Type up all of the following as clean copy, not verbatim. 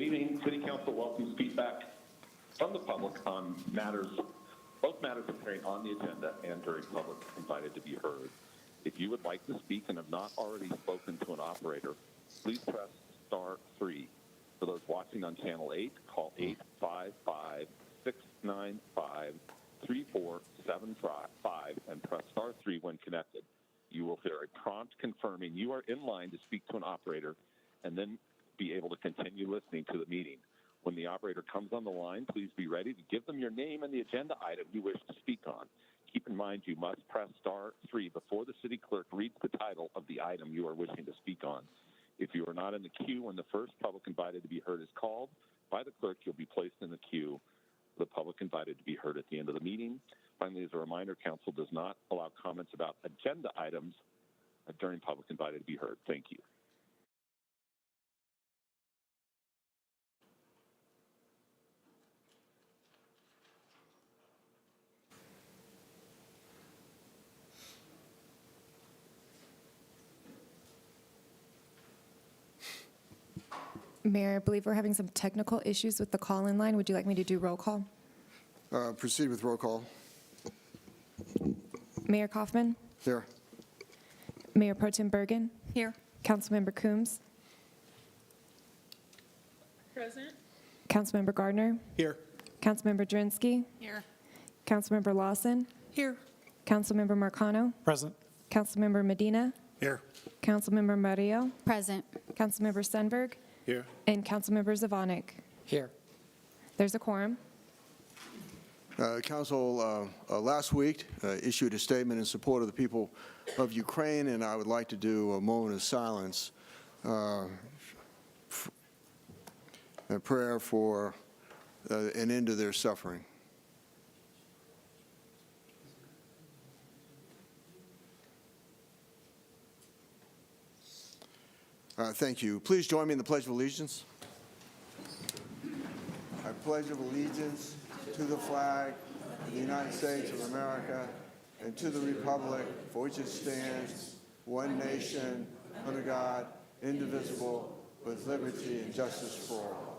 Good evening. City Council welcomes feedback from the public on both matters appearing on the agenda and during public invited to be heard. If you would like to speak and have not already spoken to an operator, please press *3. For those watching on Channel 8, call 855-695-3475 and press *3 when connected. You will hear a prompt confirming you are in line to speak to an operator and then be able to continue listening to the meeting. When the operator comes on the line, please be ready to give them your name and the agenda item you wish to speak on. Keep in mind you must press *3 before the city clerk reads the title of the item you are wishing to speak on. If you are not in the queue when the first public invited to be heard is called by the clerk, you'll be placed in the queue for the public invited to be heard at the end of the meeting. Finally, as a reminder, council does not allow comments about agenda items during public invited to be heard. Thank you. Mayor, I believe we're having some technical issues with the call-in line. Would you like me to do roll call? Proceed with roll call. Mayor Kaufman? Here. Mayor Pro Tem Bergen? Here. Councilmember Coombs? Present. Councilmember Gardner? Here. Councilmember Drinsky? Here. Councilmember Lawson? Here. Councilmember Marcano? Present. Councilmember Medina? Here. Councilmember Murillo? Present. Councilmember Sundberg? Here. And Councilmember Zvonek. Here. There's a quorum. Council last week issued a statement in support of the people of Ukraine, and I would like to do a moment of silence, a prayer for an end to their suffering. Thank you. Please join me in the Pledge of Allegiance. I pledge allegiance to the flag of the United States of America and to the republic for which it stands, one nation, under God, indivisible, with liberty and justice for all.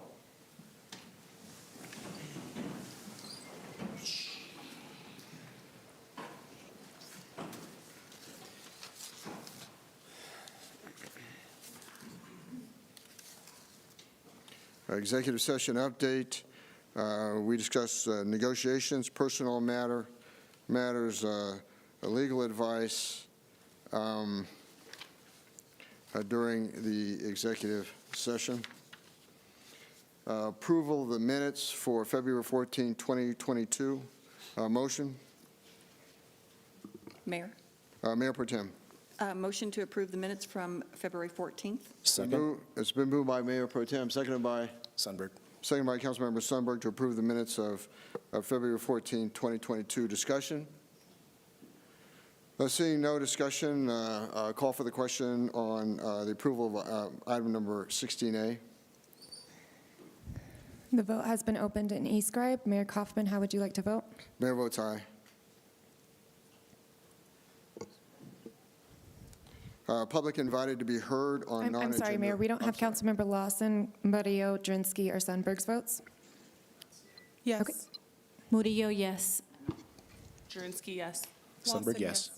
Executive session update. We discussed negotiations, personnel matters, legal advice during the executive session. Approval of the minutes for February 14, 2022. Motion. Mayor. Mayor Pro Tem. Motion to approve the minutes from February 14th. Second. It's been moved by Mayor Pro Tem, seconded by Sundberg. Second by Councilmember Sundberg to approve the minutes of February 14, 2022. Discussion? Seeing no discussion, call for the question on the approval of item number 16A. The vote has been opened in eScribe. Mayor Kaufman, how would you like to vote? Mayor votes aye. Public invited to be heard on non-agenda. I'm sorry, Mayor, we don't have Councilmember Lawson, Murillo, Drinsky, or Sundberg's votes. Yes. Okay. Murillo, yes. Drinsky, yes. Sundberg, yes.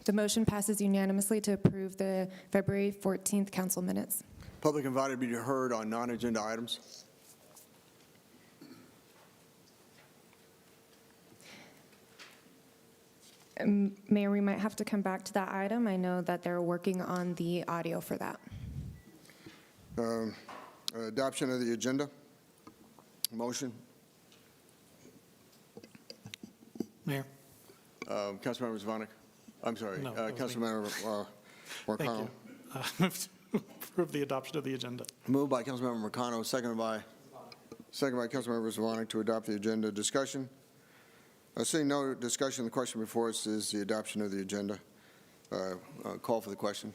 The motion passes unanimously to approve the February 14th council minutes. Public invited to be heard on non-agenda items. Mayor, we might have to come back to that item. I know that they're working on the audio for that. Adoption of the agenda. Motion. Mayor. Councilmember Zvonek. I'm sorry, No, that was me. Councilmember Thank Marcano. you. Move to approve the adoption of the agenda. Moved by Councilmember Marcano, seconded by Councilmember Zvonek to adopt the agenda. Discussion? Seeing no discussion, the question before us is the adoption of the agenda. Call for the question.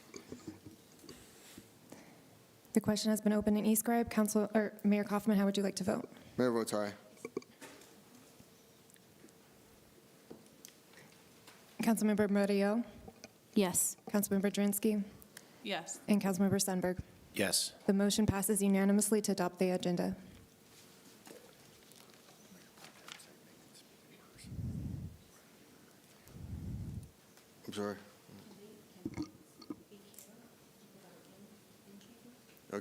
The question has been opened in eScribe. Mayor Kaufman, how would you like to vote? Mayor votes aye. Councilmember Murillo, Yes. Councilmember Drinsky, Yes. and Councilmember Sundberg. Yes. The motion passes unanimously to adopt the agenda. I'm sorry.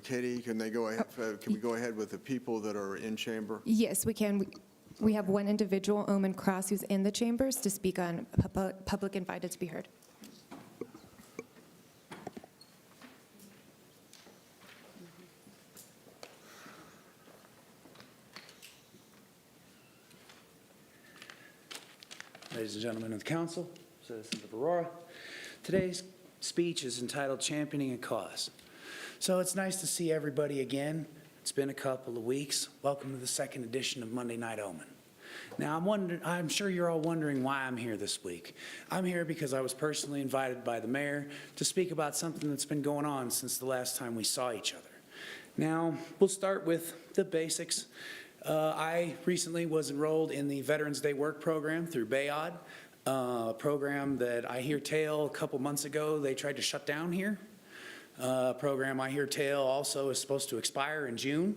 Katie, can they go ahead, can we go ahead with the people that are in chamber? Yes, we can. We have one individual, Omen Cross, who's in the chambers to speak on public invited to be heard. Ladies and gentlemen of the council, citizens of Aurora, today's speech is entitled Championing a Cause. So it's nice to see everybody again. It's been a couple of weeks. Welcome to the second edition of Monday Night Omen. Now, I'm sure you're all wondering why I'm here this week. I'm here because I was personally invited by the mayor to speak about something that's been going on since the last time we saw each other. Now, we'll start with the basics. I recently was enrolled in the Veterans Day Work Program through BAYOD, a program that I hear tale a couple months ago they tried to shut down here. A program I hear tale also is supposed to expire in June,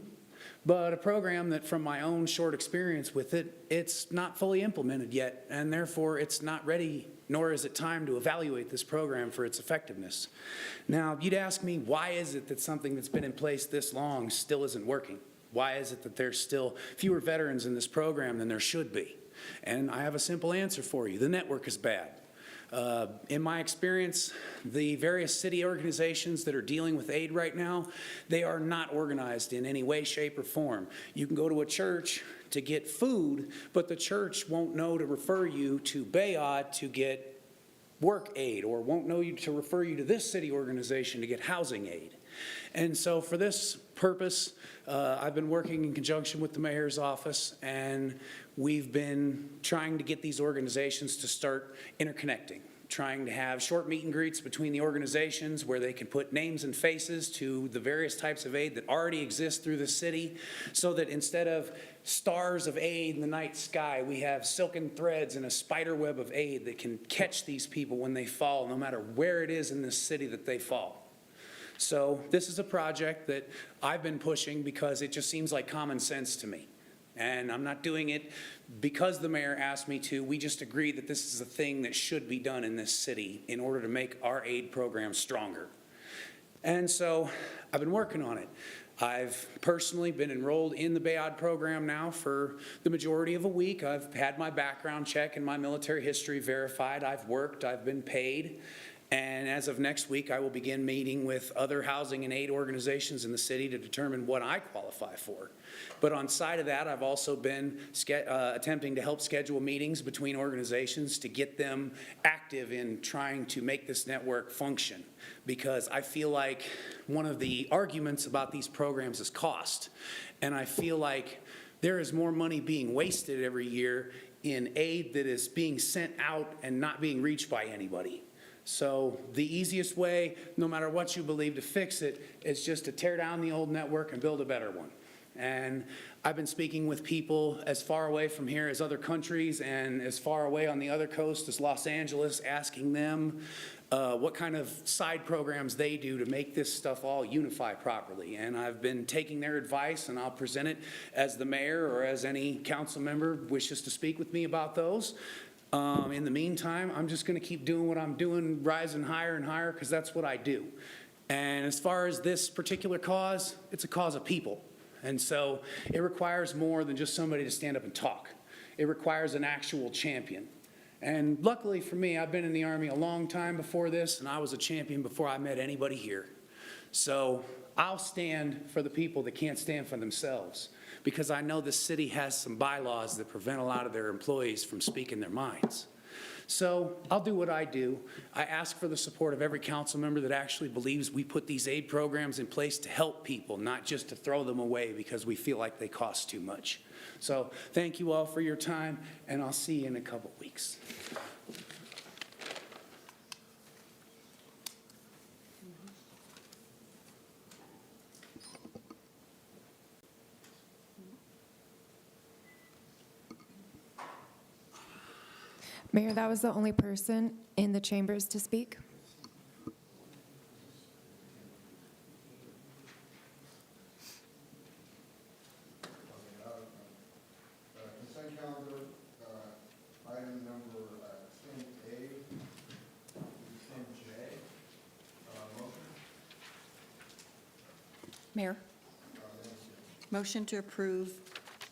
but a program that from my own short experience with it, it's not fully implemented yet, and therefore it's not ready, nor is it time to evaluate this program for its effectiveness. Now, you'd ask me, why is it that something that's been in place this long still isn't working? Why is it that there's still fewer veterans in this program than there should be? And I have a simple answer for you. The network is bad. In my experience, the various city organizations that are dealing with aid right now, they are not organized in any way, shape, or form. You can go to a church to get food, but the church won't know to refer you to BAYOD to get work aid, or won't know you to refer you to this city organization to get housing aid. And so for this purpose, I've been working in conjunction with the mayor's office, and we've been trying to get these organizations to start interconnecting, trying to have short meet and greets between the organizations where they can put names and faces to the various types of aid that already exist through the city, so that instead of stars of aid in the night sky, we have silken threads and a spider web of aid that can catch these people when they fall, no matter where it is in this city that they fall. So this is a project that I've been pushing because it just seems like common sense to me. And I'm not doing it because the mayor asked me to. We just agreed that this is a thing that should be done in this city in order to make our aid program stronger. And so I've been working on it. I've personally been enrolled in the BAYOD program now for the majority of a week. I've had my background check and my military history verified. I've worked, I've been paid. And as of next week, I will begin meeting with other housing and aid organizations in the city to determine what I qualify for. But on side of that, I've also been attempting to help schedule meetings between organizations to get them active in trying to make this network function. Because I feel like one of the arguments about these programs is cost. And I feel like there is more money being wasted every year in aid that is being sent out and not being reached by anybody. So the easiest way, no matter what you believe, to fix it is just to tear down the old network and build a better one. And I've been speaking with people as far away from here as other countries and as far away on the other coast as Los Angeles, asking them what kind of side programs they do to make this stuff all unify properly. And I've been taking their advice, and I'll present it as the mayor or as any council member wishes to speak with me about those. In the meantime, I'm just going to keep doing what I'm doing, rising higher and higher, because that's what I do. And as far as this particular cause, it's a cause of people. And so it requires more than just somebody to stand up and talk. It requires an actual champion. And luckily for me, I've been in the Army a long time before this, and I was a champion before I met anybody here. So I'll stand for the people that can't stand for themselves, because I know this city has some bylaws that prevent a lot of their employees from speaking their minds. So I'll do what I do. I ask for the support of every council member that actually believes we put these aid programs in place to help people, not just to throw them away because we feel like they cost too much. So thank you all for your time, and I'll see you in a couple weeks. Mayor, that was the only person in the chambers to speak. Mayor? Motion to approve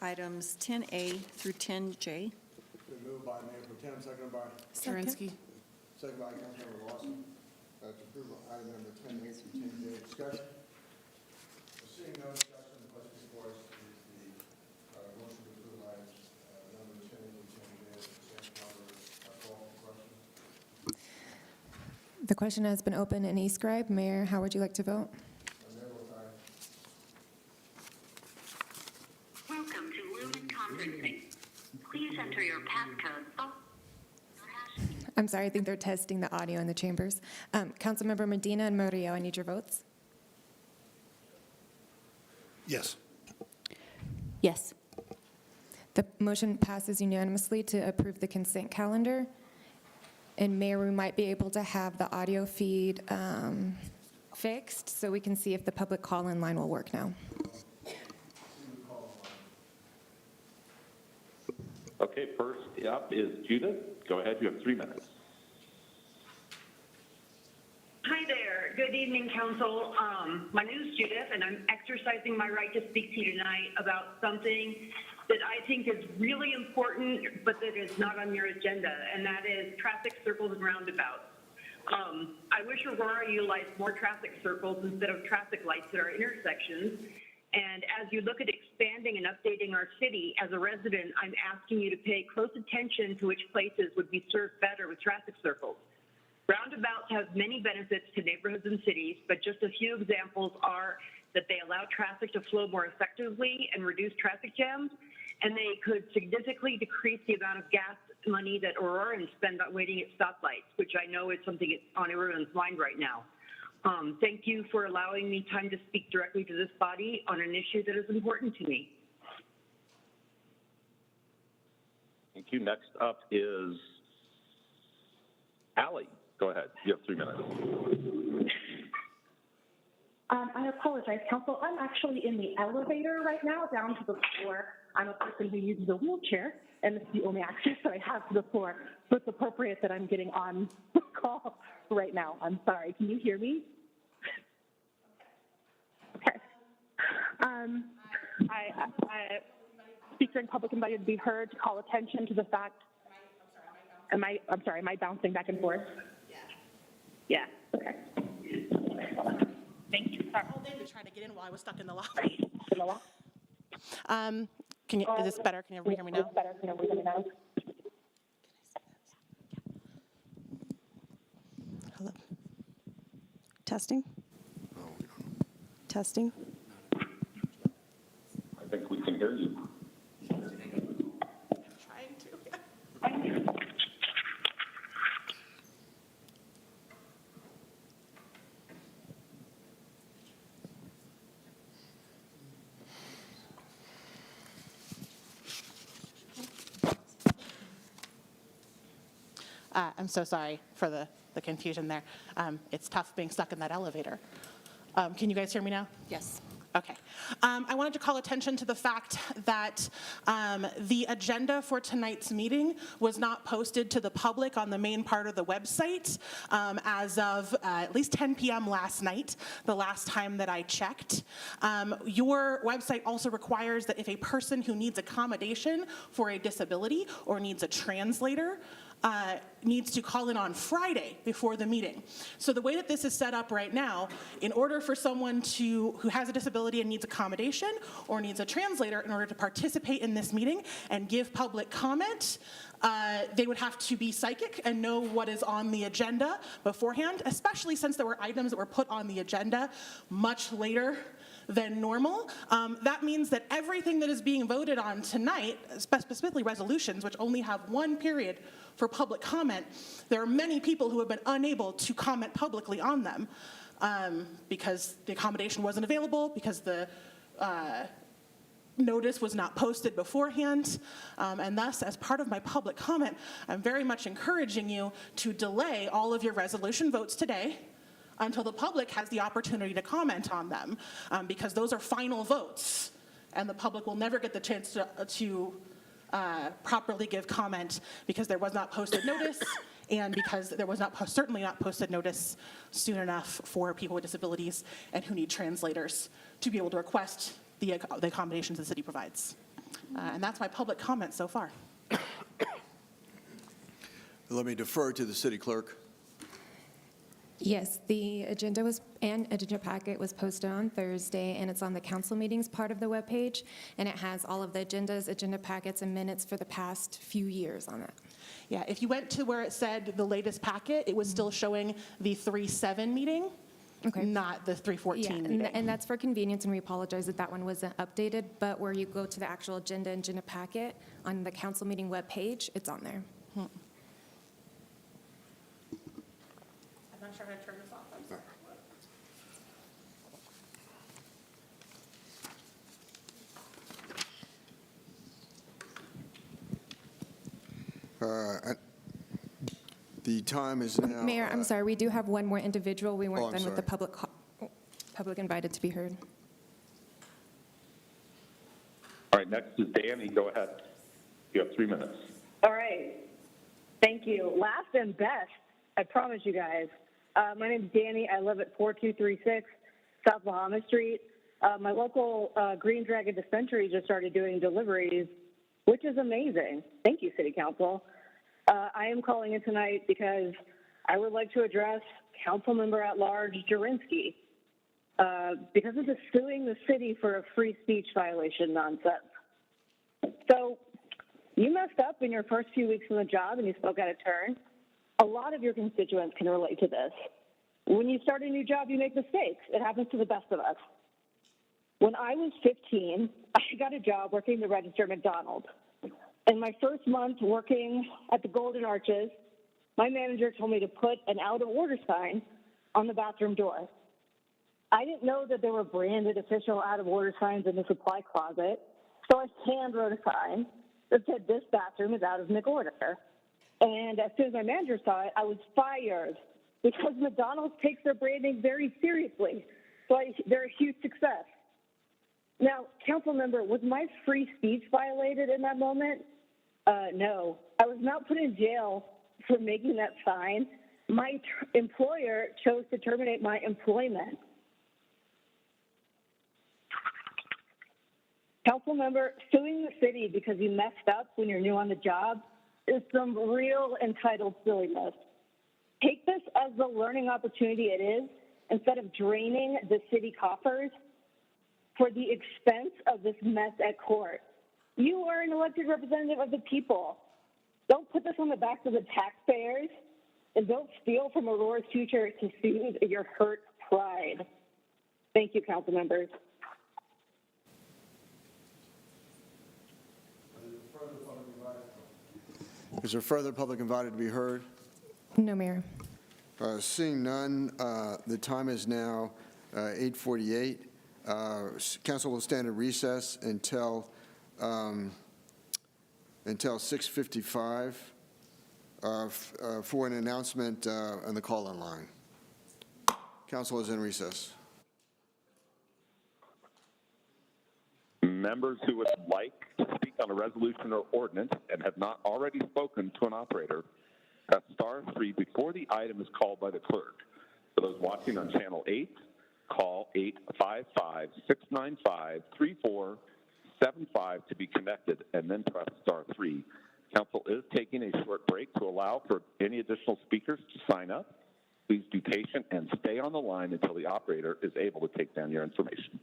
items 10A through 10J. Been moved by Mayor Pro Tem, seconded by, Jurenski. seconded by Councilmember Lawson. To approve item number 10A through 10J. Discussion? Seeing no discussion, the question before us is the motion to approve items number 10A through 10J. Consent calendar. Call for question. The question has been open and e-scribe. Mayor, how would you like to vote? Mayor votes aye. Welcome to Lumen Conferencing. Please enter your passcode. I'm sorry, I think they're testing the audio in the chambers. Councilmember Medina and Murillo, I need your votes. Yes. Yes. The motion passes unanimously to approve the consent calendar. And Mayor, we might be able to have the audio feed fixed so we can see if the public call-in line will work now. Okay, first up is Judith. Go ahead, you have 3 minutes. Hi there. Good evening, Council. My name is Judith, and I'm exercising my right to speak to you tonight about something that I think is really important, but that is not on your agenda, and that is traffic circles and roundabouts. I wish Aurora utilized more traffic circles instead of traffic lights at our intersections. And as you look at expanding and updating our city, as a resident, I'm asking you to pay close attention to which places would be served better with traffic circles. Roundabouts have many benefits to neighborhoods and cities, but just a few examples are that they allow traffic to flow more effectively and reduce traffic jams, and they could significantly decrease the amount of gas money that Aurorans spend on waiting at stoplights, which I know is something that's on everyone's mind right now. Thank you for allowing me time to speak directly to this body on an issue that is important to me. Thank you. Next up is Allie. Go ahead. You have 3 minutes. I apologize, Council. I'm actually in the elevator right now down to the floor. I'm a person who uses a wheelchair, and it's the only access that I have to the floor. So it's appropriate that I'm getting on the call right now. I'm sorry. Can you hear me? Okay. Speaker and public invited to be heard to call attention to the fact. Am I bouncing back and forth? Yeah. Yeah. Okay. Thank you. Sorry. All day we tried to get in while I was stuck in the lobby. Is this better? Can you hear me now? It's better. Can you hear me now? Hello. Testing? Testing? I think we can hear you. Trying to. I'm so sorry for the confusion there. It's tough being stuck in that elevator. Can you guys hear me now? Yes. Okay. I wanted to call attention to the fact that the agenda for tonight's meeting was not posted to the public on the main part of the website as of at least 10 p.m. last night, the last time that I checked. Your website also requires that if a person who needs accommodation for a disability or needs a translator needs to call in on Friday before the meeting. So the way that this is set up right now, in order for someone who has a disability and needs accommodation or needs a translator in order to participate in this meeting and give public comment, they would have to be psychic and know what is on the agenda beforehand, especially since there were items that were put on the agenda much later than normal. That means that everything that is being voted on tonight, specifically resolutions, which only have one period for public comment, there are many people who have been unable to comment publicly on them because the accommodation wasn't available, because the notice was not posted beforehand, and thus, as part of my public comment, I'm very much encouraging you to delay all of your resolution votes today until the public has the opportunity to comment on them, because those are final votes, and the public will never get the chance to properly give comment because there was not posted notice and because there was certainly not posted notice soon enough for people with disabilities and who need translators to be able to request the accommodations the city provides. And that's my public comment so far. Let me defer to the city clerk. Yes, the agenda packet was posted on Thursday, and it's on the council meetings part of the webpage, and it has all of the agendas, agenda packets, and minutes for the past few years on it. Yeah, if you went to where it said the latest packet, it was still showing the 3/7 meeting, Okay. not the 3/14 Yeah, meeting. and that's for convenience, and we apologize that that one wasn't updated, but where you go to the actual agenda packet on the council meeting webpage, it's on there. I'm not sure how to turn this off. I'm sorry. The time is now. Mayor, I'm sorry, we do have one more individual. We I'm weren't done with the sorry. public invited to be heard. All right, next is Danny. Go ahead. You have 3 minutes. All right. Thank you. Last and best, I promise you guys. My name is Danny. I live at 4236 South Bahama Street. My local Green Dragon dispensary just started doing deliveries, which is amazing. Thank you, City Council. I am calling in tonight because I would like to address Councilmember at Large Jurinsky because this is suing the city for a free speech violation nonsense. So you messed up in your first few weeks on the job and you spoke out of turn. A lot of your constituents can relate to this. When you start a new job, you make mistakes. It happens to the best of us. When I was 15, I got a job working the register at McDonald's. In my first month working at the Golden Arches, my manager told me to put an out-of-order sign on the bathroom door. I didn't know that there were branded official out-of-order signs in the supply closet, so I hand wrote a sign that said, "This bathroom is out of McOrder." And as soon as my manager saw it, I was fired because McDonald's takes their branding very seriously. So they're a huge success. Now, council member, was my free speech violated in that moment? No. I was not put in jail for making that sign. My employer chose to terminate my employment. Council member, suing the city because you messed up when you're new on the job is some real entitled silliness. Take this as the learning opportunity it is instead of draining the city coffers for the expense of this mess at court. You are an elected representative of the people. Don't put this on the backs of the taxpayers, and don't steal from Aurora's future to soothe your hurt pride. Thank you, council members. Is there further public invited to be heard? No, Mayor. Seeing none, the time is now 8:48. Council will stand at recess until 6:55 for an announcement on the call-in line. Council is in recess. Members who would like to speak on a resolution or ordinance and have not already spoken to an operator, press *3 before the item is called by the clerk. For those watching on Channel 8, call 855-695-3475 to be connected, and then press *3. Council is taking a short break to allow for any additional speakers to sign up. Please be patient and stay on the line until the operator is able to take down your information.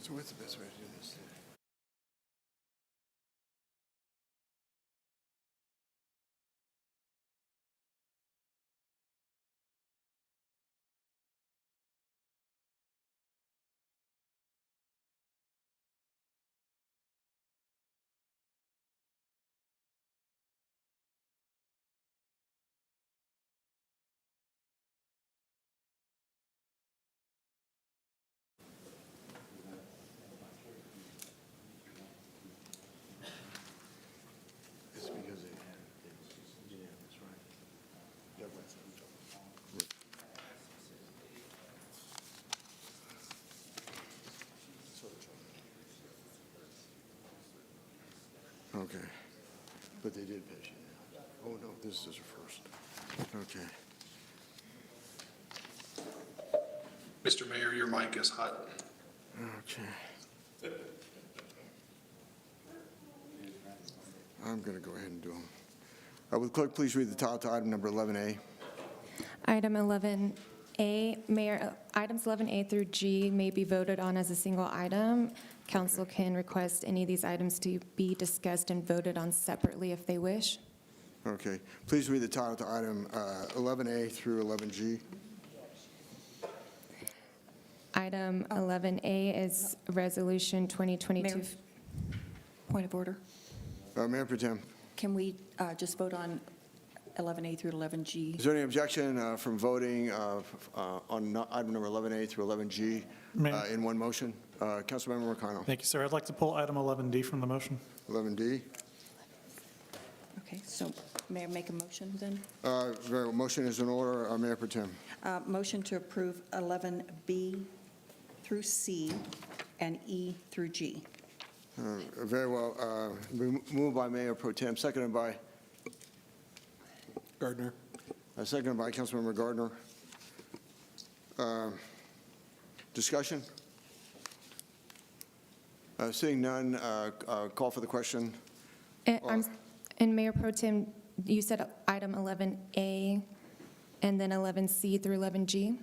So what's the best way to do this? It's because it's unanimous, right? Everyone's okay, but they did pass you. Oh, no, this is a first. Okay. Mr. Mayor, your mic is hot. Okay. I'm going to go ahead and do them. Will the clerk please read the title to item number 11A? Item 11A, Mayor, items 11A through G may be voted on as a single item. Council can request any of these items to be discussed and voted on separately if they wish. Okay. Please read the title to item 11A through 11G. Item 11A is Resolution 2022. Mayor? Point of order. Mayor Pro Tem, Can we just vote on 11A through 11G? is there any objection from voting on item number 11A through 11G Mayor. in one motion? Councilmember McConnell. Thank you, sir. I'd like to pull item 11D from the motion. 11D. Okay, so may I make a motion then? Very well. Motion is in order. Mayor Pro Tem. Motion to approve 11B through C and E through G. Very well. Moved by Mayor Pro Tem, seconded by? Gardner. Seconded by Councilmember Gardner. Discussion? Seeing none, call for the question. And Mayor Pro Tem, you said item 11A and then 11C through 11G?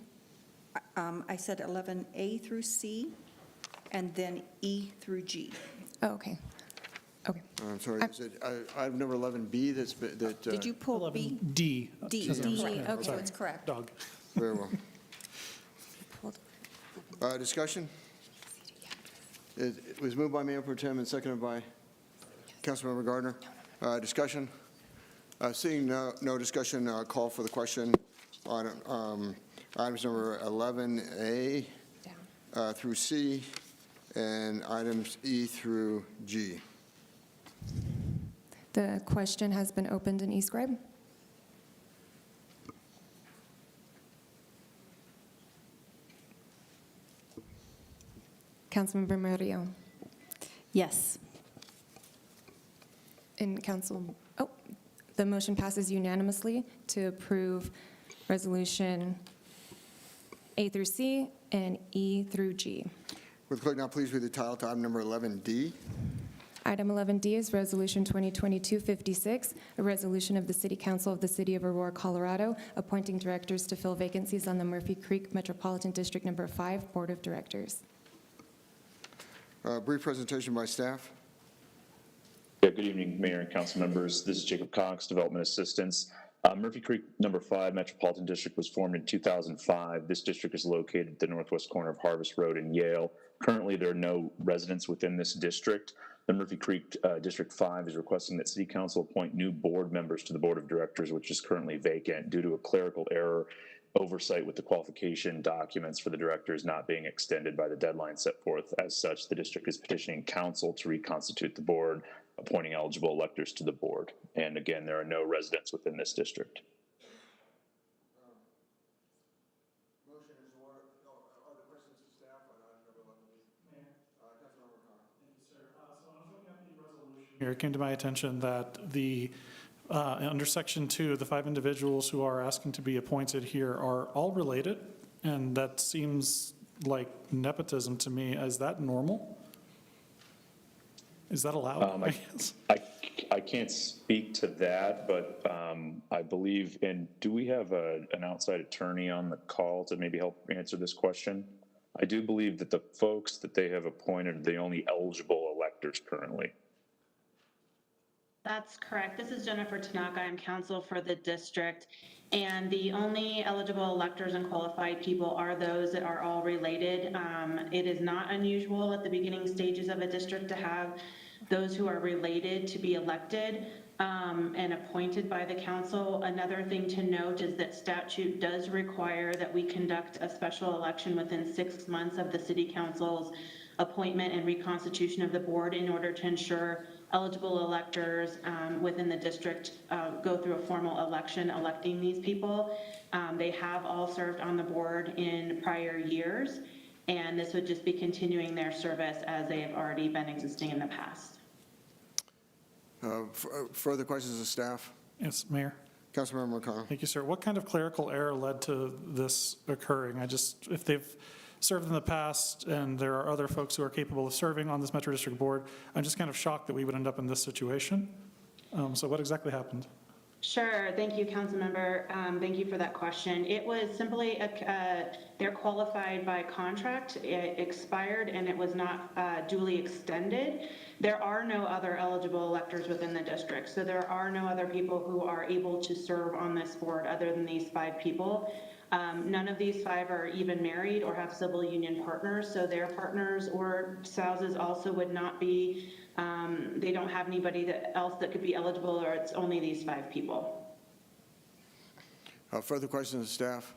I said 11A through C and then E through G. Oh, okay. Okay. I'm sorry, is it item number 11B that? Did you pull B? D. D, D, okay, okay. so it's correct. Dog. Very well. Discussion? It was moved by Mayor Pro Tem and seconded by Councilmember Gardner. Discussion? Seeing no discussion, call for the question on items number 11A through C and items E through G. The question has been opened in eScribe. Councilmember Murillo. Yes. And the motion passes unanimously to approve Resolution A through C and E through G. Would the clerk now please read the title to item number 11D? Item 11D is Resolution 2022-56, a resolution of the City Council of the City of Aurora, Colorado, appointing directors to fill vacancies on the Murphy Creek Metropolitan District Number 5 Board of Directors. Brief presentation by staff. Yeah, good evening, Mayor and council members. This is Jacob Cox, Development Assistance. Murphy Creek Number 5 Metropolitan District was formed in 2005. This district is located at the northwest corner of Harvest Road and Yale. Currently, there are no residents within this district. The Murphy Creek District 5 is requesting that City Council appoint new board members to the Board of Directors, which is currently vacant due to a clerical error oversight with the qualification documents for the directors not being extended by the deadline set forth. As such, the district is petitioning council to reconstitute the board, appointing eligible electors to the board. And again, there are no residents within this district. Motion is in order. Are there questions to staff on item number 11B? Councilmember O'Connor. Thank you, sir. So I was looking at the resolution here. It came to my attention that under Section 2, the 5 individuals who are asking to be appointed here are all related, and that seems like nepotism to me. Is that normal? Is that allowed? I can't speak to that, but I believe, and do we have an outside attorney on the call to maybe help answer this question? I do believe that the folks that they have appointed are the only eligible electors currently. That's correct. This is Jennifer Tanaka. I'm counsel for the district. And the only eligible electors and qualified people are those that are all related. It is not unusual at the beginning stages of a district to have those who are related to be elected and appointed by the council. Another thing to note is that statute does require that we conduct a special election within 6 months of the city council's appointment and reconstitution of the board in order to ensure eligible electors within the district go through a formal election electing these people. They have all served on the board in prior years, and this would just be continuing their service as they have already been existing in the past. Further questions of staff? Yes, Mayor. Councilmember McConnell. Thank you, sir. What kind of clerical error led to this occurring? If they've served in the past and there are other folks who are capable of serving on this Metro District Board, I'm just kind of shocked that we would end up in this situation. So what exactly happened? Sure. Thank you, Councilmember. Thank you for that question. It was simply they're qualified by contract. It expired and it was not duly extended. There are no other eligible electors within the district, so there are no other people who are able to serve on this board other than these 5 people. None of these 5 are even married or have civil union partners, so their partners or spouses also would not be, they don't have anybody else that could be eligible, or it's only these 5 people. Further questions of staff?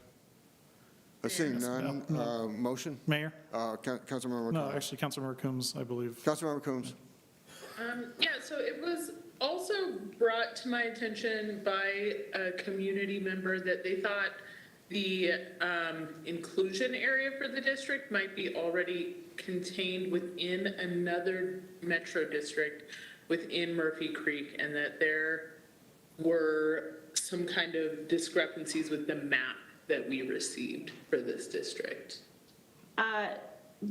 Seeing none, motion? Mayor? Councilmember McConnell. No, actually, Councilmember Coombs, I believe. Councilmember Coombs. Yeah, so it was also brought to my attention by a community member that they thought the inclusion area for the district might be already contained within another metro district within Murphy Creek, and that there were some kind of discrepancies with the map that we received for this district.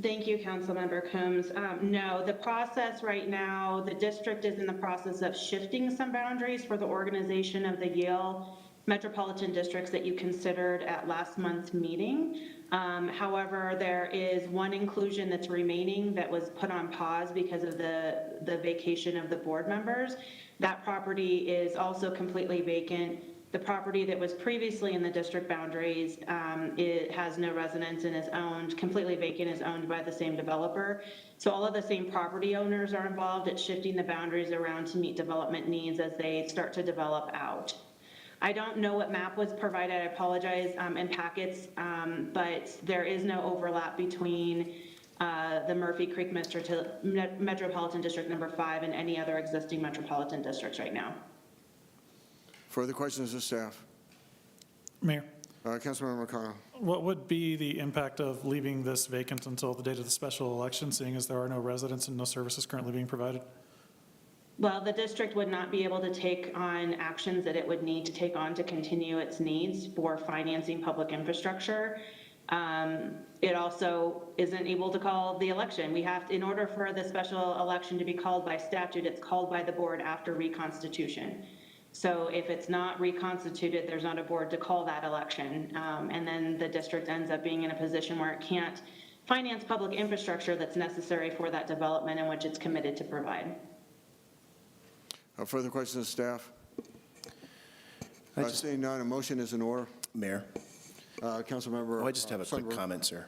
Thank you, Councilmember Coombs. No, the process right now, the district is in the process of shifting some boundaries for the organization of the Yale metropolitan districts that you considered at last month's meeting. However, there is one inclusion that's remaining that was put on pause because of the vacation of the board members. That property is also completely vacant. The property that was previously in the district boundaries, it has no residents and is owned, completely vacant, is owned by the same developer. So all of the same property owners are involved at shifting the boundaries around to meet development needs as they start to develop out. I don't know what map was provided, I apologize, in packets, but there is no overlap between the Murphy Creek Metropolitan District number 5 and any other existing metropolitan districts right now. Further questions of staff? Mayor? Councilmember McConnell. What would be the impact of leaving this vacant until the date of the special election, seeing as there are no residents and no services currently being provided? Well, the district would not be able to take on actions that it would need to take on to continue its needs for financing public infrastructure. It also isn't able to call the election. We have to, in order for the special election to be called by statute, it's called by the board after reconstitution. So if it's not reconstituted, there's not a board to call that election. And then the district ends up being in a position where it can't finance public infrastructure that's necessary for that development in which it's committed to provide. Further questions of staff? Seeing none, a motion is in order. Mayor? Councilmember. I just have a quick comment, sir.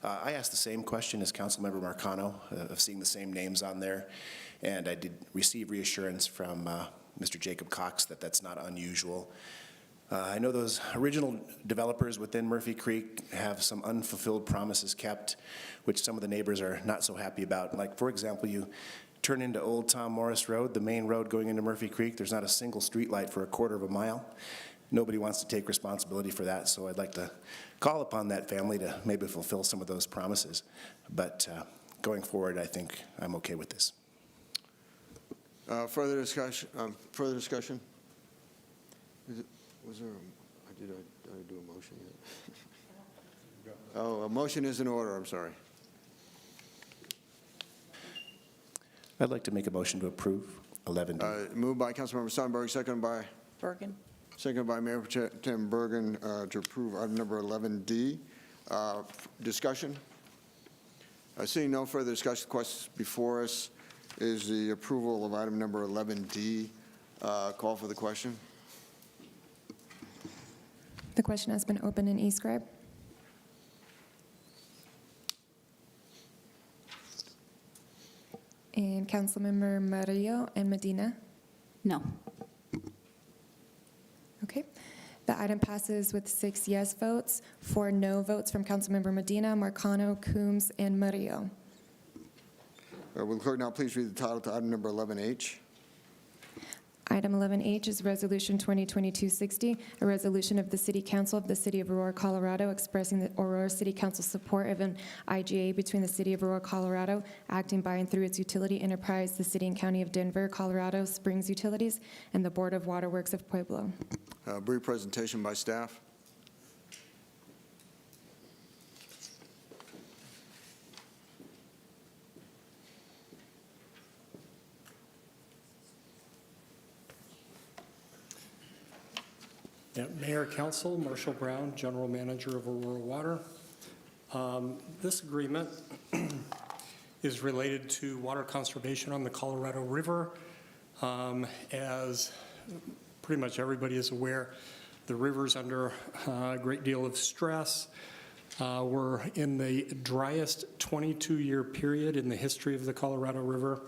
I asked the same question as Councilmember Marcano of seeing the same names on there, and I did receive reassurance from Mr. Jacob Cox that that's not unusual. I know those original developers within Murphy Creek have some unfulfilled promises kept, which some of the neighbors are not so happy about. Like, for example, you turn into Old Tom Morris Road, the main road going into Murphy Creek, there's not a single street light for a quarter of a mile. Nobody wants to take responsibility for that, so I'd like to call upon that family to maybe fulfill some of those promises. But going forward, I think I'm okay with this. Further discussion? Was there? Did I do a motion yet? Oh, a motion is in order. I'm sorry. I'd like to make a motion to approve 11D. Moved by Councilmember Sonnenberg, seconded by? Bergen. Seconded by Mayor Pro Tem Bergen to approve item number 11D. Discussion? Seeing no further discussion, questions before us is the approval of item number 11D. Call for the question. The question has been opened in eScribe. And Councilmember Murillo and Medina? No. Okay. The item passes with 6 yes votes, 4 no votes from Councilmember Medina, Marcano, Coombs, and Murillo. Will the clerk now please read the title to item number 11H? Item 11H is Resolution 2022-60, a resolution of the City Council of the City of Aurora, Colorado, expressing the Aurora City Council's support of an IGA between the City of Aurora, Colorado, acting by and through its utility enterprise, the City and County of Denver, Colorado Springs Utilities, and the Board of Waterworks of Pueblo. Brief presentation by staff. Yeah, Mayor, Council, Marshall Brown, General Manager of Aurora Water. This agreement is related to water conservation on the Colorado River. As pretty much everybody is aware, the river's under a great deal of stress. We're in the driest 22-year period in the history of the Colorado River.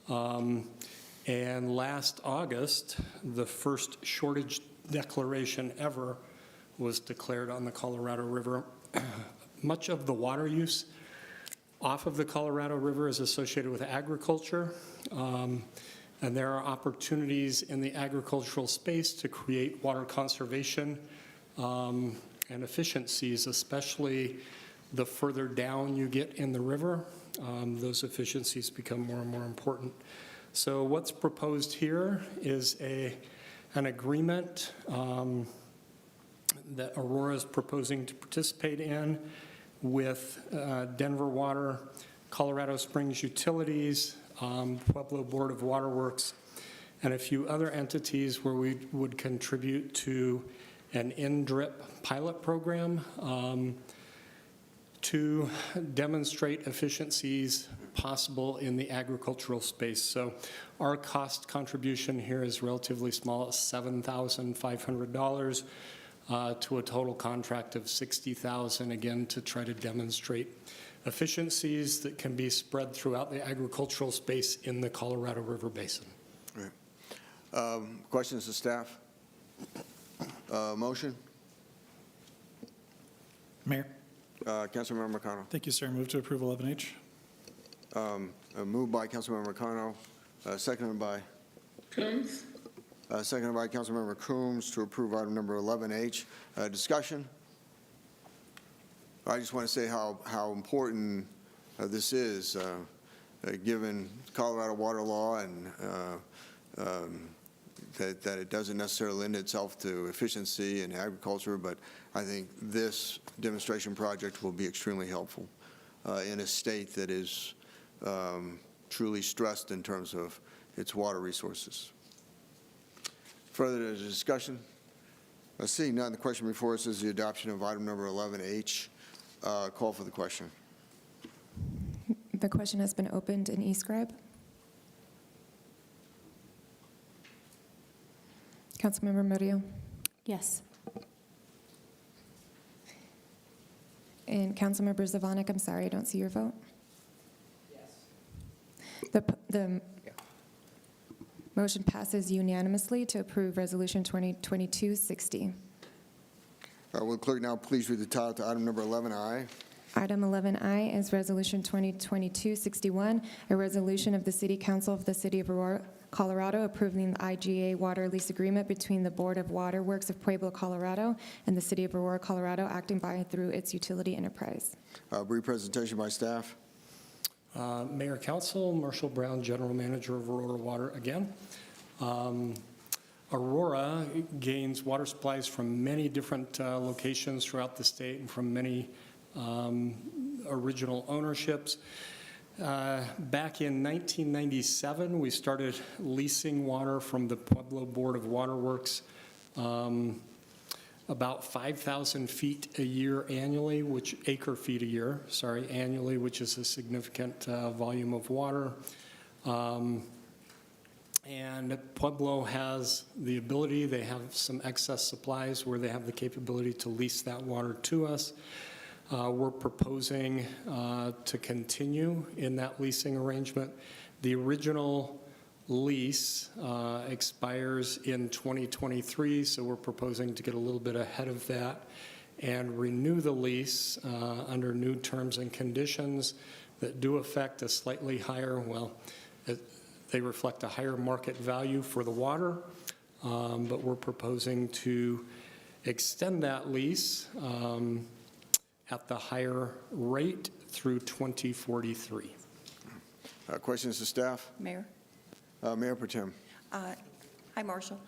And last August, the first shortage declaration ever was declared on the Colorado River. Much of the water use off of the Colorado River is associated with agriculture, and there are opportunities in the agricultural space to create water conservation and efficiencies, especially the further down you get in the river. Those efficiencies become more and more important. So what's proposed here is an agreement that Aurora is proposing to participate in with Denver Water, Colorado Springs Utilities, Pueblo Board of Waterworks, and a few other entities where we would contribute to an in-drip pilot program to demonstrate efficiencies possible in the agricultural space. So our cost contribution here is relatively small at $7,500 to a total contract of $60,000, again, to try to demonstrate efficiencies that can be spread throughout the agricultural space in the Colorado River Basin. Right. Questions to staff? Motion? Mayor. Councilmember Marcano. Thank you, sir. Move to approve 11H. Moved by Councilmember Marcano, seconded by? Coombs? Seconded by Councilmember Coombs to approve item number 11H. Discussion? I just want to say how important this is, given Colorado water law and that it doesn't necessarily lend itself to efficiency in agriculture, but I think this demonstration project will be extremely helpful in a state that is truly stressed in terms of its water resources. Further discussion? Seeing none, the question before us is the adoption of item number 11H. Call for the question. The question has been opened in eScribe. Councilmember Murillo. Yes. And Councilmember Zvonek, I'm sorry, I don't see your vote. Yes. The motion passes unanimously to approve Resolution 2022-60. Will the clerk now please read the title to item number 11I? Item 11I is Resolution 2022-61, a resolution of the City Council of the City of Aurora, Colorado, approving the IGA water lease agreement between the Board of Waterworks of Pueblo, Colorado, and the City of Aurora, Colorado, acting by and through its utility enterprise. Brief presentation by staff. Mayor, Council, Marshall Brown, General Manager of Aurora Water again. Aurora gains water supplies from many different locations throughout the state and from many original ownerships. Back in 1997, we started leasing water from the Pueblo Board of Waterworks. about 5,000 feet a year annually, acre feet a year, annually, which is a significant volume of water. And Pueblo has the ability, they have some excess supplies where they have the capability to lease that water to us. We're proposing to continue in that leasing arrangement. The original lease expires in 2023, so we're proposing to get a little bit ahead of that and renew the lease under new terms and conditions that do affect a slightly higher, they reflect a higher market value for the water, but we're proposing to extend that lease at the higher rate through 2043. Questions to staff? Mayor? Mayor Pro Tem. Hi, Marshall.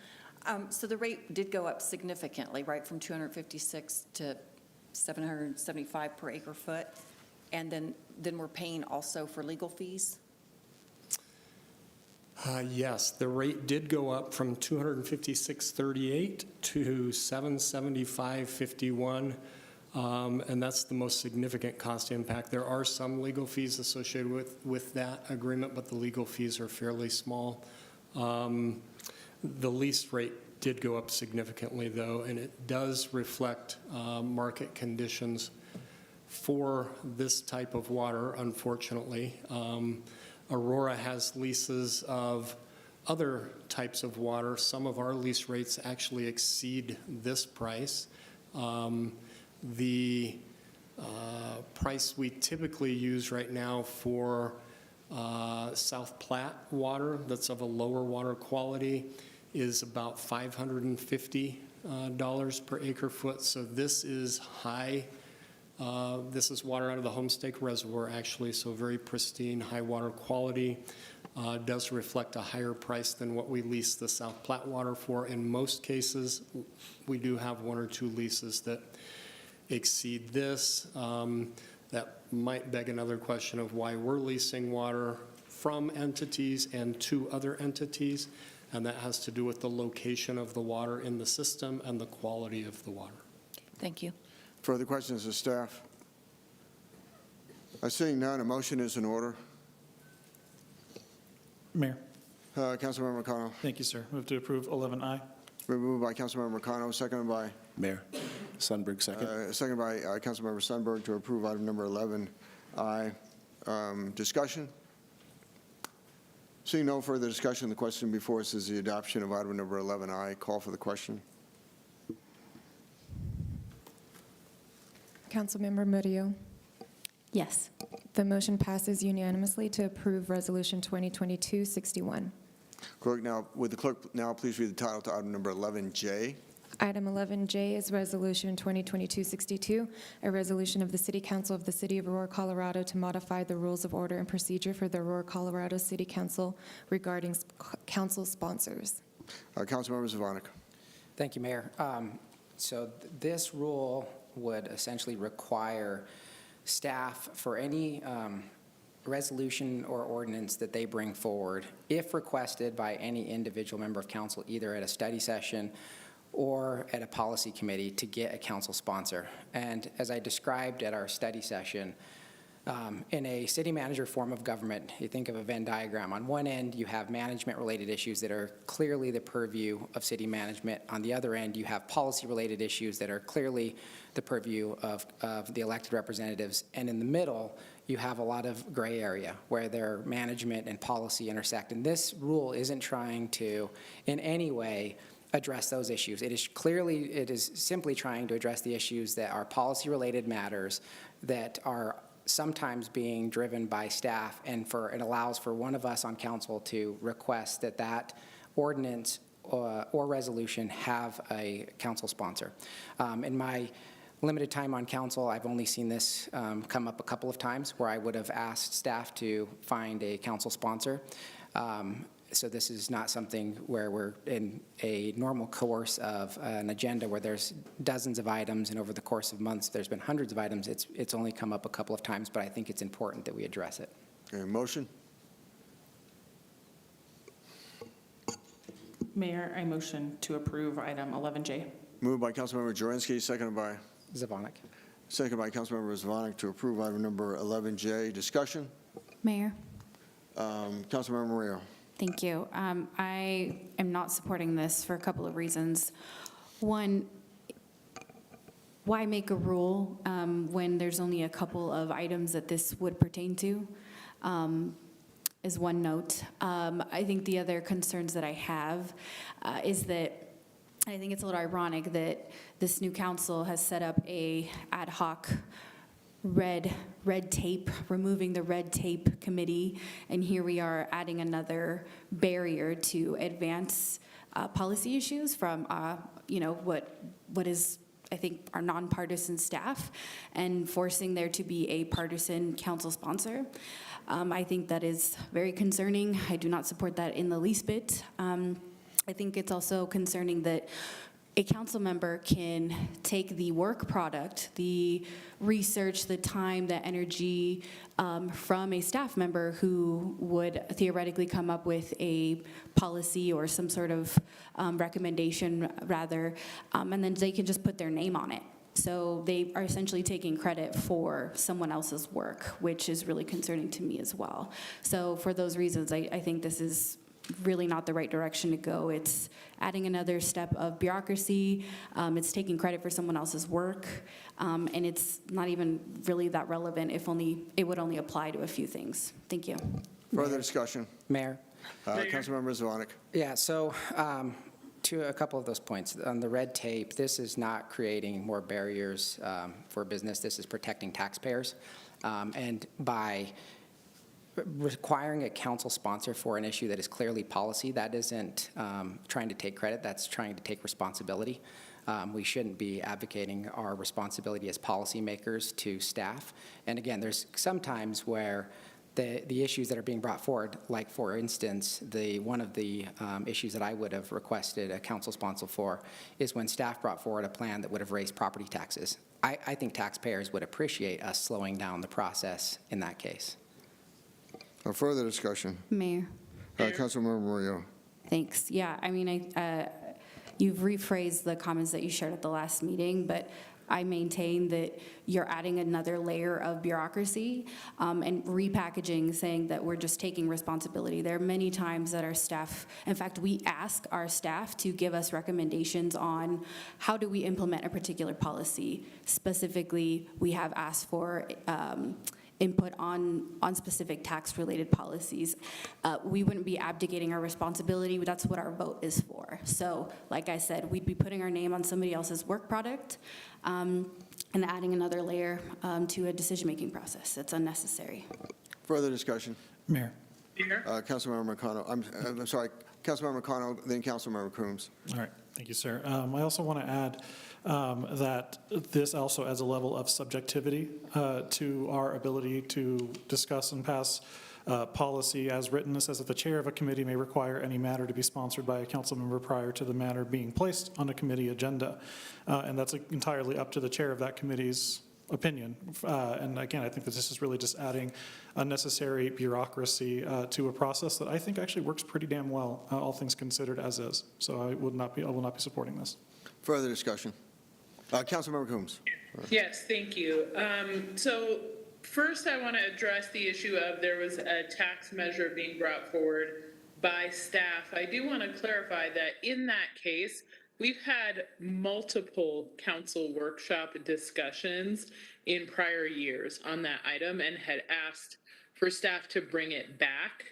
So the rate did go up significantly, right, from 256 to 775 per acre foot, and then we're paying also for legal fees? Yes, the rate did go up from 256.38 to 775.51, and that's the most significant cost impact. There are some legal fees associated with that agreement, but the legal fees are fairly small. The lease rate did go up significantly, though, and it does reflect market conditions for this type of water, unfortunately. Aurora has leases of other types of water. Some of our lease rates actually exceed this price. The price we typically use right now for South Platte water that's of a lower water quality is about $550 per acre foot. So this is high. This is water out of the Homestake Reservoir, actually, so very pristine, high water quality. Does reflect a higher price than what we lease the South Platte water for. In most cases, we do have one or two leases that exceed this. That might beg another question of why we're leasing water from entities and to other entities, and that has to do with the location of the water in the system and the quality of the water. Thank you. Further questions to staff? Seeing none, a motion is in order. Mayor. Councilmember McConnell. Thank you, sir. Move to approve 11I. Moved by Councilmember McConnell, seconded by? Mayor Sundberg, second. Seconded by Councilmember Sundberg to approve item number 11I. Discussion? Seeing no further discussion, the question before us is the adoption of item number 11I. Call for the question. Councilmember Murillo. Yes. The motion passes unanimously to approve Resolution 2022-61. Clerk, would the clerk now please read the title to item number 11J? Item 11J is Resolution 2022-62, a resolution of the City Council of the City of Aurora, Colorado to modify the rules of order and procedure for the Aurora, Colorado City Council regarding council sponsors. Councilmember Zvonek. Thank you, Mayor. So this rule would essentially require staff for any resolution or ordinance that they bring forward, if requested by any individual member of council, either at a study session or at a policy committee, to get a council sponsor. And as I described at our study session, in a city manager form of government, you think of a Venn diagram. On one end, you have management-related issues that are clearly the purview of city management. On the other end, you have policy-related issues that are clearly the purview of the elected representatives. And in the middle, you have a lot of gray area where their management and policy intersect. And this rule isn't trying to, in any way, address those issues. It is simply trying to address the issues that are policy-related matters that are sometimes being driven by staff, and it allows for one of us on council to request that ordinance or resolution have a council sponsor. In my limited time on council, I've only seen this come up a couple of times where I would have asked staff to find a council sponsor. So this is not something where we're in a normal course of an agenda where there's dozens of items, and over the course of months there's been hundreds of items. It's only come up a couple of times, but I think it's important that we address it. Okay, motion? Mayor, I motion to approve item 11J. Moved by Councilmember Jurenski, seconded by Zvonek. Councilmember Zvonek to approve item number 11J. Discussion? Mayor, Councilmember Murillo. thank you. I am not supporting this for a couple of reasons. One, why make a rule when there's only a couple of items that this would pertain to? Is one note. I think the other concerns that I have is that I think it's a little ironic that this new council has set up a ad hoc red tape, removing the red tape committee, and here we are adding another barrier to advance policy issues from, what is, I think, our nonpartisan staff, and forcing there to be a partisan council sponsor. I think that is very concerning. I do not support that in the least bit. I think it's also concerning that a council member can take the work product, the research, the time, the energy from a staff member who would theoretically come up with a policy or some sort of recommendation, rather, and then they can just put their name on it. So they are essentially taking credit for someone else's work, which is really concerning to me as well. So for those reasons, I think this is really not the right direction to go. It's adding another step of bureaucracy. It's taking credit for someone else's work. And it's not even really that relevant if it would only apply to a few things. Thank you. Further discussion? Mayor? Councilmember Zvonek. Yeah, so to a couple of those points. On the red tape, this is not creating more barriers for business. This is protecting taxpayers. And by requiring a council sponsor for an issue that is clearly policy, that isn't trying to take credit, that's trying to take responsibility. We shouldn't be advocating our responsibility as policymakers to staff. And again, there's some times where the issues that are being brought forward, like for instance, one of the issues that I would have requested a council sponsor for is when staff brought forward a plan that would have raised property taxes. I think taxpayers would appreciate us slowing down the process in that case. Further discussion? Mayor. Councilmember Murillo. Thanks. Yeah, I mean, you've rephrased the comments that you shared at the last meeting, but I maintain that you're adding another layer of bureaucracy and repackaging, saying that we're just taking responsibility. There are many times that our staff, in fact, we ask our staff to give us recommendations on how do we implement a particular policy. Specifically, we have asked for input on specific tax-related policies. We wouldn't be abdicating our responsibility. That's what our vote is for. So, like I said, we'd be putting our name on somebody else's work product and adding another layer to a decision-making process. That's unnecessary. Further discussion? Mayor. Councilmember McConnell. I'm sorry, Councilmember McConnell, then Councilmember Coombs. All right, thank you, sir. I also want to add that this also adds a level of subjectivity to our ability to discuss and pass policy as written. It says that the chair of a committee may require any matter to be sponsored by a council member prior to the matter being placed on a committee agenda. And that's entirely up to the chair of that committee's opinion. And again, I think that this is really just adding unnecessary bureaucracy to a process that I think actually works pretty damn well, all things considered as is. So I will not be supporting this. Further discussion? Councilmember Coombs. Yes, thank you. So first I want to address the issue of there was a tax measure being brought forward by staff. I do want to clarify that in that case, we've had multiple council workshop discussions in prior years on that item and had asked for staff to bring it back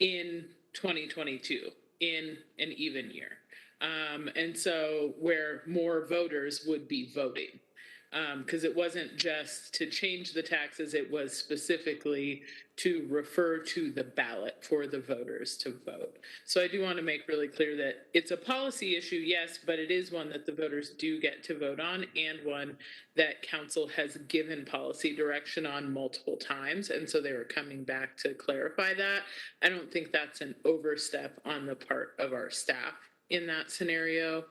in 2022 in an even year. And so where more voters would be voting. Because it wasn't just to change the taxes, it was specifically to refer to the ballot for the voters to vote. So I do want to make really clear that it's a policy issue, yes, but it is one that the voters do get to vote on and one that council has given policy direction on multiple times. And so they were coming back to clarify that. I don't think that's an overstep on the part of our staff in that scenario.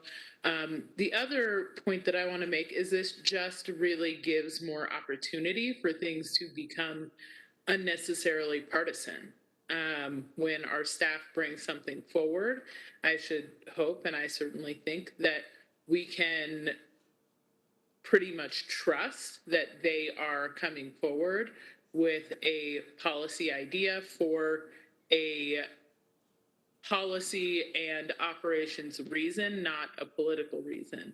The other point that I want to make is this just really gives more opportunity for things to become unnecessarily partisan. When our staff brings something forward, I should hope, and I certainly think, that we can pretty much trust that they are coming forward with a policy idea for a policy and operations reason, not a political reason.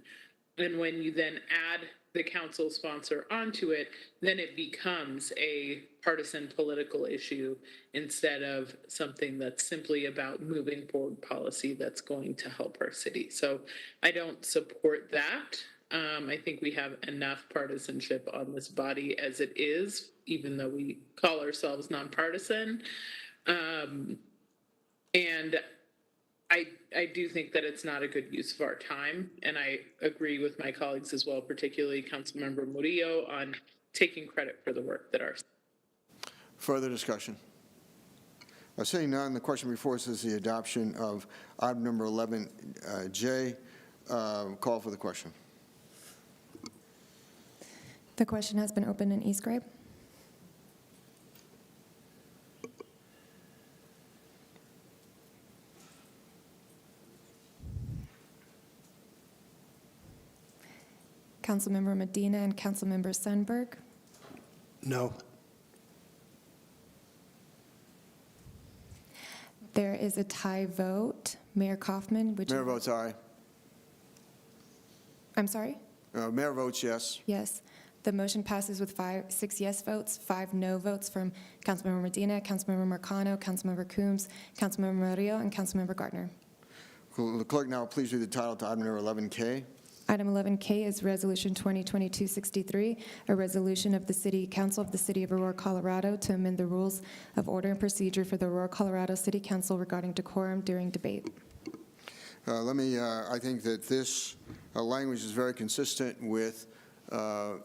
And when you then add the council sponsor onto it, then it becomes a partisan political issue instead of something that's simply about moving forward policy that's going to help our city. So I don't support that. I think we have enough partisanship on this body as it is, even though we call ourselves nonpartisan. And I do think that it's not a good use of our time, and I agree with my colleagues as well, particularly Councilmember Murillo, on taking credit for the work that our. Further discussion? Seeing none, the question before us is the adoption of item number 11J. Call for the question. The question has been opened in e-scribe. Councilmember Medina and Councilmember Sundberg. No. There is a tie vote. Mayor Kaufman, would you? Mayor votes aye. I'm sorry? Mayor votes yes. Yes. The motion passes with 6 yes votes, 5 no votes from Councilmember Medina, Councilmember Marcano, Councilmember Coombs, Councilmember Murillo, and Councilmember Gardner. Will the clerk now please read the title to item number 11K? Item 11K is Resolution 2022-63, a resolution of the City Council of the City of Aurora, Colorado, to amend the rules of order and procedure for the Aurora, Colorado City Council regarding decorum during debate. I think that this language is very consistent with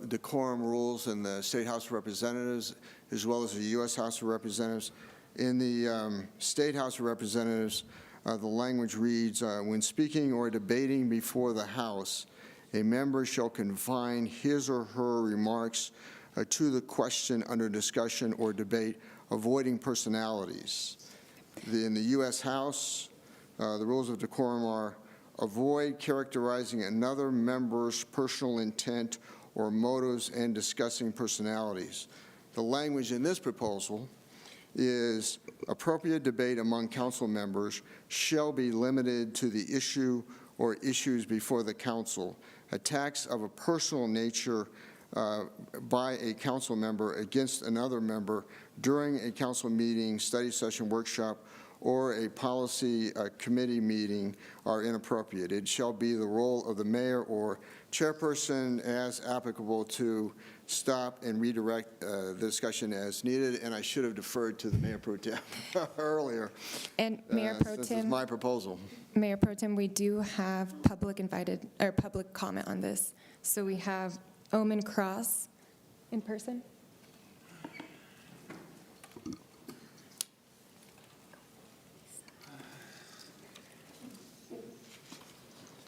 decorum rules in the State House of Representatives, as well as the U.S. House of Representatives. In the State House of Representatives, the language reads, when speaking or debating before the House, a member shall confine his or her remarks to the question under discussion or debate, avoiding personalities. In the U.S. House, the rules of decorum are avoid characterizing another member's personal intent or motives and discussing personalities. The language in this proposal is appropriate debate among council members shall be limited to the issue or issues before the council. Attacks of a personal nature by a council member against another member during a council meeting, study session, workshop, or a policy committee meeting are inappropriate. It shall be the role of the mayor or chairperson as applicable to stop and redirect the discussion as needed, and I should have deferred to the Mayor Pro Tem earlier. And Mayor Pro This is Tem, my proposal. Mayor Pro Tem, we do have public comment on this. So we have Omen Cross in person.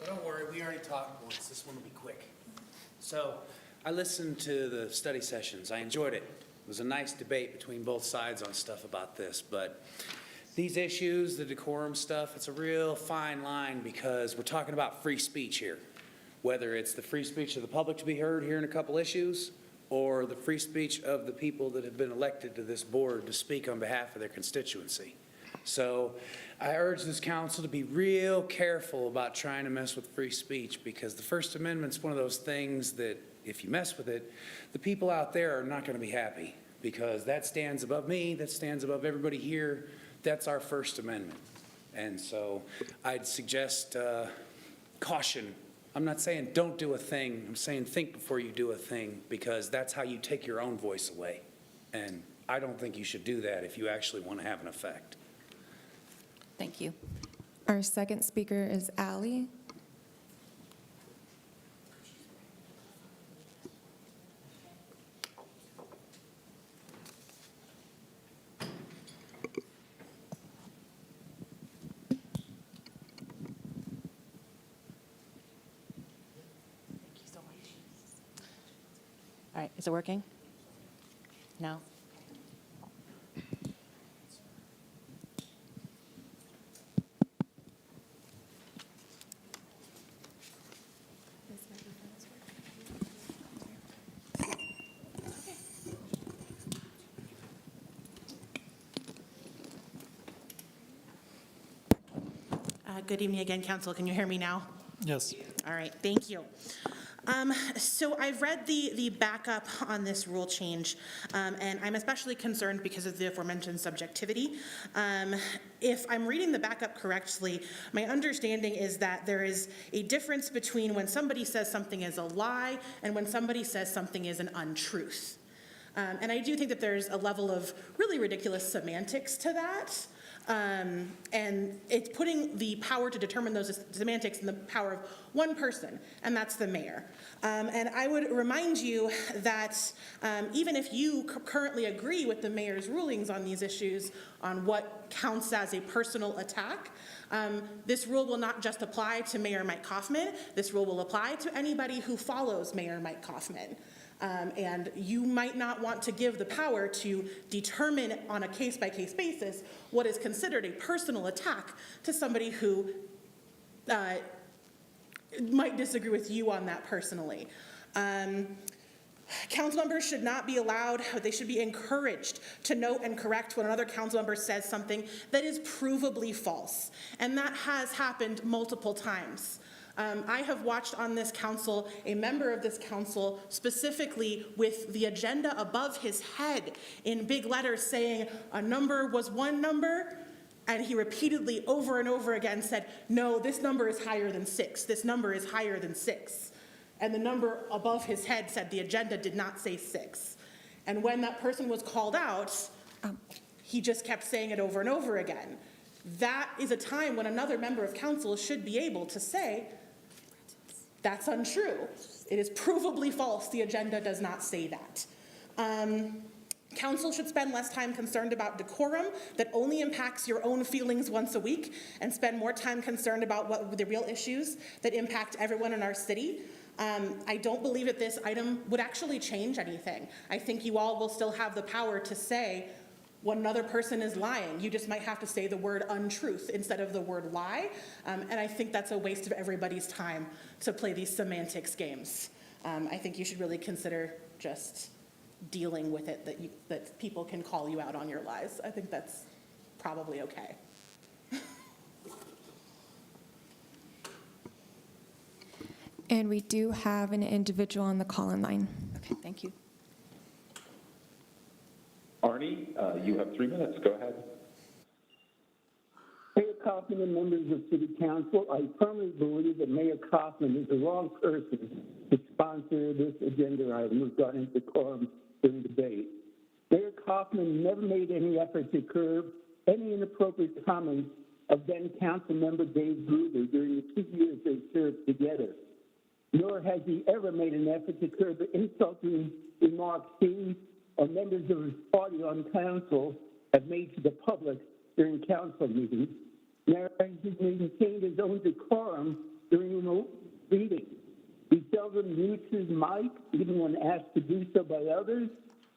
Don't worry, we already talked once. This one will be quick. So I listened to the study sessions. I enjoyed it. It was a nice debate between both sides on stuff about this, but these issues, the decorum stuff, it's a real fine line because we're talking about free speech here. Whether it's the free speech of the public to be heard here in a couple issues, or the free speech of the people that have been elected to this board to speak on behalf of their constituency. So I urge this council to be real careful about trying to mess with free speech, because the First Amendment's one of those things that if you mess with it, the people out there are not going to be happy, because that stands above me, that stands above everybody here. That's our First Amendment. And so I'd suggest caution. I'm not saying don't do a thing. I'm saying think before you do a thing, because that's how you take your own voice away. And I don't think you should do that if you actually want to have an effect. Thank you. Our second speaker is Ally. All right, is it working? No? Good evening again, Council. Can you hear me now? Yes. All right, thank you. So I've read the backup on this rule change, and I'm especially concerned because of the aforementioned subjectivity. If I'm reading the backup correctly, my understanding is that there is a difference between when somebody says something is a lie and when somebody says something is an untruth. And I do think that there's a level of really ridiculous semantics to that. And it's putting the power to determine those semantics in the power of one person, and that's the mayor. And I would remind you that even if you currently agree with the mayor's rulings on these issues, on what counts as a personal attack, this rule will not just apply to Mayor Mike Kaufman. This rule will apply to anybody who follows Mayor Mike Kaufman. And you might not want to give the power to determine on a case-by-case basis what is considered a personal attack to somebody who might disagree with you on that personally. Council members should not be allowed, they should be encouraged to note and correct when another council member says something that is provably false. And that has happened multiple times. I have watched on this council a member of this council specifically with the agenda above his head in big letters saying a number was one number, and he repeatedly over and over again said, no, this number is higher than 6. This number is higher than 6. And the number above his head said the agenda did not say 6. And when that person was called out, he just kept saying it over and over again. That is a time when another member of council should be able to say, that's untrue. It is provably false. The agenda does not say that. Council should spend less time concerned about decorum that only impacts your own feelings once a week and spend more time concerned about what the real issues that impact everyone in our city. I don't believe that this item would actually change anything. I think you all will still have the power to say when another person is lying. You just might have to say the word untruth instead of the word lie. And I think that's a waste of everybody's time to play these semantics games. I think you should really consider just dealing with it, that people can call you out on your lies. I think that's probably okay. And we do have an individual on the call-in line. Okay, thank you. Arnie, you have 3 minutes. Go ahead. Mayor Kaufman and members of City Council, I firmly believe that Mayor Kaufman is the wrong person to sponsor this agenda item regarding decorum during debate. Mayor Kaufman never made any effort to curb any inappropriate comments of then Council Member Dave Gruber during the 2 years they served together. Nor has he ever made an effort to curb the insulting remarks he or members of his party on council have made to the public during council meetings. Mayor has maintained his own decorum during remote meetings. He seldom mutes his mic, even when asked to do so by others,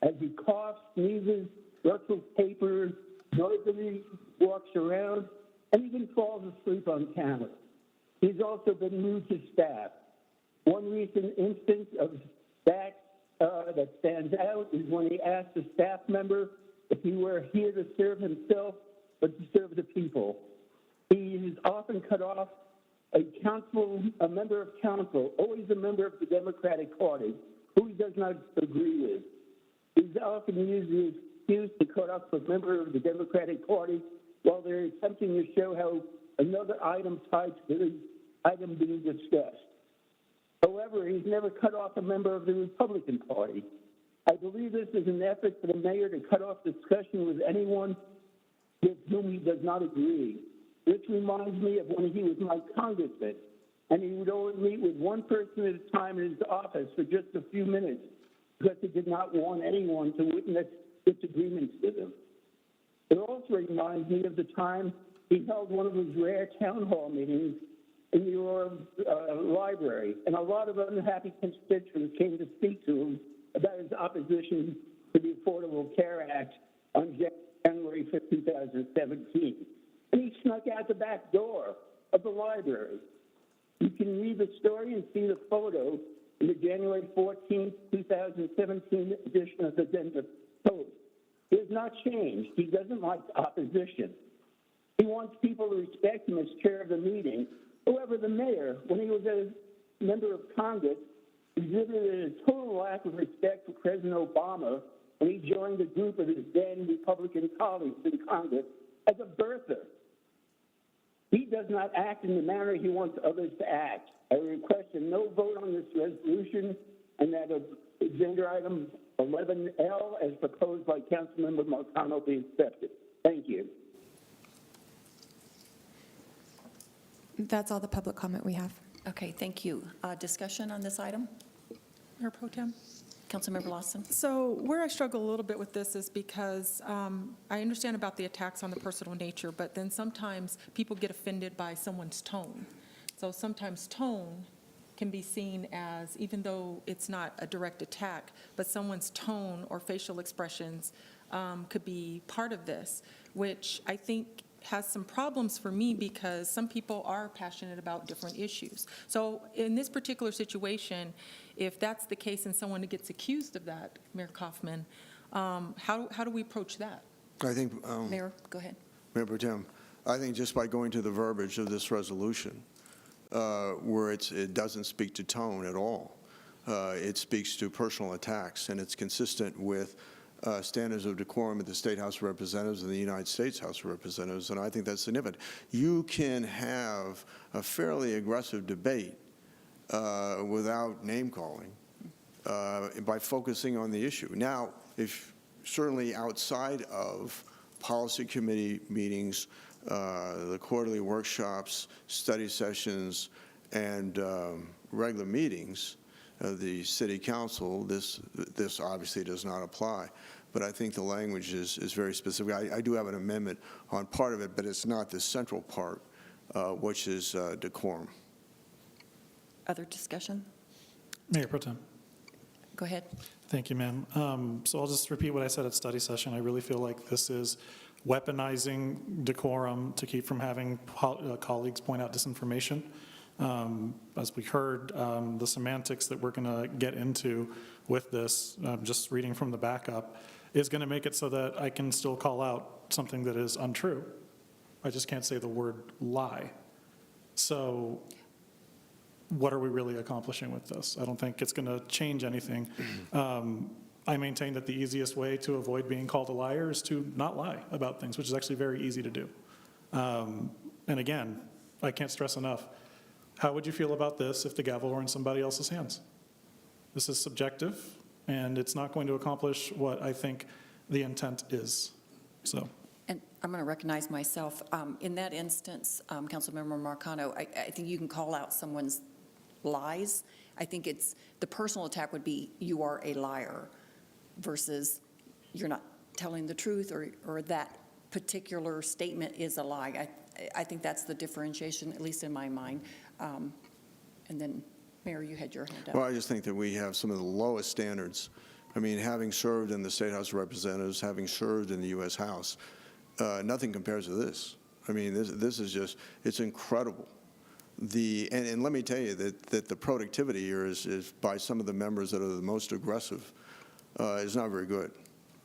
as he coughs, sneezes, rustles papers, noisily walks around, and even falls asleep on camera. He's also been rude to staff. One recent instance of that that stands out is when he asked a staff member if he were here to serve himself, but to serve the people. He has often cut off a member of council, always a member of the Democratic Party, who he does not agree with. He's often used the excuse to cut off a member of the Democratic Party while they're attempting to show how another item tied to the item being discussed. However, he's never cut off a member of the Republican Party. I believe this is an effort for the mayor to cut off discussion with anyone with whom he does not agree. This reminds me of when he was my congressman, and he would only meet with one person at a time in his office for just a few minutes because he did not want anyone to witness disagreements with him. It also reminds me of the time he held one of his rare town hall meetings in the Aurora library, and a lot of unhappy constituents came to speak to him about his opposition to the Affordable Care Act on January 5, 2017. And he snuck out the back door of the library. You can read the story and see the photo in the January 14, 2017 edition of the Denver Post. He has not changed. He doesn't like opposition. He wants people to respect him as chair of the meeting. However, the mayor, when he was a member of Congress, exhibited a total lack of respect for President Obama when he joined a group of his then Republican colleagues in Congress as a birther. He does not act in the manner he wants others to act. I request a no vote on this resolution and that agenda item 11L as proposed by Councilmember Marcano be accepted. Thank you. That's all the public comment we have. Okay, thank you. Discussion on this item? Mayor Pro Tem? Councilmember Lawson? So where I struggle a little bit with this is because I understand about the attacks on the personal nature, but then sometimes people get offended by someone's tone. So sometimes tone can be seen as, even though it's not a direct attack, but someone's tone or facial expressions could be part of this, which I think has some problems for me because some people are passionate about different issues. So in this particular situation, if that's the case and someone gets accused of that, Mayor Kaufman, how do we approach that? I think, Mayor, go ahead. Mayor Pro Tem, I think just by going to the verbiage of this resolution, where it doesn't speak to tone at all, it speaks to personal attacks, and it's consistent with standards of decorum at the State House of Representatives and the United States House of Representatives, and I think that's significant. You can have a fairly aggressive debate without name-calling by focusing on the issue. Now, if certainly outside of policy committee meetings, the quarterly workshops, study sessions, and regular meetings of the city council, this obviously does not apply. But I think the language is very specific. I do have an amendment on part of it, but it's not the central part, which is decorum. Other discussion? Mayor Pro Tem. Go ahead. Thank you, ma'am. So I'll just repeat what I said at study session. I really feel like this is weaponizing decorum to keep from having colleagues point out disinformation. As we heard, the semantics that we're going to get into with this, just reading from the backup, is going to make it so that I can still call out something that is untrue. I just can't say the word lie. So what are we really accomplishing with this? I don't think it's going to change anything. I maintain that the easiest way to avoid being called a liar is to not lie about things, which is actually very easy to do. And again, I can't stress enough, how would you feel about this if the gavel were in somebody else's hands? This is subjective, and it's not going to accomplish what I think the intent is. So. And I'm going to recognize myself. In that instance, Councilmember Marcano, I think you can call out someone's lies. I think it's the personal attack would be you are a liar versus you're not telling the truth or that particular statement is a lie. I think that's the differentiation, at least in my mind. And then, Mayor, you had your hand up. Well, I just think that we have some of the lowest standards. I mean, having served in the State House of Representatives, having served in the U.S. House, nothing compares to this. I mean, this is just, it's incredible. And let me tell you that the productivity here is by some of the members that are the most aggressive is not very good.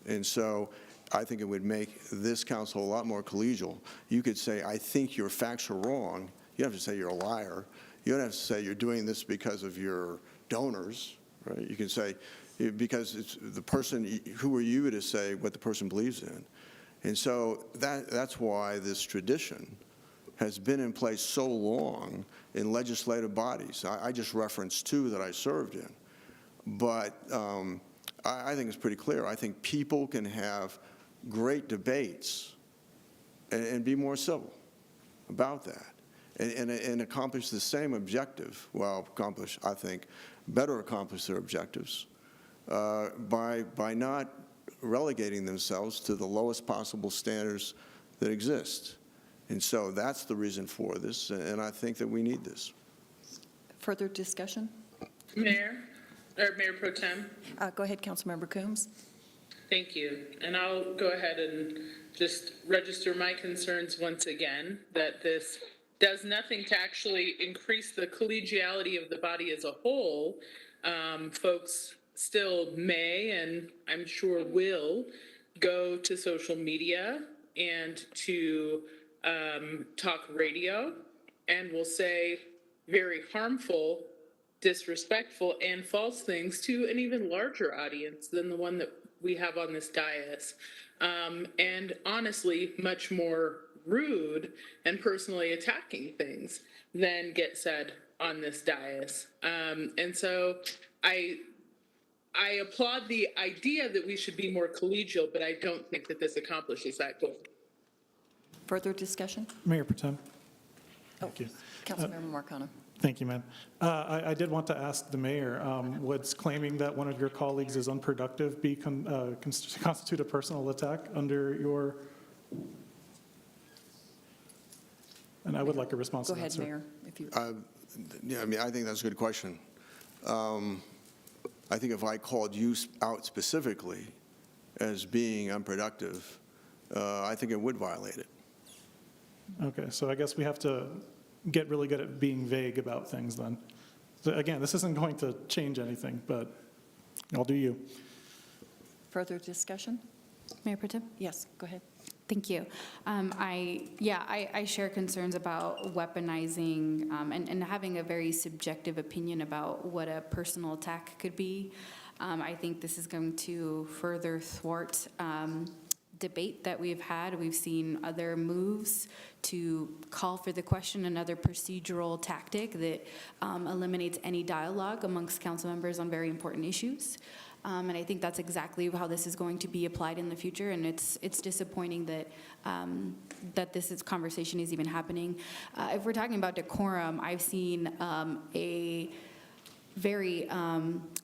And so I think it would make this council a lot more collegial. You could say, I think your facts are wrong. You don't have to say you're a liar. You don't have to say you're doing this because of your donors, right? You can say, because it's the person, who are you to say what the person believes in? And so that's why this tradition has been in place so long in legislative bodies. I just referenced two that I served in. But I think it's pretty clear. I think people can have great debates and be more civil about that and accomplish the same objective. Well, I think, better accomplish their objectives by not relegating themselves to the lowest possible standards that exist. And so that's the reason for this, and I think that we need this. Further discussion? Mayor Pro Tem. Go ahead, Councilmember Coombs. Thank you. And I'll go ahead and just register my concerns once again that this does nothing to actually increase the collegiality of the body as a whole. Folks still may, and I'm sure will, go to social media and to talk radio and will say very harmful, disrespectful, and false things to an even larger audience than the one that we have on this dais. And honestly, much more rude and personally attacking things than get said on this dais. And so I applaud the idea that we should be more collegial, but I don't think that this accomplishes that goal. Further discussion? Mayor Protem. Thank you. Councilmember Marcano. Thank you, ma'am. I did want to ask the mayor, would claiming that one of your colleagues is unproductive constitute a personal attack under your? And I would like a response Go to that, ahead, sir. Mayor. If you. Yeah, I mean, I think that's a good question. I think if I called you out specifically as being unproductive, I think it would violate it. Okay, so I guess we have to get really good at being vague about things then. So again, this isn't going to change anything, but I'll do you. Further discussion? Mayor Protem? Yes, go ahead. Thank you. I share concerns about weaponizing and having a very subjective opinion about what a personal attack could be. I think this is going to further thwart debate that we've had. We've seen other moves to call for the question, another procedural tactic that eliminates any dialogue amongst council members on very important issues. And I think that's exactly how this is going to be applied in the future, and it's disappointing that that this conversation is even happening. If we're talking about decorum, I've seen a very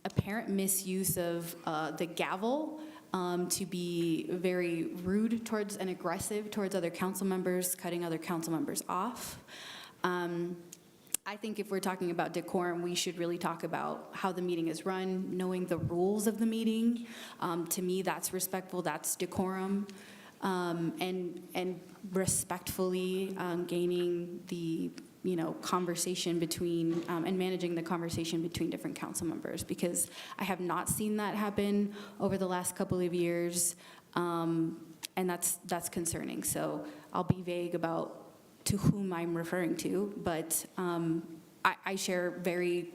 apparent misuse of the gavel to be very rude towards and aggressive towards other council members, cutting other council members off. I think if we're talking about decorum, we should really talk about how the meeting is run, knowing the rules of the meeting. To me, that's respectful, that's decorum, and respectfully gaining the conversation between and managing the conversation between different council members, because I have not seen that happen over the last couple of years, and that's concerning. So I'll be vague about to whom I'm referring to, but I share very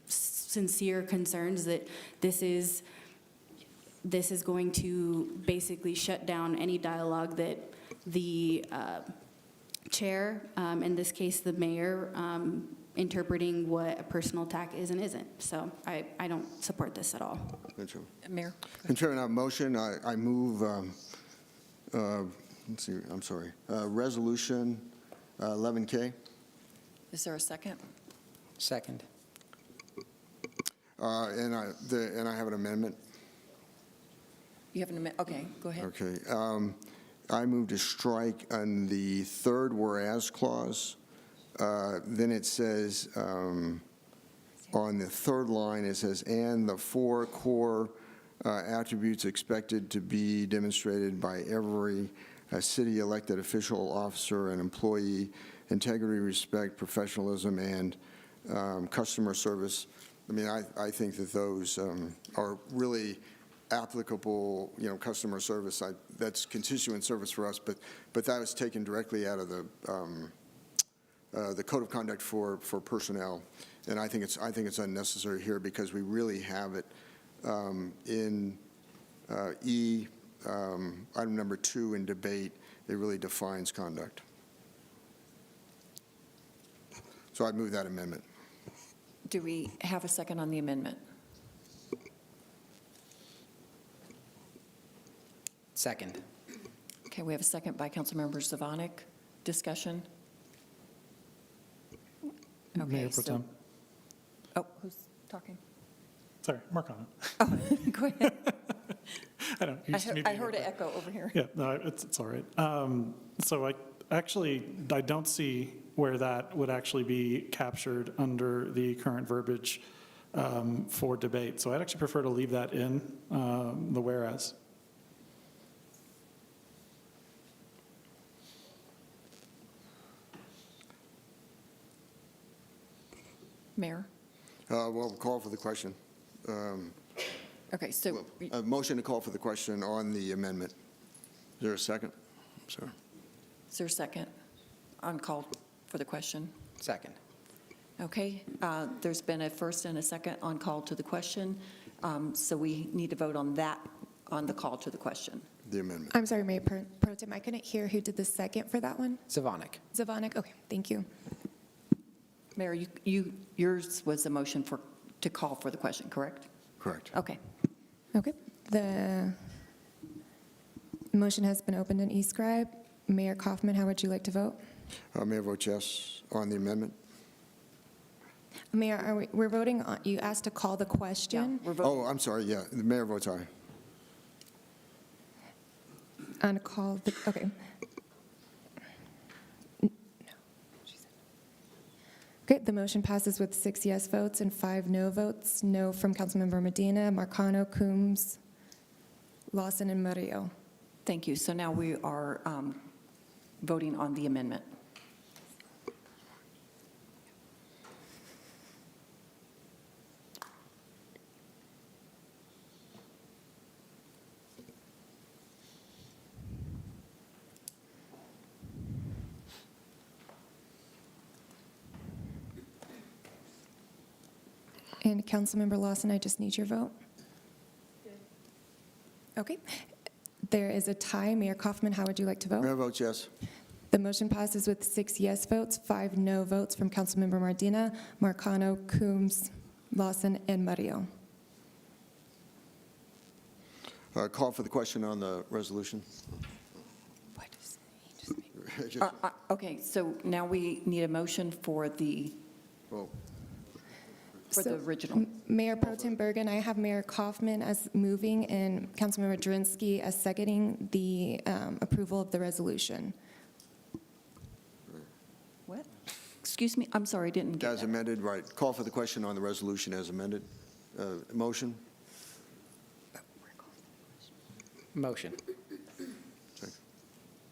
sincere concerns that this is going to basically shut down any dialogue that the chair, in this case the mayor, interpreting what a personal attack is and isn't. So I don't support this at all. Mayor? In terms of motion, I move, let's see, I'm sorry, resolution 11K. Is there a second? Second. And I have an amendment. You have an amendment? Okay, go ahead. Okay. I move to strike on the third whereas clause. Then it says, on the third line, it says, and the four core attributes expected to be demonstrated by every city elected official, officer, and employee: integrity, respect, professionalism, and customer service. I mean, I think that those are really applicable, customer service. That's constituent service for us, but that was taken directly out of the code of conduct for personnel, and I think it's unnecessary here because we really have it in E. Item number 2 in debate. It really defines conduct. So I'd move that amendment. Do we have a second on the amendment? Second. Okay, we have a second by Councilmember Zvonek. Discussion? Okay, Mayor Pro Tem. Oh, who's talking? Sorry, Marcano. Oh, go ahead. I heard it an echo over here. Yeah, no, it's all right. So I don't see where that would actually be captured under the current verbiage for debate. So I'd actually prefer to leave that in the whereas. Mayor? Well, call for the question. Okay, so. A motion to call for the question on the amendment. Is there a second? Sorry. Is there a second? on call for the question? Second. Okay, there's been a first and a second on call to the question, so we need to vote on that, on the call to the question. The amendment. I'm sorry, Mayor Pro Tem, I couldn't hear who did the second for that one. Zavonic. Zavonic, okay, thank you. Mayor, yours was a motion to call for the question, correct? Correct. Okay. Okay, the motion has been opened in e-scribe. Mayor Kaufman, how would you like to vote? Mayor votes yes on the amendment. Mayor, we're voting on, you asked to call the question. We're voting. Oh, I'm sorry, yeah, the mayor votes aye. On call, okay. Okay, the motion passes with 6 yes votes and 5 no votes. No from Councilmember Medina, Marcano, Coombs, Lawson, and Murillo. Thank you. So now we are voting on the amendment. And Councilmember Lawson, I just need your vote. Okay. There is a tie. Mayor Kaufman, how would you like to vote? Mayor votes yes. The motion passes with 6 yes votes, 5 no votes from Councilmember Medina, Marcano, Coombs, Lawson, and Murillo. Call for the question on the resolution. Okay, so now we need a motion for the original. Mayor Pro Tem Bergen, I have Mayor Kaufman as moving and Councilmember Drinsky as seconding the approval of the resolution. What? Excuse me, I'm sorry, I didn't get As that. amended, right. Call for the question on the resolution as amended. Motion? Motion.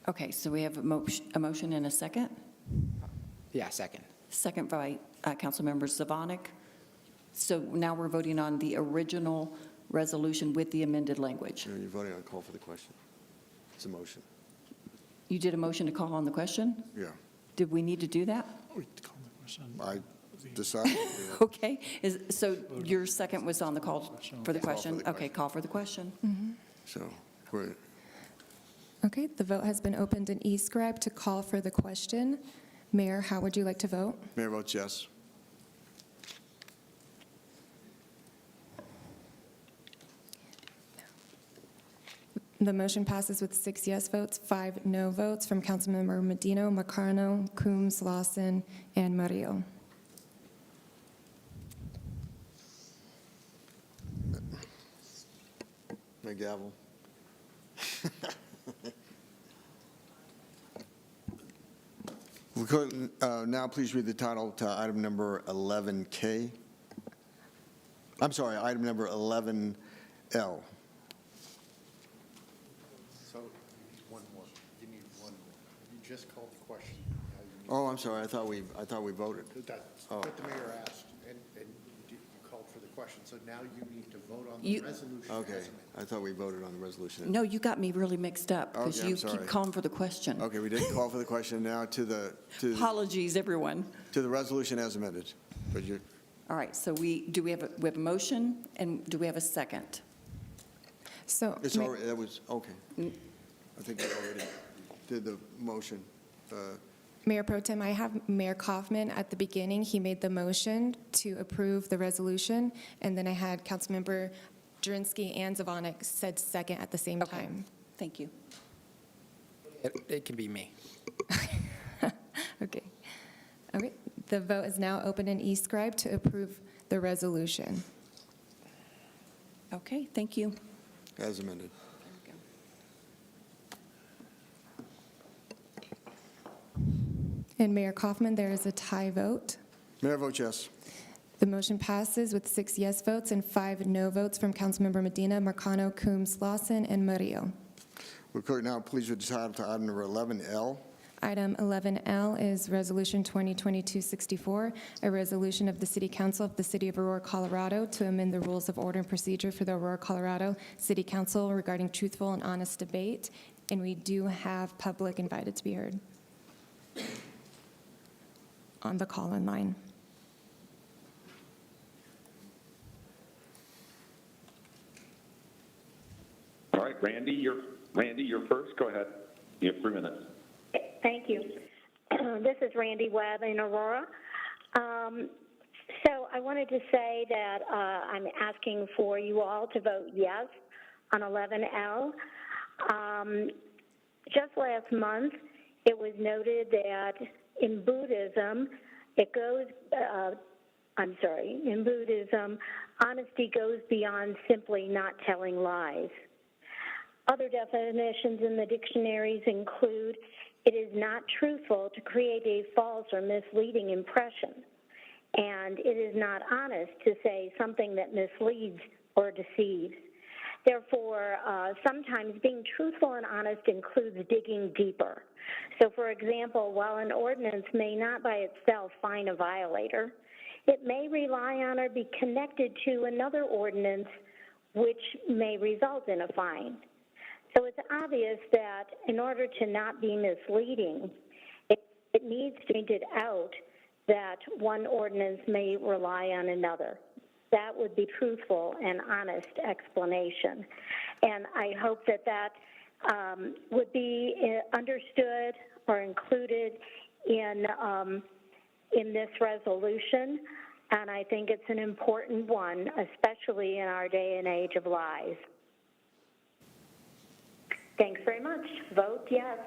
Okay, so we have a motion and a second? Yeah, second. Second by Councilmember Zavonic. So now we're voting on the original resolution with the amended language. You're voting on call for the question. It's a motion. You did a motion to call on the question? Yeah. Did we need to do that? I decided. Okay, so your second was on the call for the question? Okay, call for the question. So, we're, Okay, the vote has been opened in e-scribe to call for the question. Mayor, how would you like to vote? Mayor votes yes. The motion passes with 6 yes votes, 5 no votes from Councilmember Medina, Marcano, Coombs, Lawson, and Murillo. My gavel. We could now please read the title to item number 11K. I'm sorry, item number 11L. So, one more. You need one more. You just called the question. Now you need- Oh, I'm sorry. I thought we voted. That's Oh. what the mayor asked, and you called for the question. So now you need to vote on the You- resolution. Okay, as amended. I thought we voted on the resolution. No, you got me really mixed up because Okay, I'm you sorry. keep calling for the question. Okay, we did call for the question now to the Apologies, everyone. resolution as amended. But you, All right, so we have a motion, and do we have a second? So, it's already, that was, okay. I think we already did the motion. Mayor Pro Tem, I have Mayor Kaufman at the beginning. He made the motion to approve the resolution, and then I had Councilmember Drinsky and Zavonic said second at the same time. Thank you. It can be me. Okay. Okay, the vote is now open in e-scribe to approve the resolution. Okay, thank you. As amended. And Mayor Kaufman, there is a tie vote. Mayor votes yes. The motion passes with 6 yes votes and 5 no votes from Councilmember Medina, Marcano, Coombs, Lawson, and Murillo. Will clerk now please read the title to item number 11L. Item 11L is Resolution 2022-64, a resolution of the City Council of the City of Aurora, Colorado, to amend the rules of order and procedure for the Aurora, Colorado City Council regarding truthful and honest debate. And we do have public invited to be heard. on the call-in line. All right, Randy, you're first. Go ahead. You have 3 minutes. Thank you. This is Randy Webb in Aurora. So I wanted to say that I'm asking for you all to vote yes on 11L. Just last month, it was noted that in Buddhism, in Buddhism, honesty goes beyond simply not telling lies. Other definitions in the dictionaries include, it is not truthful to create a false or misleading impression, and it is not honest to say something that misleads or deceives. Therefore, sometimes being truthful and honest includes digging deeper. So, for example, while an ordinance may not by itself fine a violator, it may rely on or be connected to another ordinance which may result in a fine. So it's obvious that in order to not be misleading, it needs to be pointed out that one ordinance may rely on another. That would be truthful and honest explanation. And I hope that that would be understood or included in this resolution. And I think it's an important one, especially in our day and age of lies. Thanks very much. Vote yes.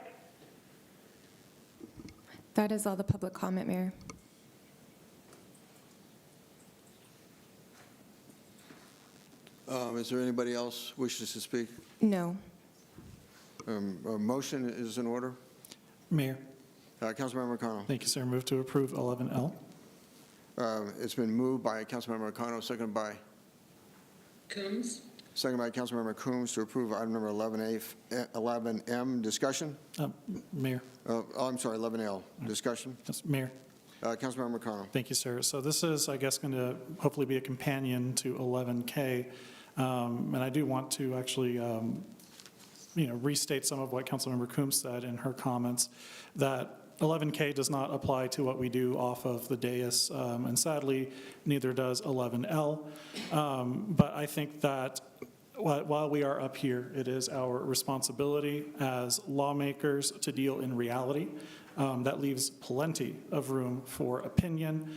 That is all the public comment, Mayor. Is there anybody else wishes to speak? No. A motion is in order. Mayor. Councilmember McConnell. Thank you, sir. Move to approve 11L. It's been moved by Councilmember McConnell, seconded by Councilmember Coombs to approve item number 11M. Discussion? Mayor. I'm sorry, 11L. Discussion? Yes, Mayor. Councilmember McConnell. Thank you, sir. So this is, I guess, going to hopefully be a companion to 11K. And I do want to actually, restate some of what Councilmember Coombs said in her comments, that 11K does not apply to what we do off of the dais, and sadly, neither does 11L. But I think that while we are up here, it is our responsibility as lawmakers to deal in reality. That leaves plenty of room for opinion,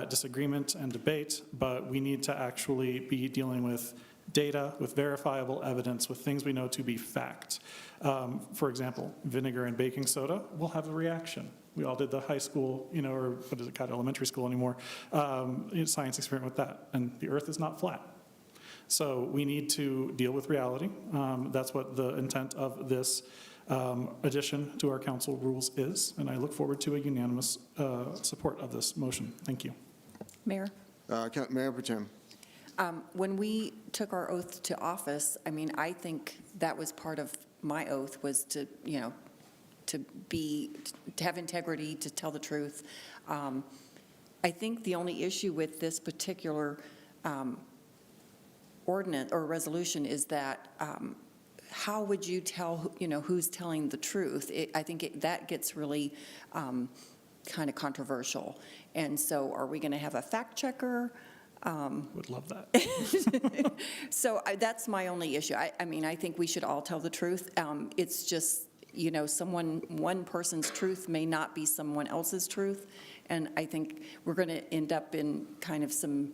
disagreement, and debate, but we need to actually be dealing with data, with verifiable evidence, with things we know to be fact. For example, vinegar and baking soda will have a reaction. We all did the high school, or what is it called, elementary school anymore, science experiment with that, and the earth is not flat. So we need to deal with reality. That's what the intent of this addition to our council rules is, and I look forward to a unanimous support of this motion. Thank you. Mayor? Mayor Pro Tem. When we took our oath to office, I think that was part of my oath, was to have integrity, to tell the truth. I think the only issue with this particular ordinance or resolution is that how would you tell, who's telling the truth? I think that gets really kind of controversial. And so are we going to have a fact checker? Would love that. So that's my only issue. I think we should all tell the truth. It's just, one person's truth may not be someone else's truth. And I think we're going to end up in kind of some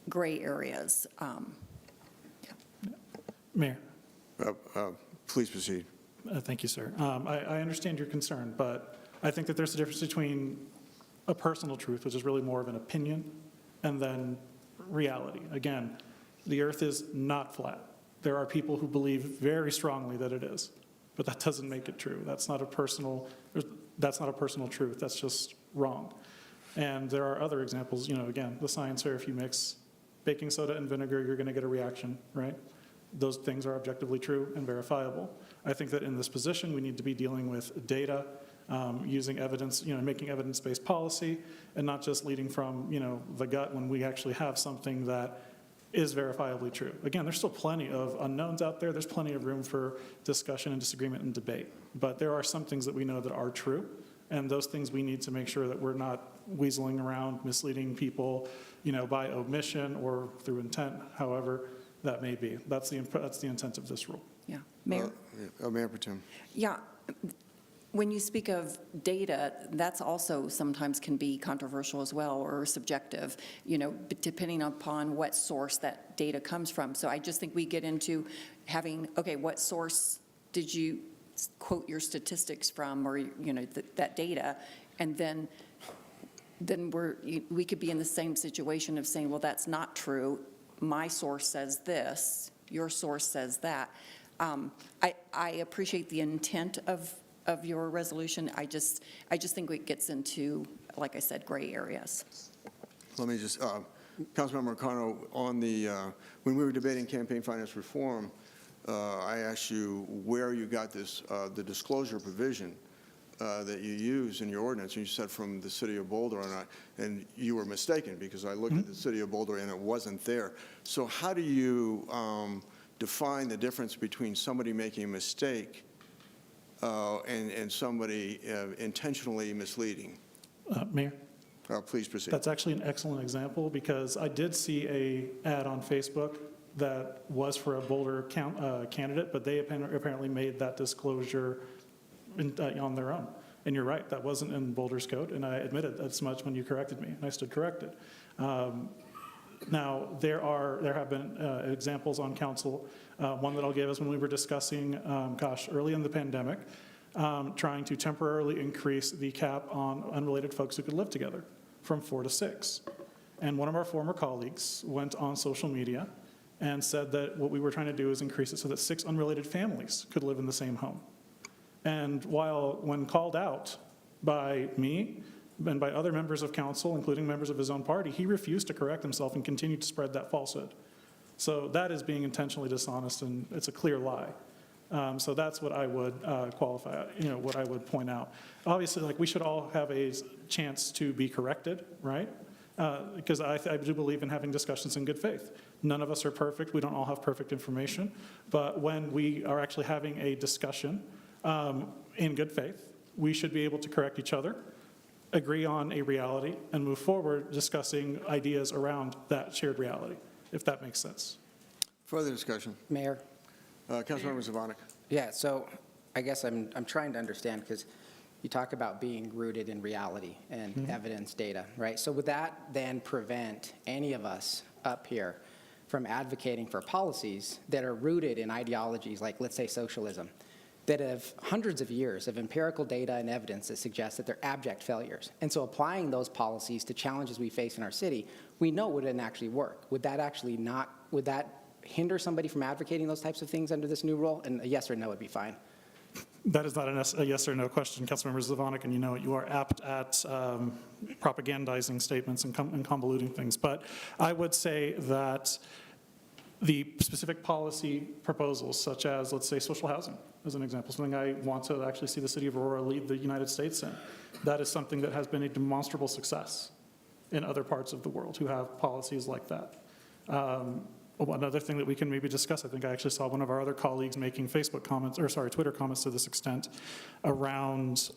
gray areas. Mayor. Please proceed. Thank you, sir. I understand your concern, but I think that there's a difference between a personal truth, which is really more of an opinion, and then reality. Again, the earth is not flat. There are people who believe very strongly that it is, but that doesn't make it true. That's not a personal truth. That's just wrong. And there are other examples, again, the science fair, if you mix baking soda and vinegar, you're going to get a reaction, right? Those things are objectively true and verifiable. I think that in this position, we need to be dealing with data, using evidence, making evidence-based policy, and not just leading from, the gut when we actually have something that is verifiably true. Again, there's still plenty of unknowns out there. There's plenty of room for discussion and disagreement and debate. But there are some things that we know that are true, And those things we need to make sure that we're not weaseling around, misleading people, by omission or through intent, however that may be. That's the intent of this rule. Yeah. Mayor? Mayor Protem. Yeah. When you speak of data, that's also sometimes can be controversial as well, or subjective, depending upon what source that data comes from. So I just think we get into having, okay, what source did you quote your statistics from, or, that data, and then we could be in the same situation of saying, well, that's not true. My source says this, your source says that. I appreciate the intent of your resolution. I just think it gets into, like I said, gray areas. Let me just, Councilmember Marcano, on the, when we were debating campaign finance reform, I asked you where you got this, the disclosure provision that you use in your ordinance, and you said from the city of Boulder, and you were mistaken because I looked at the city of Boulder and it wasn't there. So how do you define the difference between somebody making a mistake and somebody intentionally misleading? Mayor? Please proceed. That's actually an excellent example, because I did see a ad on Facebook that was for a Boulder candidate, but they apparently made that disclosure on their own. And you're right, that wasn't in Boulder's code, and I admitted as much when you corrected me, and I stood corrected. Now, there have been examples on council, one that I'll give us when we were discussing, early in the pandemic, trying to temporarily increase the cap on unrelated folks who could live together from 4 to 6. And one of our former colleagues went on social media and said that what we were trying to do is increase it so that 6 unrelated families could live in the same home. And when called out by me and by other members of council, including members of his own party, he refused to correct himself and continued to spread that falsehood. So that is being intentionally dishonest, and it's a clear lie. So that's what I would qualify, what I would point out. Obviously, we should all have a chance to be corrected, right? Because I do believe in having discussions in good faith. None of us are perfect. We don't all have perfect information. But when we are actually having a discussion in good faith, we should be able to correct each other, agree on a reality, and move forward discussing ideas around that shared reality, if that makes sense. Further discussion. Mayor? Councilmember Zvonek. Yeah, so I guess I'm trying to understand, because you talk about being rooted in reality and evidence data, right? So would that then prevent any of us up here from advocating for policies that are rooted in ideologies like, let's say, socialism, that have hundreds of years of empirical data and evidence that suggests that they're abject failures? And so applying those policies to challenges we face in our city, we know wouldn't actually work. Would that hinder somebody from advocating those types of things under this new rule? And a yes or no would be fine. That is not a yes or no question, Councilmember Zvonek, and you are apt at propagandizing statements and convoluting things. But I would say that the specific policy proposals, such as, let's say, social housing, as an example, something I want to actually see the city of Aurora lead the United States in, that is something that has been a demonstrable success in other parts of the world who have policies like that. Another thing that we can maybe discuss, I think I actually saw one of our other colleagues making Twitter comments to this extent around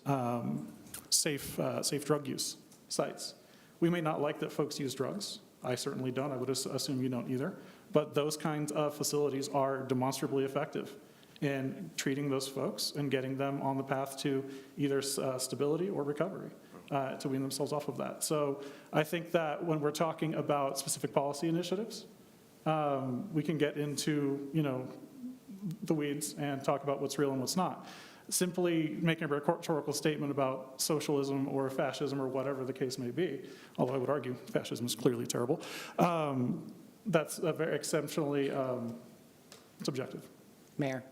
safe drug use sites. We may not like that folks use drugs. I certainly don't. I would assume you don't either. But those kinds of facilities are demonstrably effective in treating those folks and getting them on the path to either stability or recovery, to wean themselves off of that. So I think that when we're talking about specific policy initiatives, we can get into, the weeds and talk about what's real and what's not. Simply making a rhetorical statement about socialism or fascism or whatever the case may be, although I would argue fascism is clearly terrible, that's a very exceptionally subjective. Mayor?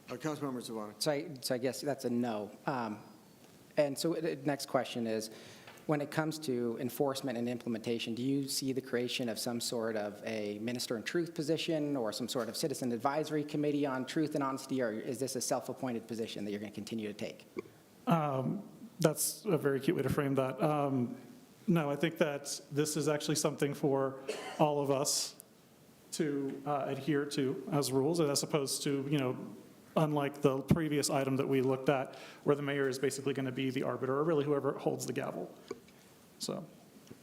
Councilmember Zvonek. So I guess that's a no. And so the next question is, when it comes to enforcement and implementation, do you see the creation of some sort of a minister in truth position or some sort of citizen advisory committee on truth and honesty, or is this a self-appointed position that you're going to continue to take? That's a very cute way to frame that. No, I think that this is actually something for all of us to adhere to as rules, as opposed to, unlike the previous item that we looked at, where the mayor is basically going to be the arbiter, or really whoever holds the gavel. So.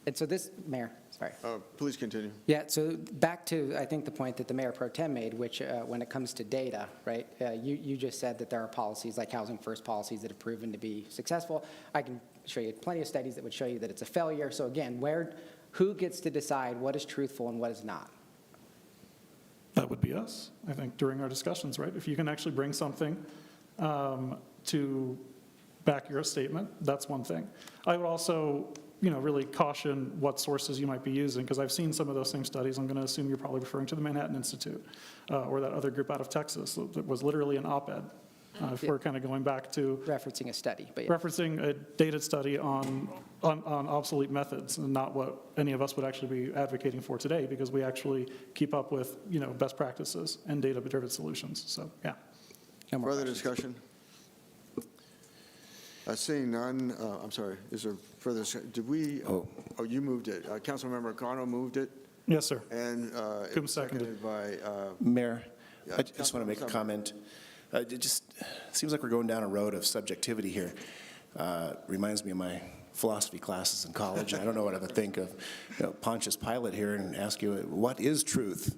And so this, Mayor, sorry. Please continue. Yeah, so back to, I think, the point that the Mayor Pro Tem made, which when it comes to data, right, you just said that there are policies like Housing First policies that have proven to be successful. I can show you plenty of studies that would show you that it's a failure. So again, who gets to decide what is truthful and what is not? That would be us, I think, during our discussions, right? If you can actually bring something to back your statement, that's one thing. I would also, really caution what sources you might be using, because I've seen some of those same studies. I'm going to assume you're probably referring to the Manhattan Institute or that other group out of Texas that was literally an op-ed. If we're kind of going back to referencing a study, but yeah. Referencing a dated study on obsolete methods, and not what any of us would actually be advocating for today, because we actually keep up with best practices and data-driven solutions. So yeah. Further discussion? Seeing none, I'm sorry. Is there further? Did we? Oh, you moved it. Councilmember Cano moved it. Yes, sir. And it was seconded by Mayor. I just want to make a comment. It just seems like we're going down a road of subjectivity here. Reminds me of my philosophy classes in college. I don't know what I would think of Pontius Pilate here and ask you, what is truth?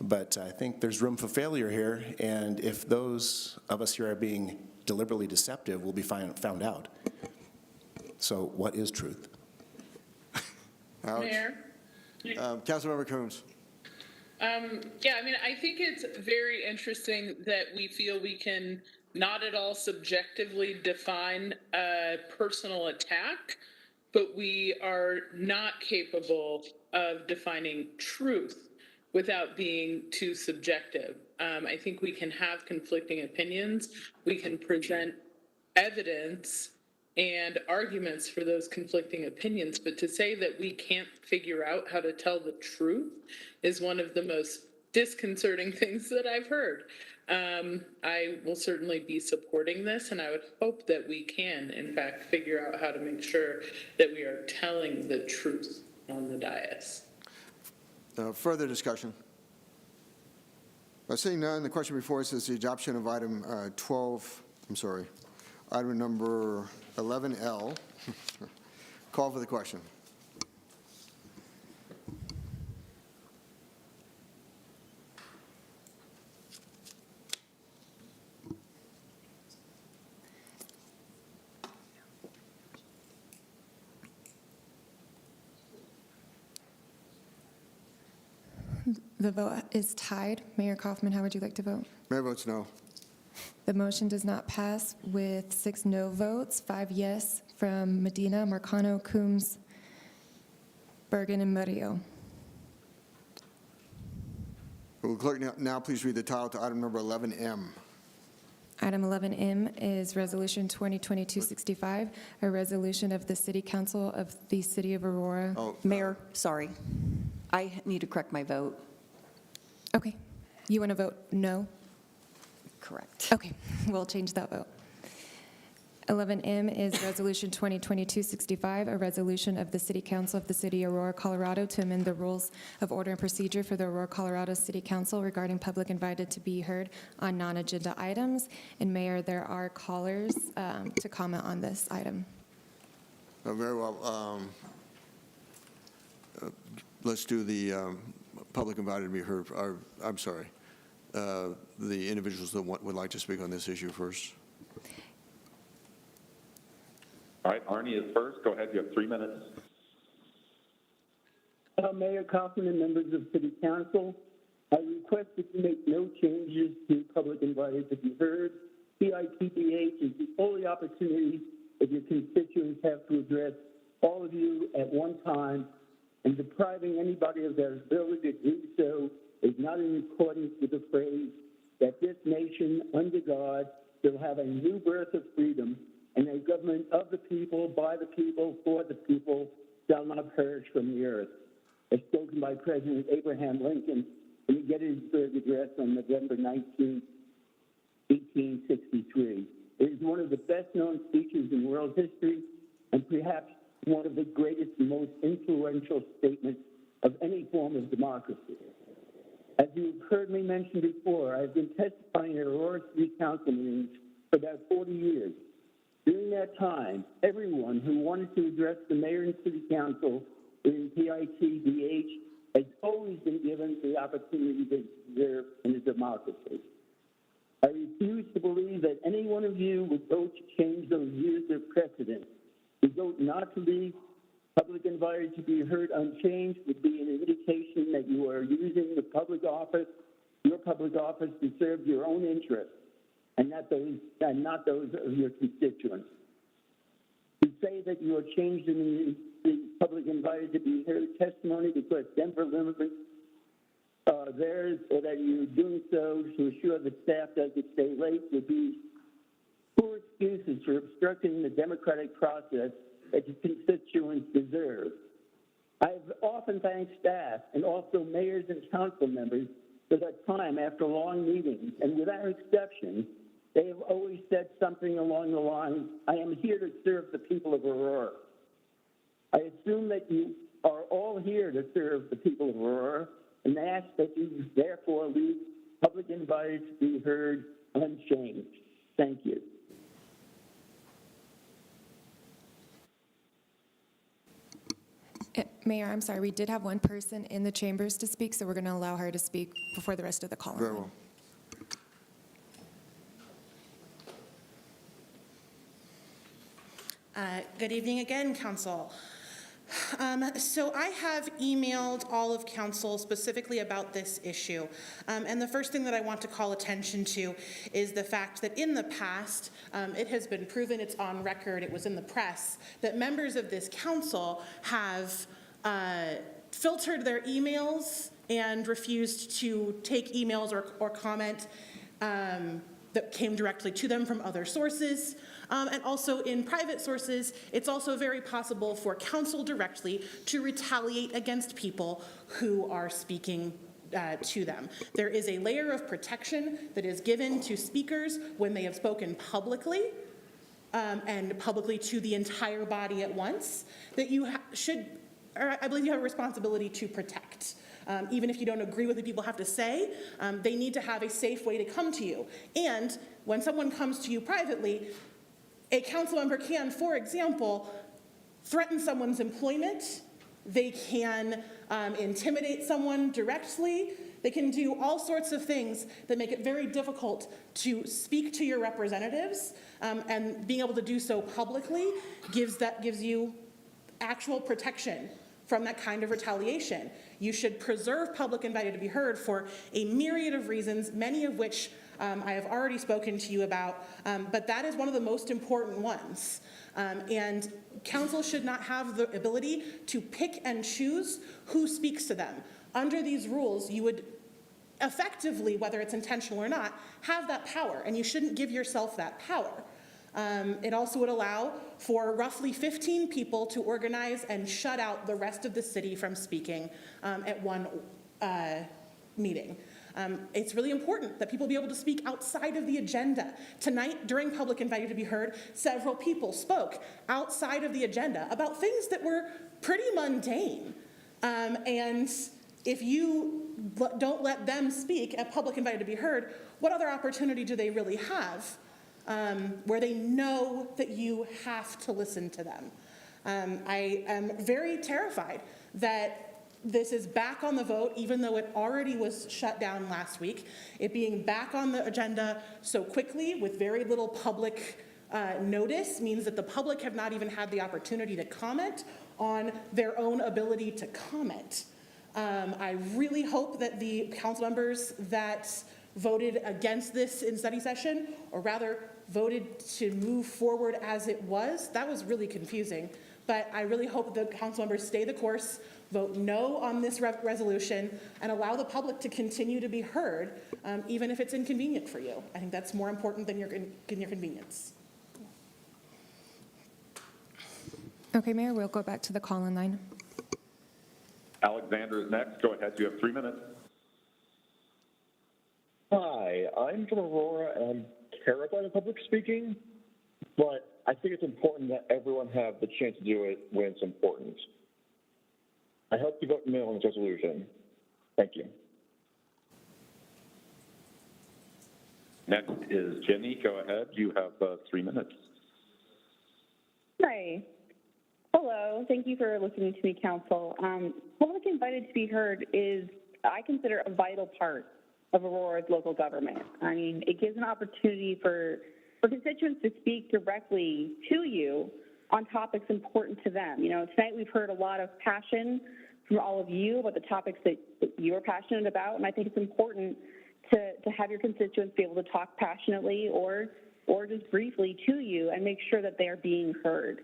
But I think there's room for failure here, and if those of us here are being deliberately deceptive, we'll be found out. So what is truth? Mayor? Councilmember Coombs. I think it's very interesting that we feel we can not at all subjectively define a personal attack, but we are not capable of defining truth without being too subjective. I think we can have conflicting opinions. We can present evidence and arguments for those conflicting opinions, but to say that we can't figure out how to tell the truth is one of the most disconcerting things that I've heard. I will certainly be supporting this, and I would hope that we can, in fact, figure out how to make sure that we are telling the truth on the dais. Further discussion? Seeing none, the question before us is the adoption of item item number 11L. Call for the question. The vote is tied. Mayor Kaufman, how would you like to vote? Mayor votes no. The motion does not pass with 6 no votes, 5 yes from Medina, Marcano, Coombs, Bergen, and Murillo. Will the clerk now please read the title to item number 11M? Item 11M is Resolution 2022-65, a resolution of the City Council of the City of Aurora. Mayor, sorry. I need to correct my vote. Okay. You want to vote no? Correct. Okay. We'll change that vote. 11M is Resolution 2022-65, a resolution of the City Council of the City of Aurora, Colorado, to amend the rules of order and procedure for the Aurora, Colorado City Council regarding public invited to be heard on non-agenda items. And Mayor, there are callers to comment on this item. Very well. Let's do the public invited to be heard. I'm sorry. The individuals that would like to speak on this issue first. All right, Arnie is first. Go ahead. You have 3 minutes. Mayor Kaufman and members of City Council, I request that you make no changes to public invited to be heard. PITBH is the only opportunity that your constituents have to address all of you at one time, and depriving anybody of their ability to do so is not in accordance with the phrase that this nation, under God, will have a new birth of freedom, and a government of the people, by the people, for the people, shall not perish from the earth, as spoken by President Abraham Lincoln in the Gettysburg Address on November 19, 1863. It is one of the best-known speeches in world history, and perhaps one of the greatest and most influential statements of any form of democracy. As you've heard me mention before, I've been testifying at Aurora City Council meetings for about 40 years. During that time, everyone who wanted to address the mayor and city council in PITDH has always been given the opportunity they deserve in a democracy. I refuse to believe that any one of you would vote to change those years of precedent. To vote not to leave public invited to be heard unchanged would be an indication that you are using the public office, your public office, to serve your own interests and not those of your constituents. To say that you are changing the public invited to be heard testimony because Denver limits theirs, or that you're doing so to assure the staff doesn't stay late would be poor excuses for obstructing the democratic process that your constituents deserve. I've often thanked staff and also mayors and council members for their time after long meetings, and without exception, they have always said something along the lines, I am here to serve the people of Aurora. I assume that you are all here to serve the people of Aurora, and ask that you therefore leave public invited to be heard unchanged. Thank you. Mayor, I'm sorry, we did have one person in the chambers to speak, so we're going to allow her to speak before the rest of the call. Very well. Good evening again, Council. So I have emailed all of Council specifically about this issue. And the first thing that I want to call attention to is the fact that in the past, it has been proven, it's on record, it was in the press, that members of this council have filtered their emails and refused to take emails or comment that came directly to them from other sources. And also in private sources, it's also very possible for council directly to retaliate against people who are speaking to them. There is a layer of protection that is given to speakers when they have spoken publicly and publicly to the entire body at once that you should, or I believe you have a responsibility to protect. Even if you don't agree with what people have to say, they need to have a safe way to come to you. And when someone comes to you privately, a council member can, for example, threaten someone's employment. They can intimidate someone directly. They can do all sorts of things that make it very difficult to speak to your representatives. And being able to do so publicly gives you actual protection from that kind of retaliation. You should preserve public invited to be heard for a myriad of reasons, many of which I have already spoken to you about, but that is one of the most important ones. And council should not have the ability to pick and choose who speaks to them. Under these rules, you would effectively, whether it's intentional or not, have that power, and you shouldn't give yourself that power. It also would allow for roughly 15 people to organize and shut out the rest of the city from speaking at one meeting. It's really important that people be able to speak outside of the agenda. Tonight, during public invited to be heard, several people spoke outside of the agenda about things that were pretty mundane. And if you don't let them speak at public invited to be heard, what other opportunity do they really have where they know that you have to listen to them? I am very terrified that this is back on the vote, even though it already was shut down last week. It being back on the agenda so quickly with very little public notice means that the public have not even had the opportunity to comment on their own ability to comment. I really hope that the council members that voted against this in study session, or rather voted to move forward as it was, that was really confusing. But I really hope the council members stay the course, vote no on this resolution, and allow the public to continue to be heard, even if it's inconvenient for you. I think that's more important than your convenience. Okay, Mayor, we'll go back to the call-in line. Alexander is next. Go ahead. You have 3 minutes. Hi, I'm from Aurora, and I'm terrified of public speaking, but I think it's important that everyone have the chance to do it when it's important. I hope you vote no on this resolution. Thank you. Next is Jenny. Go ahead. You have 3 minutes. Hi. Hello. Thank you for listening to me, Council. Public invited to be heard is, I consider, a vital part of Aurora's local government. I mean, it gives an opportunity for constituents to speak directly to you on topics important to them. You know, tonight we've heard a lot of passion from all of you about the topics that you're passionate about, and I think it's important to have your constituents be able to talk passionately or just briefly to you and make sure that they are being heard.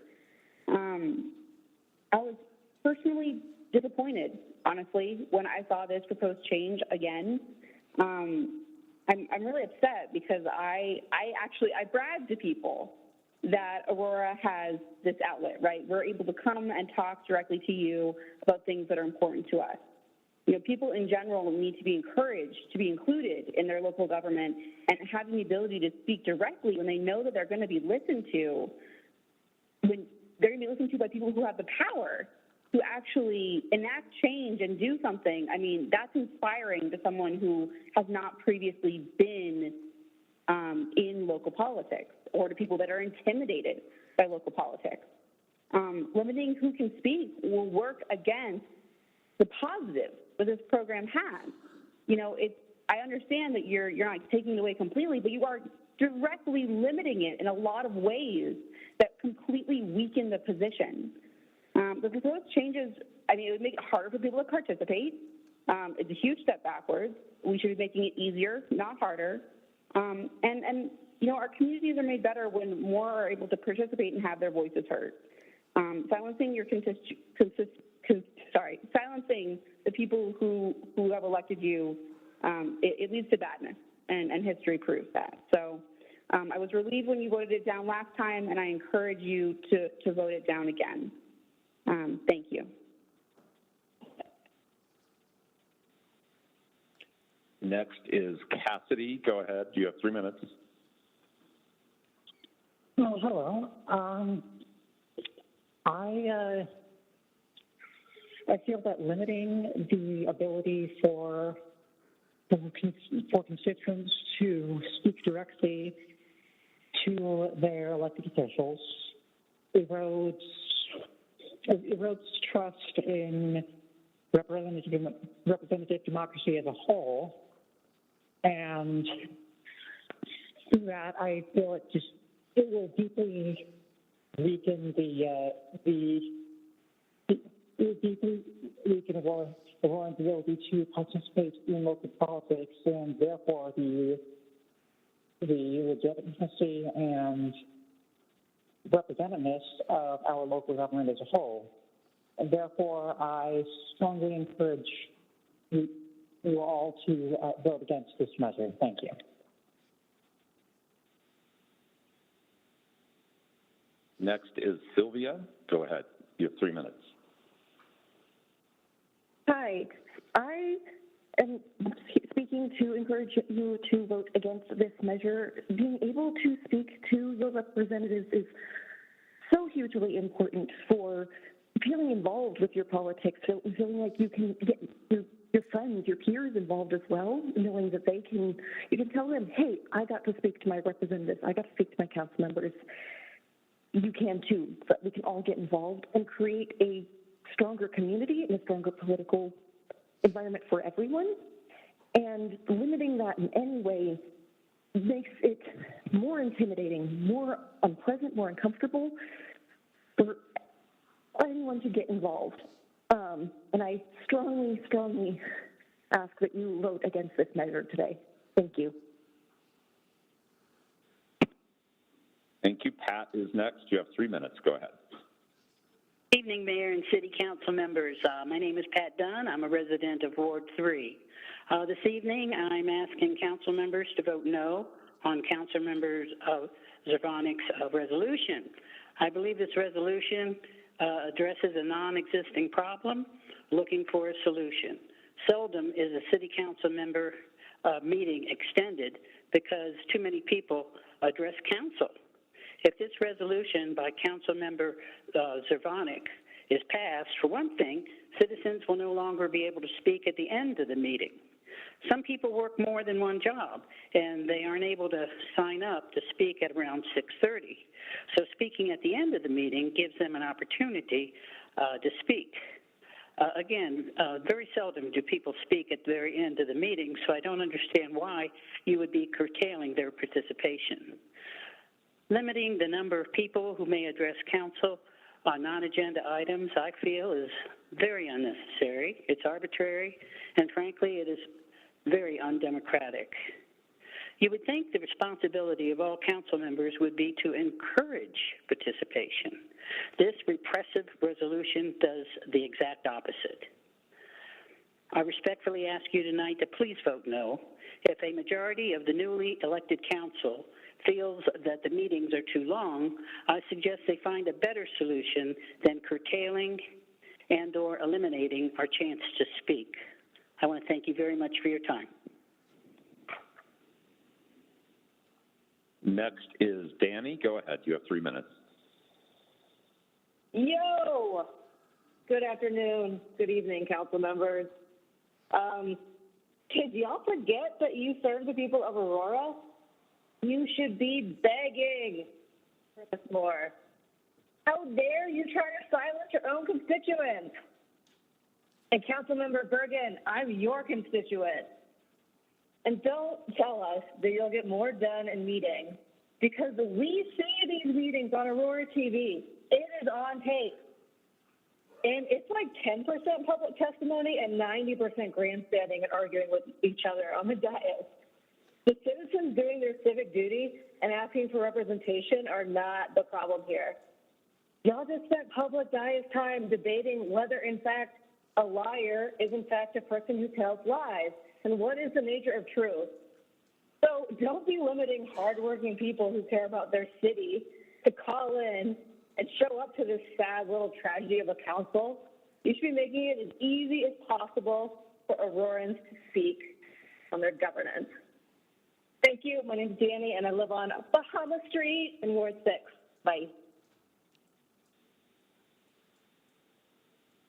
I was personally disappointed, honestly, when I saw this proposed change again. I'm really upset because I brag to people that Aurora has this outlet, right? We're able to come and talk directly to you about things that are important to us. You know, people in general need to be encouraged to be included in their local government and having the ability to speak directly when they know that they're going to be listened to, when they're going to be listened to by people who have the power to actually enact change and do something. I mean, that's inspiring to someone who has not previously been in local politics, or to people that are intimidated by local politics. Limiting who can speak will work against the positive that this program has. You know, I understand that you're not taking it away completely, but you are directly limiting it in a lot of ways that completely weaken the position. The proposed changes, I mean, it would make it harder for people to participate. It's a huge step backwards. We should be making it easier, not harder. And you know, our communities are made better when more are able to participate and have their voices heard. Silencing silencing the people who have elected you, it leads to badness, and history proves that. So I was relieved when you voted it down last time, and I encourage you to vote it down again. Thank you. Next is Cassidy. Go ahead. You have 3 minutes. Oh, hello. I feel that limiting the ability for constituents to speak directly to their elected officials erodes trust in representative democracy as a whole, and through that, I feel it will deeply weaken Aurora's ability to participate in local politics, and therefore the legitimacy and representativeness of our local government as a whole. And therefore, I strongly encourage you all to vote against this measure. Thank you. Next is Sylvia. Go ahead. You have 3 minutes. Hi. I am speaking to encourage you to vote against this measure. Being able to speak to your representatives is so hugely important for feeling involved with your politics, feeling like you can get your friends, your peers involved as well, knowing that you can tell them, hey, I got to speak to my representatives, I got to speak to my council members. You can too, so we can all get involved and create a stronger community and a stronger political environment for everyone. And limiting that in any way makes it more intimidating, more unpleasant, more uncomfortable for anyone to get involved. And I strongly, strongly ask that you vote against this measure today. Thank you. Thank you. Pat is next. You have 3 minutes. Go ahead. Good evening, Mayor and City Council members. My name is Pat Dunn. I'm a resident of Ward 3. This evening, I'm asking council members to vote no on council members of Zervanik's resolution. I believe this resolution addresses a non-existing problem, looking for a solution. Seldom is a City Council member meeting extended because too many people address council. If this resolution by Council Member Zervanik is passed, for one thing, citizens will no longer be able to speak at the end of the meeting. Some people work more than one job, and they aren't able to sign up to speak at around 6:30. So speaking at the end of the meeting gives them an opportunity to speak. Again, very seldom do people speak at the very end of the meeting, so I don't understand why you would be curtailing their participation. Limiting the number of people who may address council on non-agenda items, I feel, is very unnecessary. It's arbitrary, and frankly, it is very undemocratic. You would think the responsibility of all council members would be to encourage participation. This repressive resolution does the exact opposite. I respectfully ask you tonight to please vote no. If a majority of the newly elected council feels that the meetings are too long, I suggest they find a better solution than curtailing and/or eliminating our chance to speak. I want to thank you very much for your time. Next is Danny. Go ahead. You have 3 minutes. Yo! Good afternoon, good evening, council members. Did y'all forget that you serve the people of Aurora? You should be begging for this more. How dare you try to silence your own constituents? And Councilmember Bergen, I'm your constituent. And don't tell us that you'll get more done in meetings, because we see these meetings on Aurora TV. It is on tape. And it's like 10% public testimony and 90% grandstanding and arguing with each other on the dais. The citizens doing their civic duty and asking for representation are not the problem here. Y'all just spent public dais time debating whether, in fact, a liar is, in fact, a person who tells lies, and what is the nature of truth. So don't be limiting hardworking people who care about their city to call in and show up to this sad little tragedy of a council. You should be making it as easy as possible for Aurorans to speak on their governance. Thank you. My name is Danny, and I live on Bahama Street in Ward 6. Bye.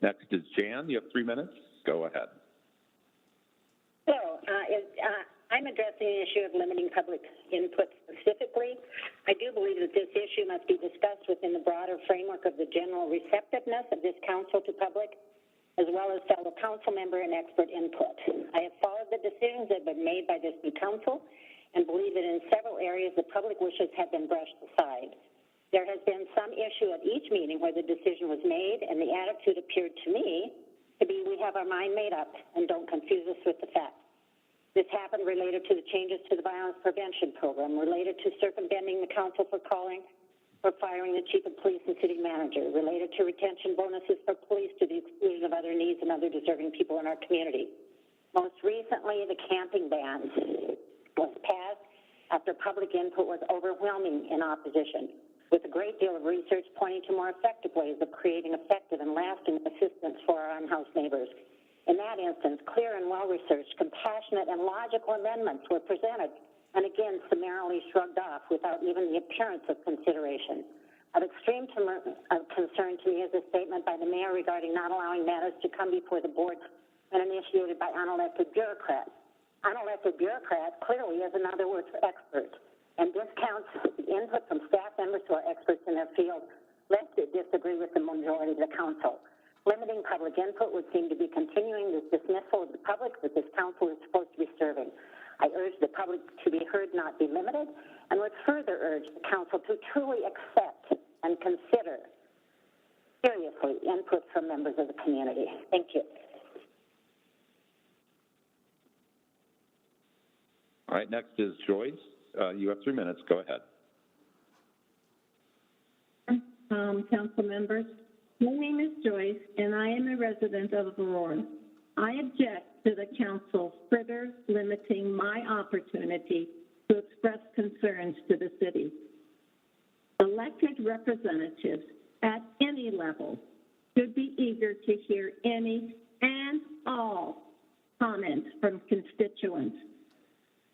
Next is Jan. You have 3 minutes. Go ahead. Hello. I'm addressing the issue of limiting public input specifically. I do believe that this issue must be discussed within the broader framework of the general receptiveness of this council to public, as well as fellow council member and expert input. I have followed the decisions that have been made by this new council and believe that in several areas the public wishes have been brushed aside. There has been some issue at each meeting where the decision was made, and the attitude appeared to me to be we have our mind made up and don't confuse us with the facts. This happened related to the changes to the violence prevention program, related to circumventing the council for firing the chief of police and city manager, related to retention bonuses for police to the exclusion of other needs and other deserving people in our community. Most recently, the camping ban was passed after public input was overwhelming in opposition, with a great deal of research pointing to more effective ways of creating effective and lasting assistance for our unhoused neighbors. In that instance, clear and well-researched, compassionate, and logical amendments were presented and again summarily shrugged off without even the appearance of consideration. Of extreme concern to me is a statement by the mayor regarding not allowing matters to come before the board and initiated by unelected bureaucrats. Unelected bureaucrat clearly is another word for expert, and discounts the input from staff members who are experts in their field, lest they disagree with the majority of the council. Limiting public input would seem to be continuing this dismissal of the public that this council is supposed to be serving. I urge the public to be heard, not be limited, and would further urge the council to truly accept and consider seriously input from members of the community. Thank you. All right, next is Joyce. You have 3 minutes. Go ahead. Council members, my name is Joyce, and I am a resident of Aurora. I object to the council further limiting my opportunity to express concerns to the city. Elected representatives at any level should be eager to hear any and all comments from constituents.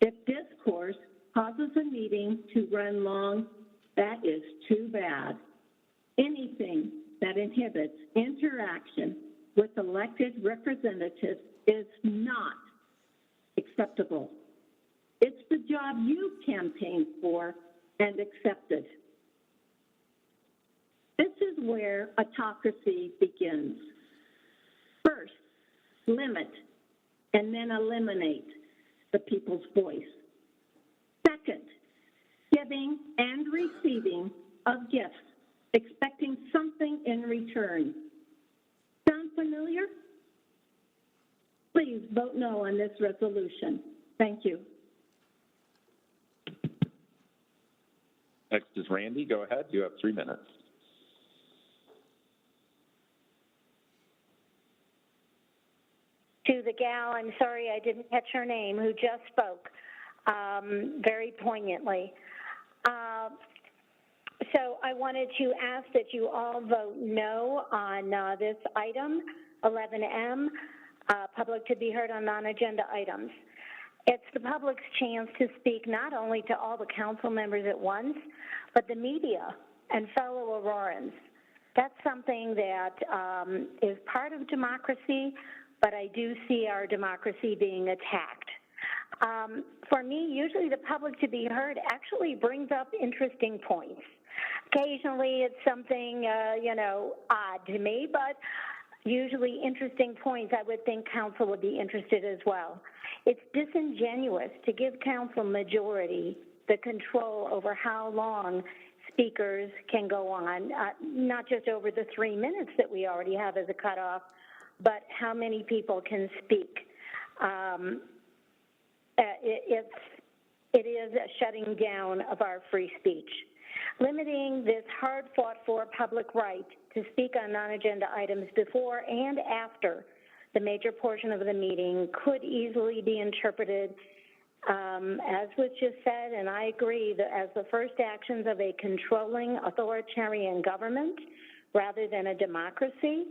If discourse causes a meeting to run long, that is too bad. Anything that inhibits interaction with elected representatives is not acceptable. It's the job you campaigned for and accepted. This is where autocracy begins. First, limit and then eliminate the people's voice. Second, giving and receiving of gifts, expecting something in return. Sound familiar? Please vote no on this resolution. Thank you. Next is Randy. Go ahead. You have 3 minutes. To the gal, I'm sorry I didn't catch her name, who just spoke very poignantly. So I wanted to ask that you all vote no on this item, 11M, public to be heard on non-agenda items. It's the public's chance to speak not only to all the council members at once, but the media and fellow Aurorans. That's something that is part of democracy, but I do see our democracy being attacked. For me, usually the public to be heard actually brings up interesting points. Occasionally it's something, odd to me, but usually interesting points I would think council would be interested as well. It's disingenuous to give council majority the control over how long speakers can go on, not just over the 3 minutes that we already have as a cutoff, but how many people can speak. It is a shutting down of our free speech. Limiting this hard-fought-for public right to speak on non-agenda items before and after the major portion of the meeting could easily be interpreted, as was just said, and I agree, that as the first actions of a controlling authoritarian government rather than a democracy.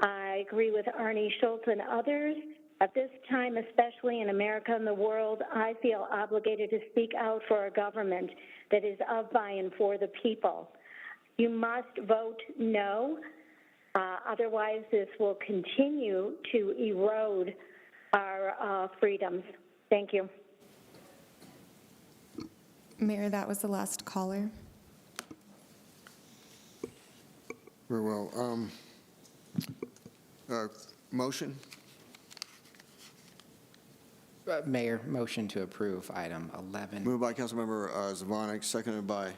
I agree with Arnie Schultz and others. At this time, especially in America and the world, I feel obligated to speak out for a government that is of, by, and for the people. You must vote no. Otherwise, this will continue to erode our freedoms. Thank you. Mayor, that was the last caller. Very well. Motion? Mayor, motion to approve item 11. Moved by Councilmember Zvonik, seconded by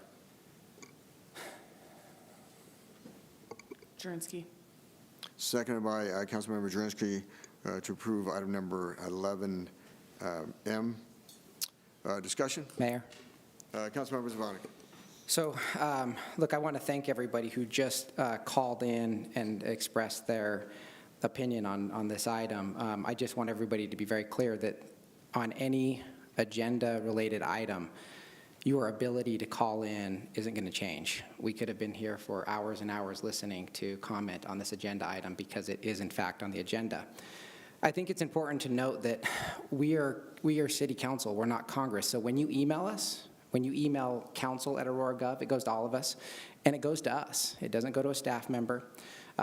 Jurenski. Seconded by Councilmember Jurenski to approve item number 11M. Discussion? Mayor. Councilmember Zvonik. So, look, I want to thank everybody who just called in and expressed their opinion on this item. I just want everybody to be very clear that on any agenda-related item, your ability to call in isn't going to change. We could have been here for hours and hours listening to comment on this agenda item because it is, in fact, on the agenda. I think it's important to note that we are city council. We're not Congress. So when you email us, when you email council@Aurora.gov, it goes to all of us, and it goes to us. It doesn't go to a staff member.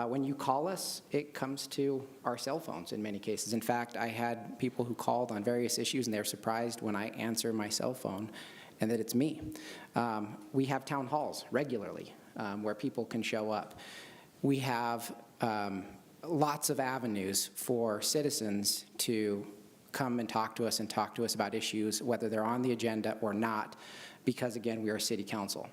When you call us, it comes to our cell phones in many cases. In fact, I had people who called on various issues, and they're surprised when I answer my cell phone and that it's me. We have town halls regularly where people can show up. We have lots of avenues for citizens to come and talk to us about issues, whether they're on the agenda or not, because, again, we are city council.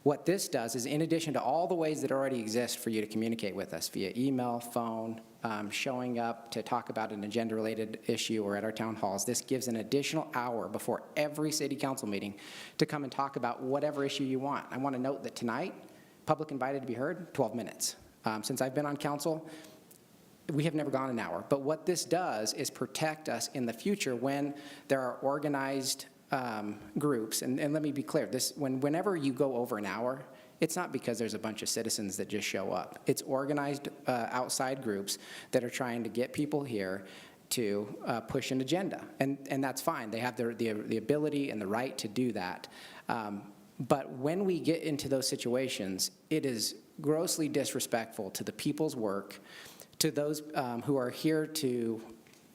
What this does is, in addition to all the ways that already exist for you to communicate with us via email, phone, showing up to talk about an agenda-related issue or at our town halls, this gives an additional hour before every city council meeting to come and talk about whatever issue you want. I want to note that tonight, public invited to be heard, 12 minutes. Since I've been on council, we have never gone an hour. But what this does is protect us in the future when there are organized groups, and let me be clear, whenever you go over an hour, it's not because there's a bunch of citizens that just show up. It's organized outside groups that are trying to get people here to push an agenda, and that's fine. They have the ability and the right to do that. But when we get into those situations, it is grossly disrespectful to the people's work, to those who are here to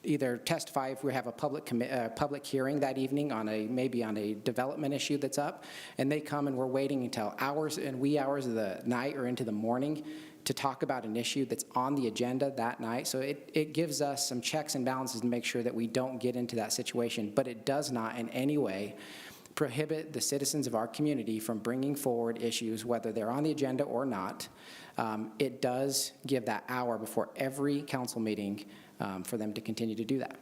either testify if we have a public hearing that evening on maybe on a development issue that's up, and they come and we're waiting until hours and wee hours of the night or into the morning to talk about an issue that's on the agenda that night. So it gives us some checks and balances to make sure that we don't get into that situation, but it does not in any way prohibit the citizens of our community from bringing forward issues, whether they're on the agenda or not. It does give that hour before every council meeting for them to continue to do that.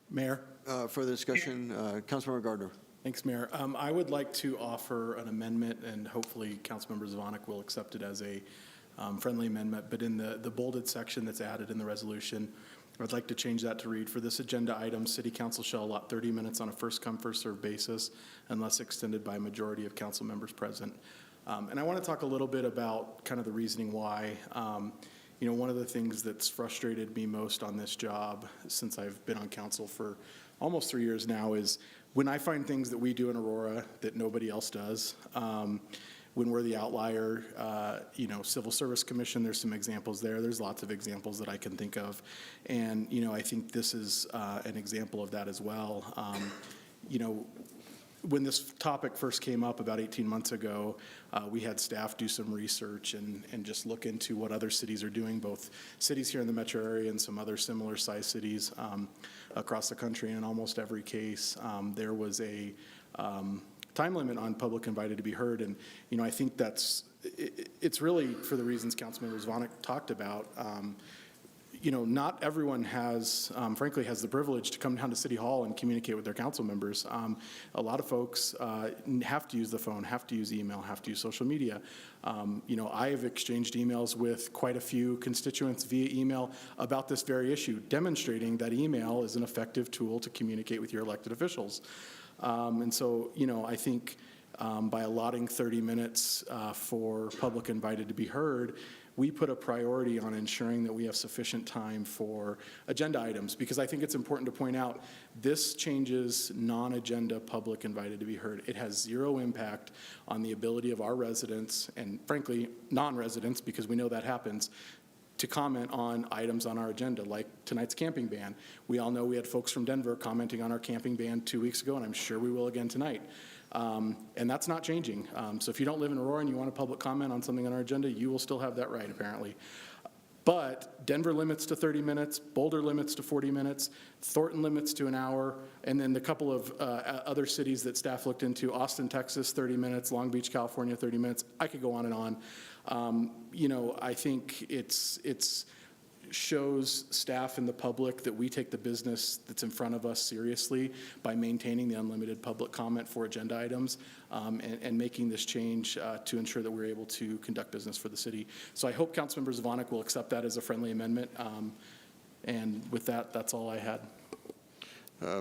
Mayor? Further discussion, Councilmember Gardner. Thanks, Mayor. I would like to offer an amendment, and hopefully Councilmember Zvonek will accept it as a friendly amendment, but in the bolded section that's added in the resolution, I'd like to change that to read, for this agenda item, City Council shall allot 30 minutes on a first-come, first-served basis unless extended by a majority of council members present. And I want to talk a little bit about kind of the reasoning why. You know, one of the things that's frustrated me most on this job since I've been on council for almost 3 years now is when I find things that we do in Aurora that nobody else does. When we're the outlier, you know, Civil Service Commission, there's some examples there. There's lots of examples that I can think of. And, you know, I think this is an example of that as well. You know, when this topic first came up about 18 months ago, we had staff do some research and just look into what other cities are doing, both cities here in the metro area and some other similar sized cities across the country. And in almost every case, there was a time limit on public invited to be heard. And, you know, I think it's really for the reasons Councilmember Zvonek talked about. You know, not everyone has, frankly, has the privilege to come down to City Hall and communicate with their council members. A lot of folks have to use the phone, have to use email, have to use social media. You know, I have exchanged emails with quite a few constituents via email about this very issue, demonstrating that email is an effective tool to communicate with your elected officials. And so, you know, I think by allotting 30 minutes for public invited to be heard, we put a priority on ensuring that we have sufficient time for agenda items, because I think it's important to point out this changes non-agenda public invited to be heard. It has zero impact on the ability of our residents and, frankly, non-residents, because we know that happens, to comment on items on our agenda, like tonight's camping ban. We all know we had folks from Denver commenting on our camping ban 2 weeks ago, and I'm sure we will again tonight. And that's not changing. So if you don't live in Aurora and you want a public comment on something on our agenda, you will still have that right, apparently. But Denver limits to 30 minutes, Boulder limits to 40 minutes, Thornton limits to an hour, and then the couple of other cities that staff looked into, Austin, Texas, 30 minutes, Long Beach, California, 30 minutes. I could go on and on. You know, I think it's shows staff and the public that we take the business that's in front of us seriously by maintaining the unlimited public comment for agenda items and making this change to ensure that we're able to conduct business for the city. So I hope Councilmember Zvonek will accept that as a friendly amendment. And with that, that's all I had.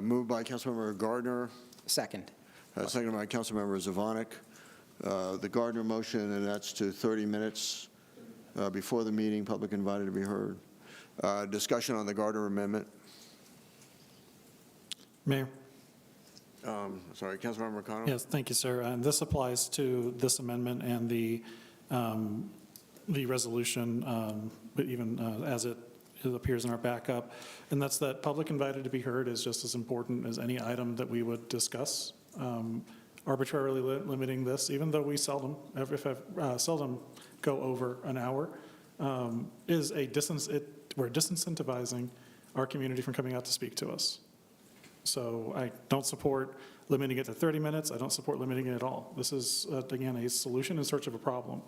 Moved by Councilmember Gardner. Second. Seconded by Councilmember Zvonek. The Gardner motion, and that's to 30 minutes before the meeting, public invited to be heard. Discussion on the Gardner amendment. Mayor. Sorry, Councilmember McConnell. Yes, thank you, sir. And this applies to this amendment and the resolution, but even as it appears in our backup. And that's that public invited to be heard is just as important as any item that we would discuss. Arbitrarily limiting this, even though we seldom go over an hour, is a distance. We're disincentivizing our community from coming out to speak to us. So I don't support limiting it to 30 minutes. I don't support limiting it at all. This is, again, a solution in search of a problem.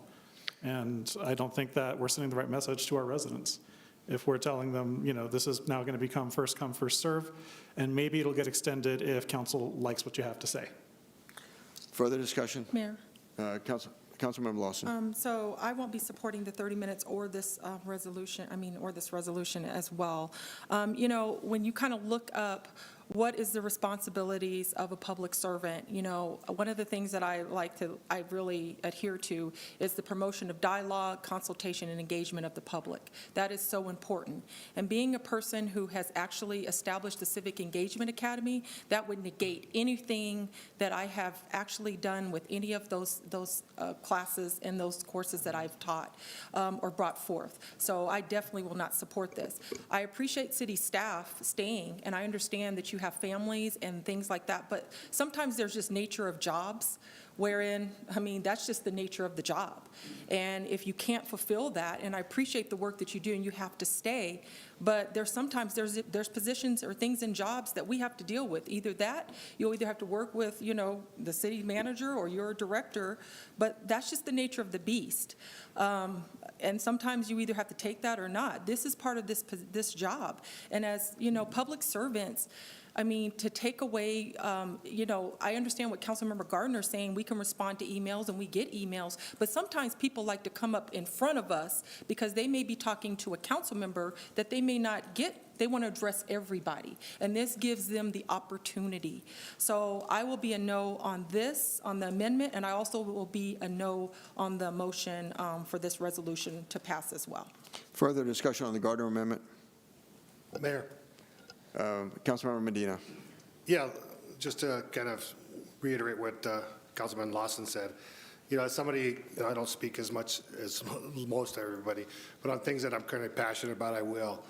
And I don't think that we're sending the right message to our residents if we're telling them, you know, this is now going to become first come, first serve, and maybe it'll get extended if council likes what you have to say. Further discussion? Mayor. Councilmember Lawson. So I won't be supporting the 30 minutes or this resolution, or this resolution as well. You know, when you kind of look up what is the responsibilities of a public servant? You know, one of the things that I really adhere to is the promotion of dialogue, consultation, and engagement of the public. That is so important. And being a person who has actually established the Civic Engagement Academy, that would negate anything that I have actually done with any of those classes and those courses that I've taught or brought forth. So I definitely will not support this. I appreciate city staff staying, and I understand that you have families and things like that, but sometimes there's just nature of jobs wherein, I mean, that's just the nature of the job. And if you can't fulfill that, and I appreciate the work that you do and you have to stay, but sometimes there's positions or things in jobs that we have to deal with. Either that, you'll either have to work with, you know, the city manager or your director, but that's just the nature of the beast. And sometimes you either have to take that or not. This is part of this job. And as, you know, public servants, I mean, to take away, you know, I understand what Councilmember Gardner is saying. We can respond to emails and we get emails, but sometimes people like to come up in front of us because they may be talking to a council member that they may not get. They want to address everybody, and this gives them the opportunity. So I will be a no on this, on the amendment, and I also will be a no on the motion for this resolution to pass as well. Further discussion on the Gardner Amendment? Mayor. Councilmember Medina. Yeah, just to kind of reiterate what Councilman Lawson said. You know, as somebody, you know, I don't speak as much as most everybody, but on things that I'm kind of passionate about, I will.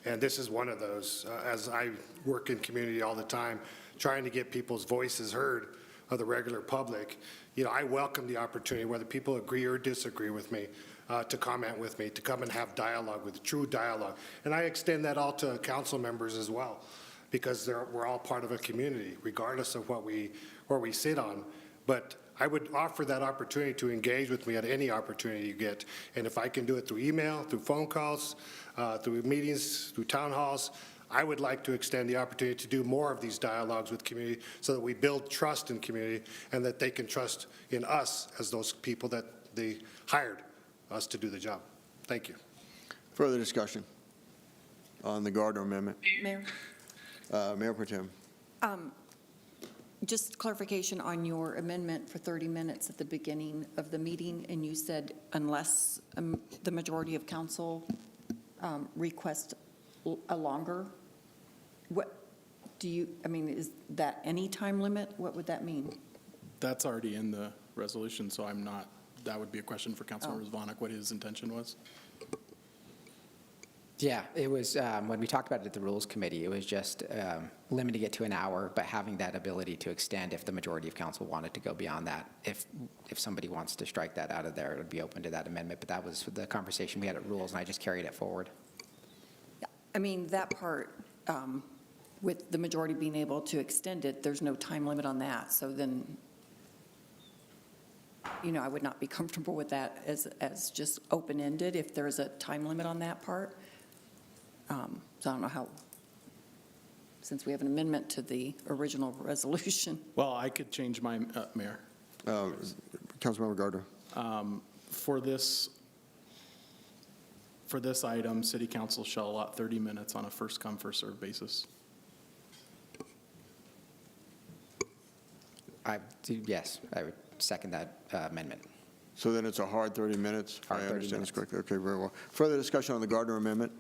And this is one of those. As I work in community all the time, trying to get people's voices heard of the regular public, you know, I welcome the opportunity, whether people agree or disagree with me, to comment with me, to come and have dialogue with true dialogue. And I extend that all to council members as well, because we're all part of a community, regardless of where we sit on. But I would offer that opportunity to engage with me at any opportunity you get. And if I can do it through email, through phone calls, through meetings, through town halls, I would like to extend the opportunity to do more of these dialogues with community so that we build trust in community and that they can trust in us as those people that they hired us to do the job. Thank you. Further discussion on the Gardner Amendment? Mayor? Mayor Pro Tem. Just clarification on your amendment for 30 minutes at the beginning of the meeting, and you said unless the majority of council request a longer, what do you, I mean, is that any time limit? What would that mean? That's already in the resolution, so I'm not, that would be a question for Councilmember Zvonek, what his intention was. Yeah, it was, when we talked about it at the Rules Committee, it was just limiting it to an hour, but having that ability to extend if the majority of council wanted to go beyond that. If somebody wants to strike that out of there, it would be open to that amendment, but that was the conversation we had at Rules, and I just carried it forward. I mean, that part, with the majority being able to extend it, there's no time limit on that. So then, you know, I would not be comfortable with that as just open-ended if there is a time limit on that part. So I don't know how, since we have an amendment to the original resolution. Well, I could change my, Mayor. Councilmember Gardner. For this item, City Council shall allot 30 minutes on a first-come, first-served basis. Yes, I would second that amendment. So then it's a hard 30 minutes? Hard 30 I understand minutes. this correctly. Okay, very well. Further discussion on the Gardner Amendment?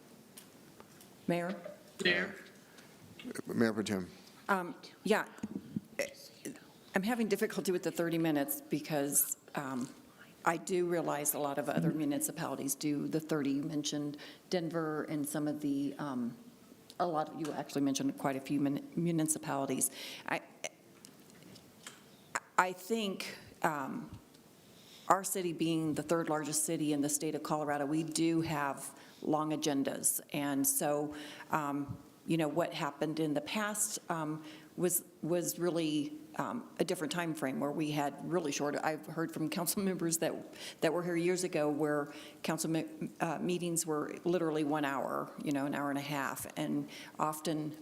Mayor? Mayor Pro Tem. Yeah, I'm having difficulty with the 30 minutes because I do realize a lot of other municipalities do the 30. You mentioned Denver and some of the, a lot of, you actually mentioned quite a few municipalities. I think our city being the third largest city in the state of Colorado, we do have long agendas. And so, you know, what happened in the past was really a different time frame where we had really short. I've heard from council members that were here years ago where council meetings were literally 1 hour, you know, an hour and a half. And often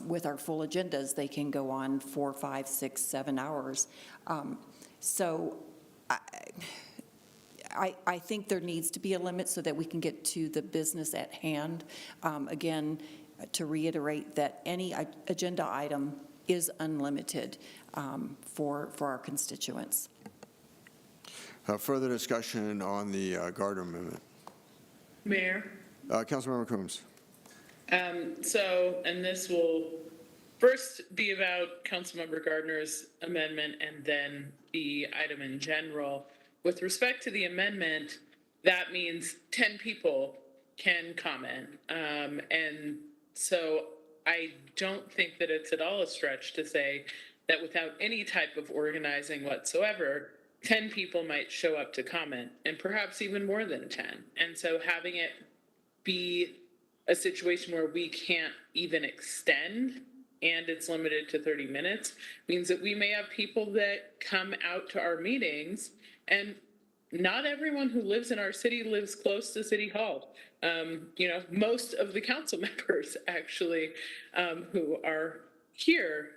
with our full agendas, they can go on 4, 5, 6, 7 hours. So I think there needs to be a limit so that we can get to the business at hand. Again, to reiterate that any agenda item is unlimited for our constituents. Further discussion on the Gardner Amendment. Mayor? Councilmember Coombs. And this will first be about Councilmember Gardner's amendment and then the item in general. With respect to the amendment, that means 10 people can comment. And so I don't think that it's at all a stretch to say that without any type of organizing whatsoever, 10 people might show up to comment, and perhaps even more than 10. And so having it be a situation where we can't even extend and it's limited to 30 minutes means that we may have people that come out to our meetings, and not everyone who lives in our city lives close to City Hall. Most of the council members actually who are here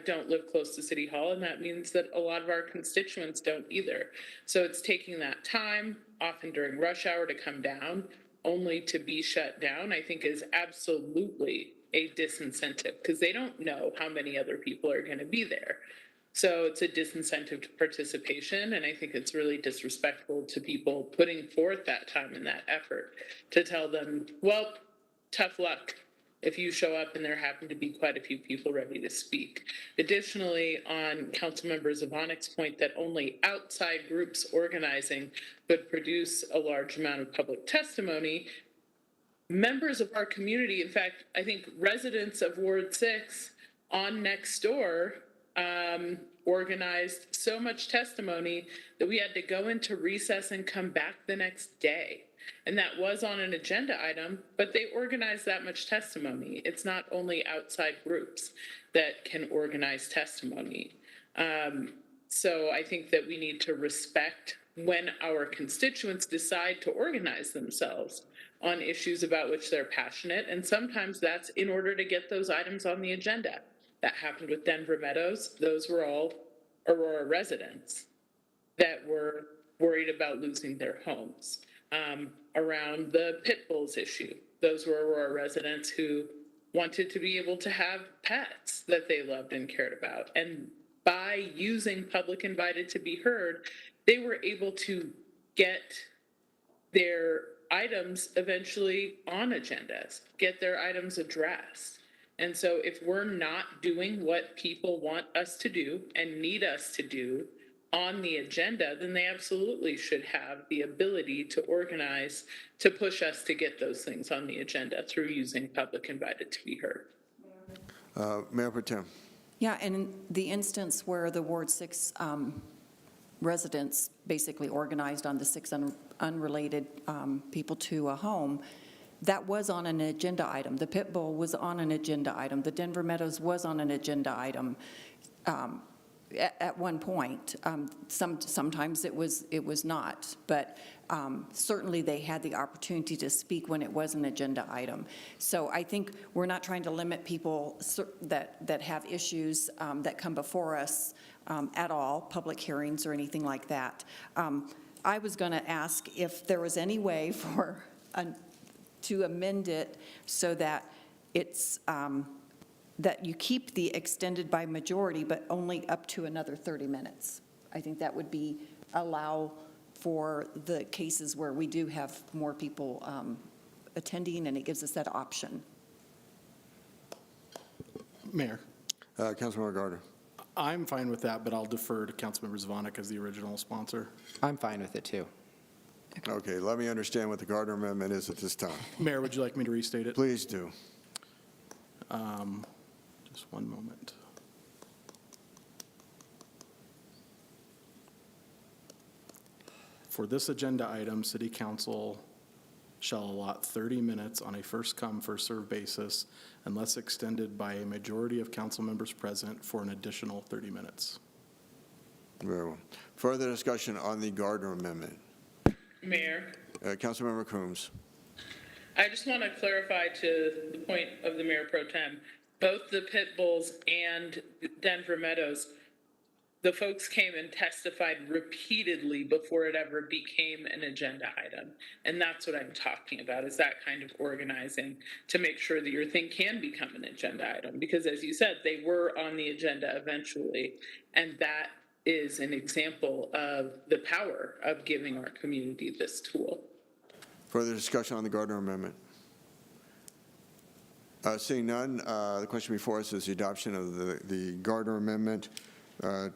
don't live close to City Hall, and that means that a lot of our constituents don't either. So it's taking that time, often during rush hour, to come down, only to be shut down, I think is absolutely a disincentive, because they don't know how many other people are going to be there. So it's a disincentive to participation, and I think it's really disrespectful to people putting forth that time and that effort to tell them, well, tough luck if you show up and there happen to be quite a few people ready to speak. Additionally, on Councilmember Zvonic's point that only outside groups organizing could produce a large amount of public testimony, members of our community, in fact, I think residents of Ward 6 on next door organized so much testimony that we had to go into recess and come back the next day. And that was on an agenda item, but they organized that much testimony. It's not only outside groups that can organize testimony. So I think that we need to respect when our constituents decide to organize themselves on issues about which they're passionate. And sometimes that's in order to get those items on the agenda. That happened with Denver Meadows. Those were all Aurora residents that were worried about losing their homes. Around the pit bulls issue, those were Aurora residents who wanted to be able to have pets that they loved and cared about. And by using public invited to be heard, they were able to get their items eventually on agendas, get their items addressed. And so if we're not doing what people want us to do and need us to do on the agenda, then they absolutely should have the ability to organize to push us to get those things on the agenda through using public invited to be heard. Mayor Pro Tem. Yeah, and in the instance where the Ward 6 residents basically organized on the 6 unrelated people to a home, that was on an agenda item. The pit bull was on an agenda item. The Denver Meadows was on an agenda item at one point. Sometimes it was not, but certainly they had the opportunity to speak when it was an agenda item. So I think we're not trying to limit people that have issues that come before us at all, public hearings or anything like that. I was going to ask if there was any way to amend it so that it's that you keep the extended by majority, but only up to another 30 minutes. I think that would allow for the cases where we do have more people attending, and it gives us that option. Mayor. Councilmember Gardner. I'm fine with that, but I'll defer to Councilmember Zvonic as the original sponsor. I'm fine with it, too. Okay, let me understand what the Gardner Amendment is at this time. Mayor, would you like me to restate it? Please do. Just one moment. For this agenda item, City Council shall allot 30 minutes on a first-come, first-served basis unless extended by a majority of council members present for an additional 30 minutes. Very well. Further discussion on the Gardner Amendment. Mayor. Councilmember Coombs. I just want to clarify to the point of the Mayor Pro Tem, both the pit bulls and Denver Meadows the folks came and testified repeatedly before it ever became an agenda item. And that's what I'm talking about, is that kind of organizing to make sure that your thing can become an agenda item. Because as you said, they were on the agenda eventually. And that is an example of the power of giving our community this tool. Further discussion on the Gardner Amendment? Seeing none, the question before us is the adoption of the Gardner Amendment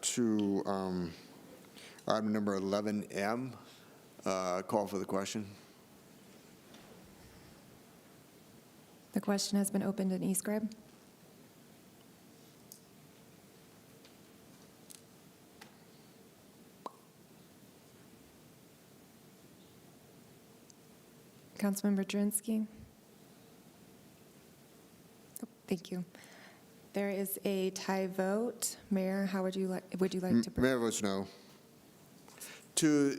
to item number 11M. Call for the question. The question has been opened in eScribe. Councilmember Drinsky. Oh, thank you. There is a tie vote. Mayor, how would you like to? Mayor votes no.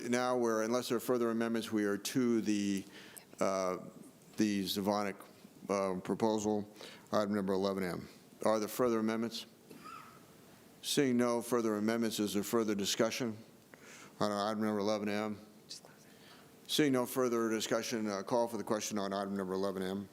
Now, where unless there are further amendments, we are to the Zavonic proposal, item number 11M. Are there further amendments? Seeing no further amendments, is there further discussion on item number 11M? Seeing no further discussion, call for the question on item number 11M.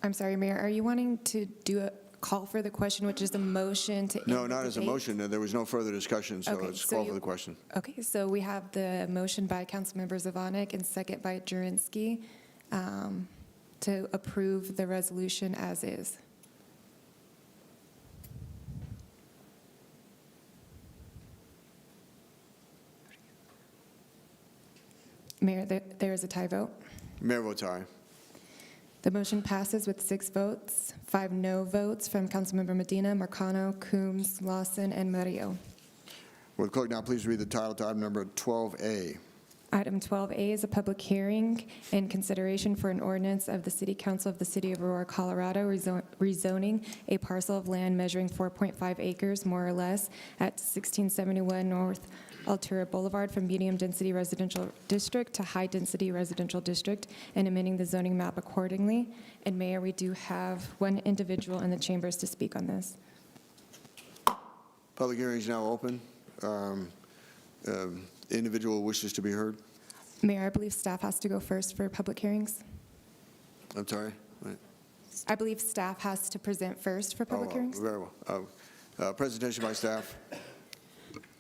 I'm sorry, Mayor, are you wanting to do a call for the question, which is a motion to end No, the not as a debate? motion. There was no further discussion, so Okay, let's so call for the question. Okay, so we have the motion by Councilmember Zavonic and second by Jurinski to approve the resolution as is. Mayor, there is a tie vote. Mayor votes aye. The motion passes with 6 votes, 5 no votes from Councilmember Medina, Marcano, Coombs, Lawson, and Murillo. Will the clerk now please read the title to item number 12A? Item 12A is a public hearing in consideration for an ordinance of the City Council of the City of Aurora, Colorado, rezoning a parcel of land measuring 4.5 acres, more or less, at 1671 North Altura Boulevard from medium-density residential district to high-density residential district, and amending the zoning map accordingly. And Mayor, we do have one individual in the chambers to speak on this. Public hearing is now open. Individual wishes to be heard. Mayor, I believe staff has to go first for public hearings. I'm sorry? What? I believe staff has to present first for public hearings. Very well. Presentation by staff.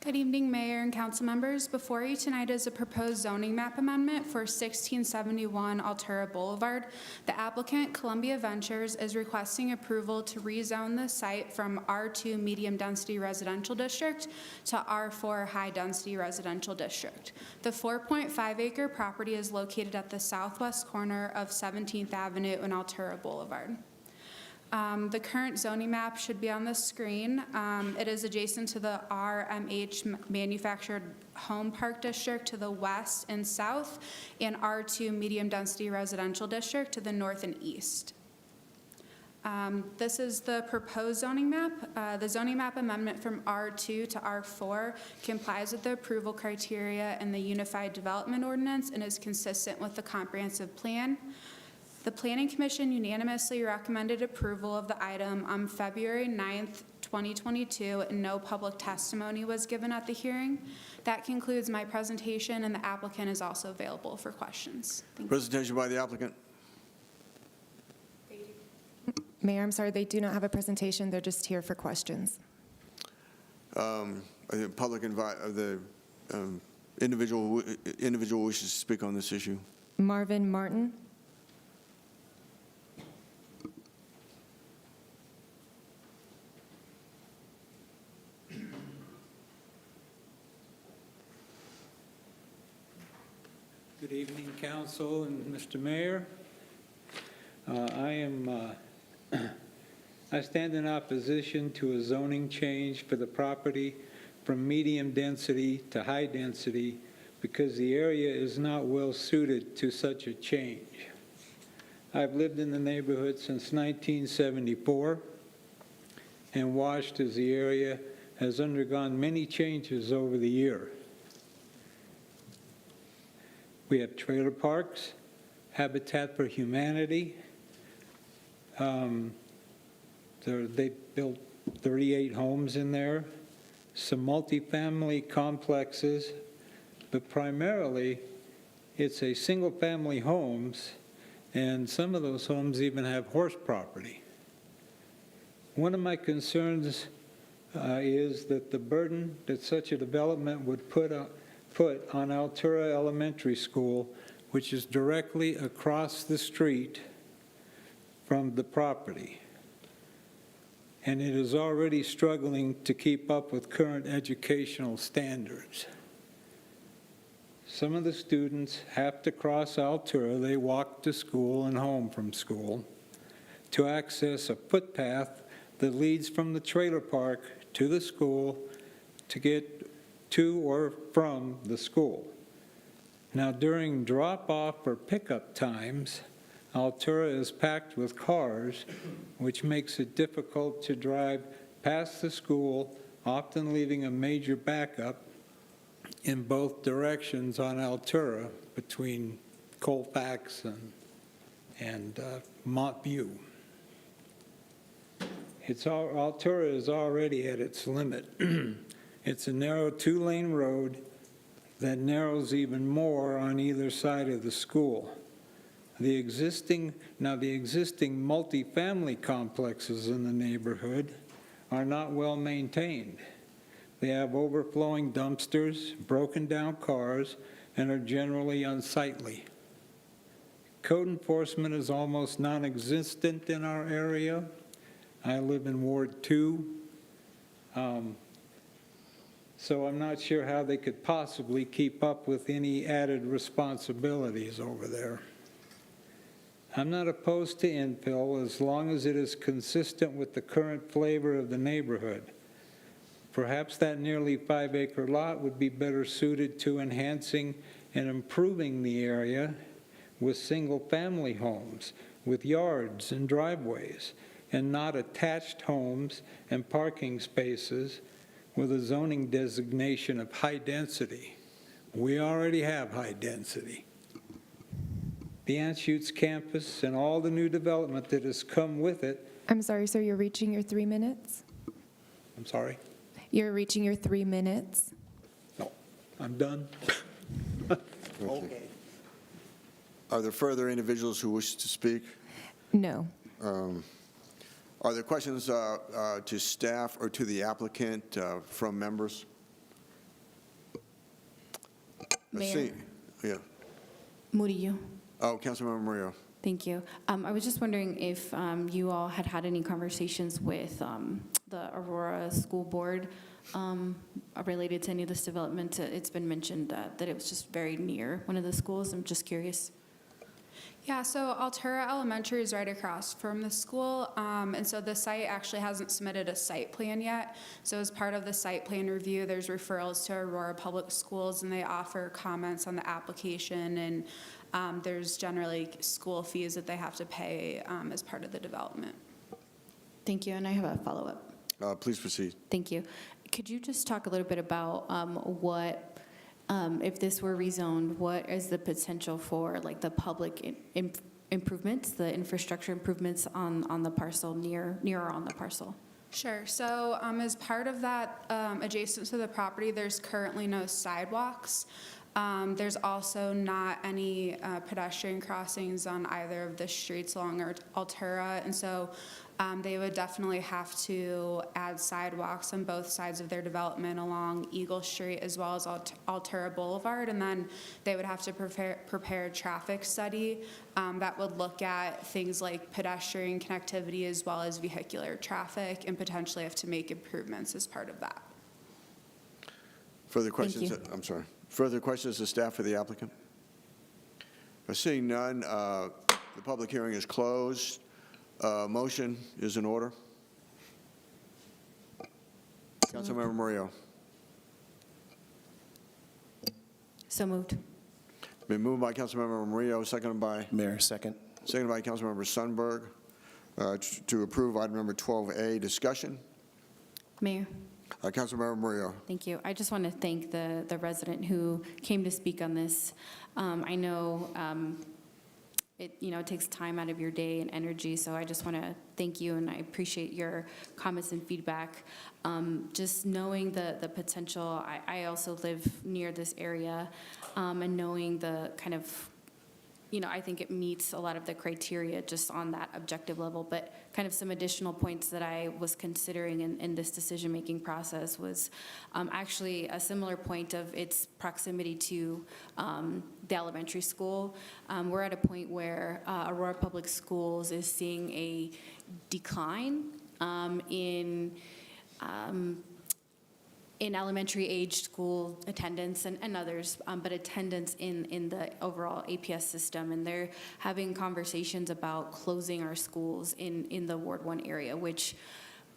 Good evening, Mayor and council members. Before you tonight is a proposed zoning map amendment for 1671 Altura Boulevard. The applicant, Columbia Ventures, is requesting approval to rezone the site from R2 Medium Density Residential District to R4 High Density Residential District. The 4.5 acre property is located at the southwest corner of 17th Avenue and Altura Boulevard. The current zoning map should be on the screen. It is adjacent to the RMH Manufactured Home Park District to the west and south, and R2 Medium Density Residential District to the north and east. This is the proposed zoning map. The zoning map amendment from R2 to R4 complies with the approval criteria in the Unified Development Ordinance and is consistent with the comprehensive plan. The Planning Commission unanimously recommended approval of the item on February 9th, 2022, and no public testimony was given at the hearing. That concludes my presentation, and the applicant is also available for questions. Thank you. Presentation by the applicant. Mayor, I'm sorry, they do not have a presentation. They're just here for questions. Individual wishes to speak on this issue. Marvin Martin. Good evening, Council and Mr. Mayor. I stand in opposition to a zoning change for the property from medium density to high density because the area is not well suited to such a change. I've lived in the neighborhood since 1974 and watched as the area has undergone many changes over the year. We have trailer parks, Habitat for Humanity, They built 38 homes in there, some multifamily complexes, but primarily it's a single-family homes, and some of those homes even have horse property. One of my concerns is that the burden that such a development would put on Altura Elementary School, which is directly across the street from the property. And it is already struggling to keep up with current educational standards. Some of the students have to cross Altura. They walk to school and home from school to access a footpath that leads from the trailer park to the school to get to or from the school. Now, during drop-off or pickup times, Altura is packed with cars, which makes it difficult to drive past the school, often leaving a major backup in both directions on Altura between Colfax and Montview. Altura is already at its limit. It's a narrow two-lane road that narrows even more on either side of the school. The existing multifamily complexes in the neighborhood are not well maintained. They have overflowing dumpsters, broken down cars, and are generally unsightly. Code enforcement is almost non-existent in our area. I live in Ward 2. So I'm not sure how they could possibly keep up with any added responsibilities over there. I'm not opposed to infill as long as it is consistent with the current flavor of the neighborhood. Perhaps that nearly 5-acre lot would be better suited to enhancing and improving the area with single-family homes, with yards and driveways, and not attached homes and parking spaces with a zoning designation of high density. We already have high density. The Anschutz campus and all the new development that has come with it. I'm sorry, sir, you're reaching your 3 minutes? I'm sorry? You're reaching your 3 minutes? No, I'm done. Okay. Are there further individuals who wish to speak? No. Are there questions to staff or to the applicant from members? Mayor. Yeah. Murillo. Oh, Councilmember Murillo. Thank you. I was just wondering if you all had any conversations with the Aurora School Board related to any of this development. It's been mentioned that it was just very near one of the schools. I'm just curious. Yeah, so Altura Elementary is right across from the school, and so the site actually hasn't submitted a site plan yet. So as part of the site plan review, there's referrals to Aurora Public Schools, and they offer comments on the application, and there's generally school fees that they have to pay as part of the development. Thank you, and I have a follow-up. Please proceed. Thank you. Could you just talk a little bit about what, if this were rezoned, what is the potential for like the public improvements, the infrastructure improvements on the parcel, near or on the parcel? Sure. So as part of that, adjacent to the property, there's currently no sidewalks. There's also not any pedestrian crossings on either of the streets along Altura, and so they would definitely have to add sidewalks on both sides of their development along Eagle Street as well as Altura Boulevard, and then they would have to prepare a traffic study that would look at things like pedestrian connectivity as well as vehicular traffic, and potentially have to make improvements as part of that. Further questions? I'm sorry. Further questions to staff for the applicant? Seeing none, the public hearing is closed. Motion is in order. Councilmember Murillo. So moved. Been moved by Councilmember Murillo, seconded by? Mayor, second. Seconded by Councilmember Sundberg to approve item number 12A. Discussion? Mayor. Councilmember Murillo. Thank you. I just want to thank the resident who came to speak on this. I know it takes time out of your day and energy. So I just want to thank you, and I appreciate your comments and feedback. Just knowing the potential, I also live near this area, and knowing the kind of, I think it meets a lot of the criteria just on that objective level, but kind of some additional points that I was considering in this decision-making process was actually a similar point of its proximity to the elementary school. We're at a point where Aurora Public Schools is seeing a decline in elementary age school attendance and others, but attendance in the overall APS system. And they're having conversations about closing our schools in the Ward 1 area, which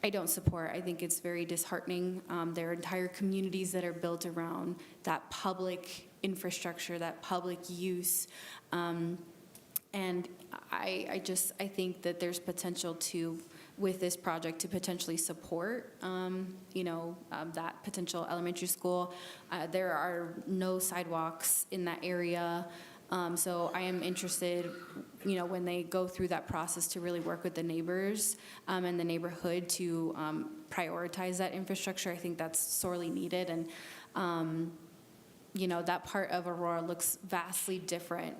I don't support. I think it's very disheartening. There are entire communities that are built around that public infrastructure, that public use. And I think that there's potential with this project to potentially support, that potential elementary school. There are no sidewalks in that area. So I am interested, when they go through that process to really work with the neighbors and the neighborhood to prioritize that infrastructure. I think that's sorely needed. And, that part of Aurora looks vastly different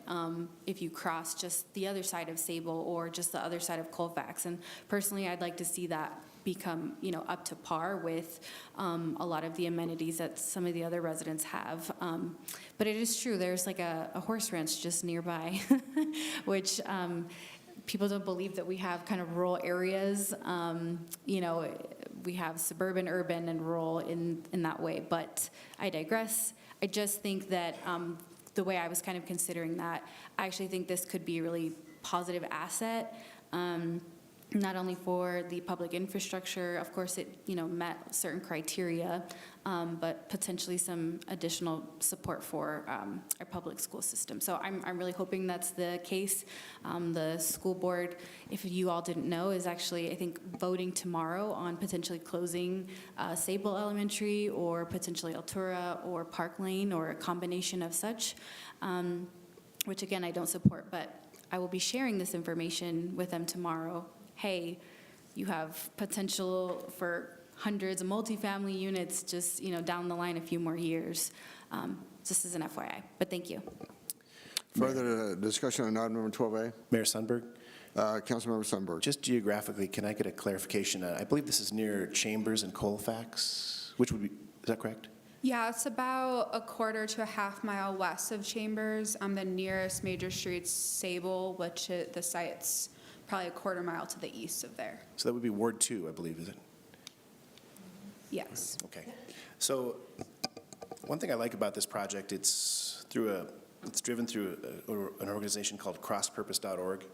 if you cross just the other side of Sable or just the other side of Colfax. And personally, I'd like to see that become, up to par with a lot of the amenities that some of the other residents have. But it is true, there's like a horse ranch just nearby, which people don't believe that we have kind of rural areas. We have suburban, urban, and rural in that way, but I digress. I just think that the way I was kind of considering that, I actually think this could be a really positive asset, not only for the public infrastructure. Of course, it met certain criteria, but potentially some additional support for our public school system. So I'm really hoping that's the case. The school board, if you all didn't know, is actually, I think, voting tomorrow on potentially closing Sable Elementary or potentially Altura or Park Lane or a combination of such, which again, I don't support, but I will be sharing this information with them tomorrow. Hey, you have potential for hundreds of multifamily units just, down the line a few more years. Just as an FYI, but thank you. Further discussion on item number 12A? Mayor Sundberg? Councilmember Sundberg. Just geographically, can I get a clarification? I believe this is near Chambers and Colfax, is that correct? Yeah, it's about a quarter to a half mile west of Chambers. The nearest major street's Sable, which the site's probably a quarter mile to the east of there. So that would be Ward 2, I believe, is it? Yes. Okay. So one thing I like about this project, it's driven through an organization called crosspurpose.org,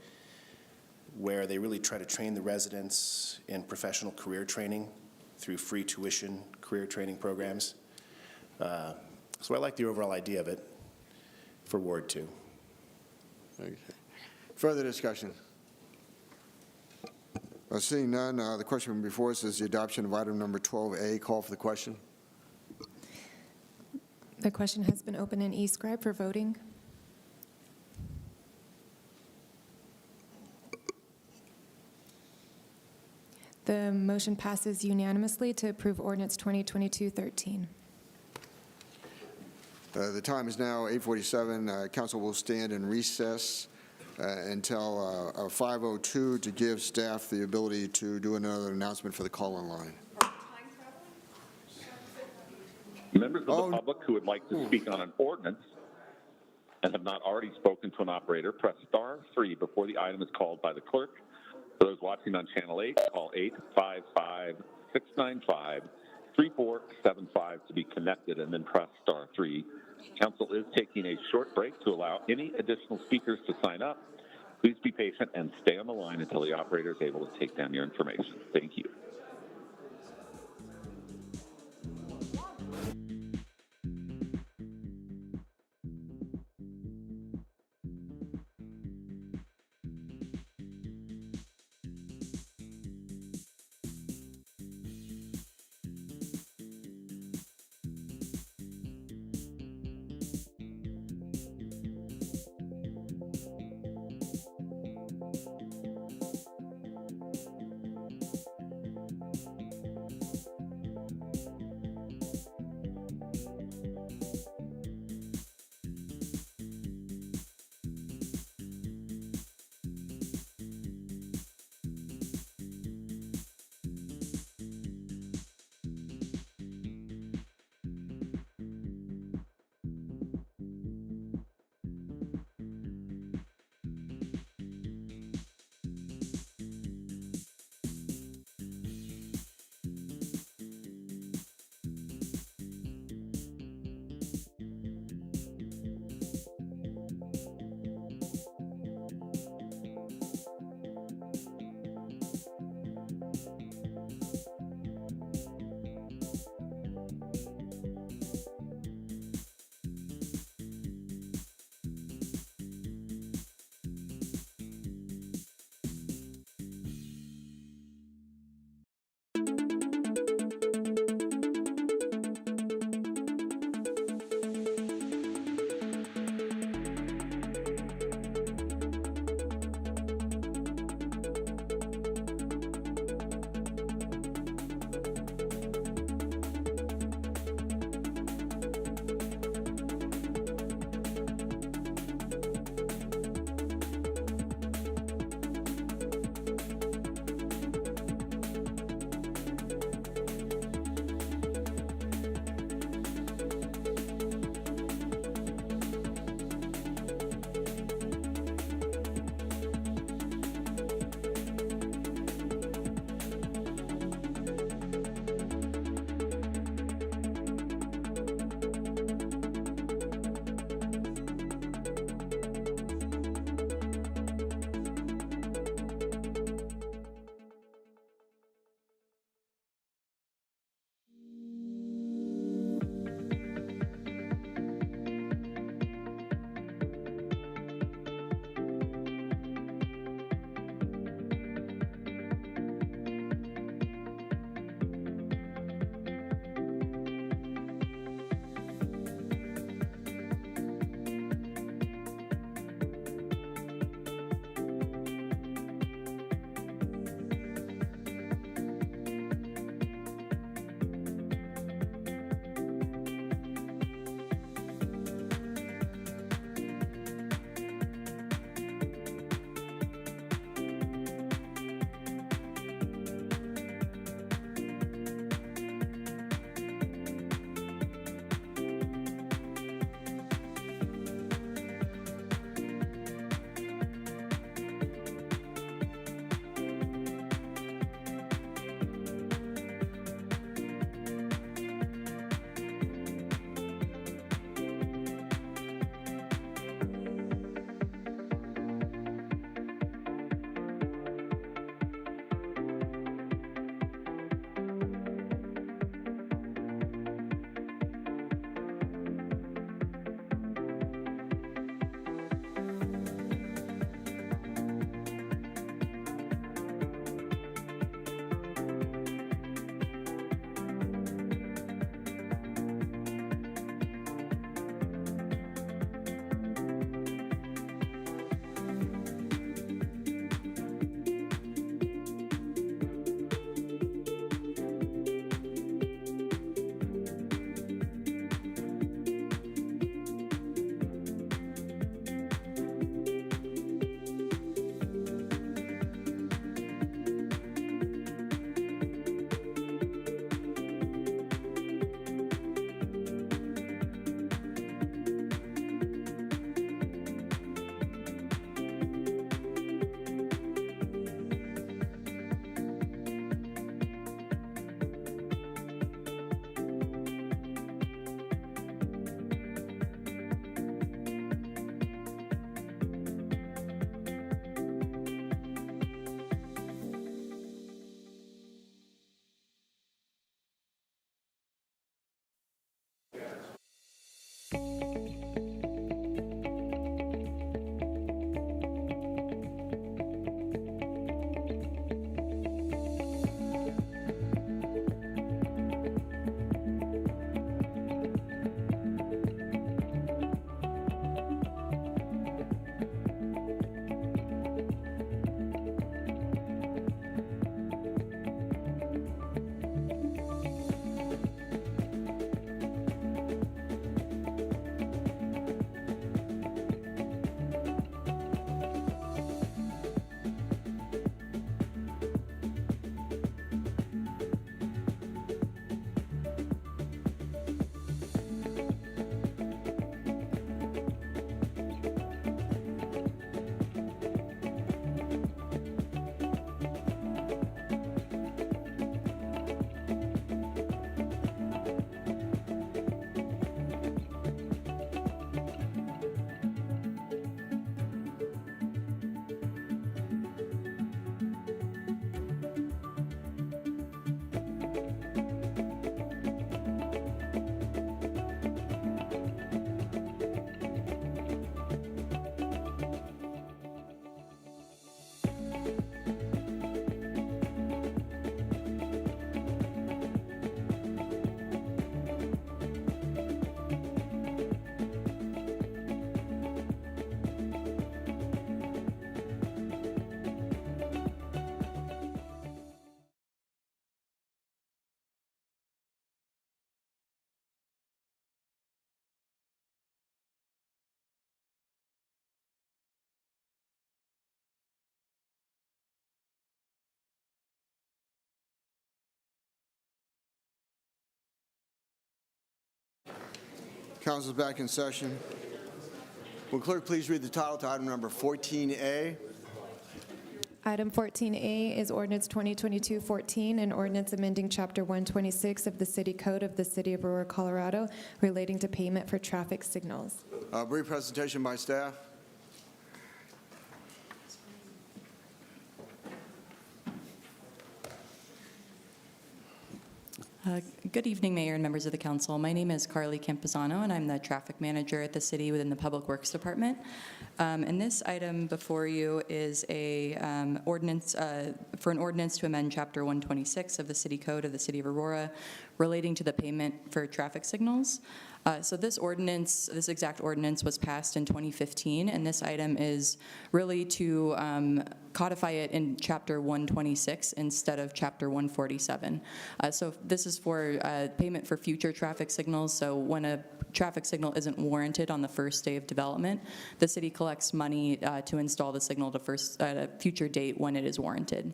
where they really try to train the residents in professional career training through free tuition career training programs. So I like the overall idea of it for Ward 2. Okay. Further discussion? Seeing none, the question before us is the adoption of item number 12A. Call for the question. The question has been open in e-scribe for voting. The motion passes unanimously to approve ordinance 2022-13. The time is now 8:47. Council will stand in recess until 5:02 to give staff the ability to do another announcement for the call-in line. Members of the public who would like to speak on an ordinance and have not already spoken to an operator, press star 3 before the item is called by the clerk. For those watching on Channel 8, call 855-695-3475 to be connected, and then press star 3. Council is taking a short break to allow any additional speakers to sign up. Please be patient and stay on the line until the operator is able to take down your information. Thank you. Council is back in session. Will clerk please read the title to item number 14A? Item 14A is ordinance 2022-14, an ordinance amending Chapter 126 of the City Code of the City of Aurora, Colorado, relating to payment for traffic signals. Brief presentation by staff. Good evening, Mayor and members of the council. My name is Carly Camposano, and I'm the traffic manager at the city within the Public Works Department. And this item before you is a ordinance for an ordinance to amend Chapter 126 of the City Code of the City of Aurora relating to the payment for traffic signals. So this ordinance, this exact ordinance was passed in 2015, and this item is really to codify it in Chapter 126 instead of Chapter 147. So this is for payment for future traffic signals. So when a traffic signal isn't warranted on the first day of development, the city collects money to install the signal at a future date when it is warranted.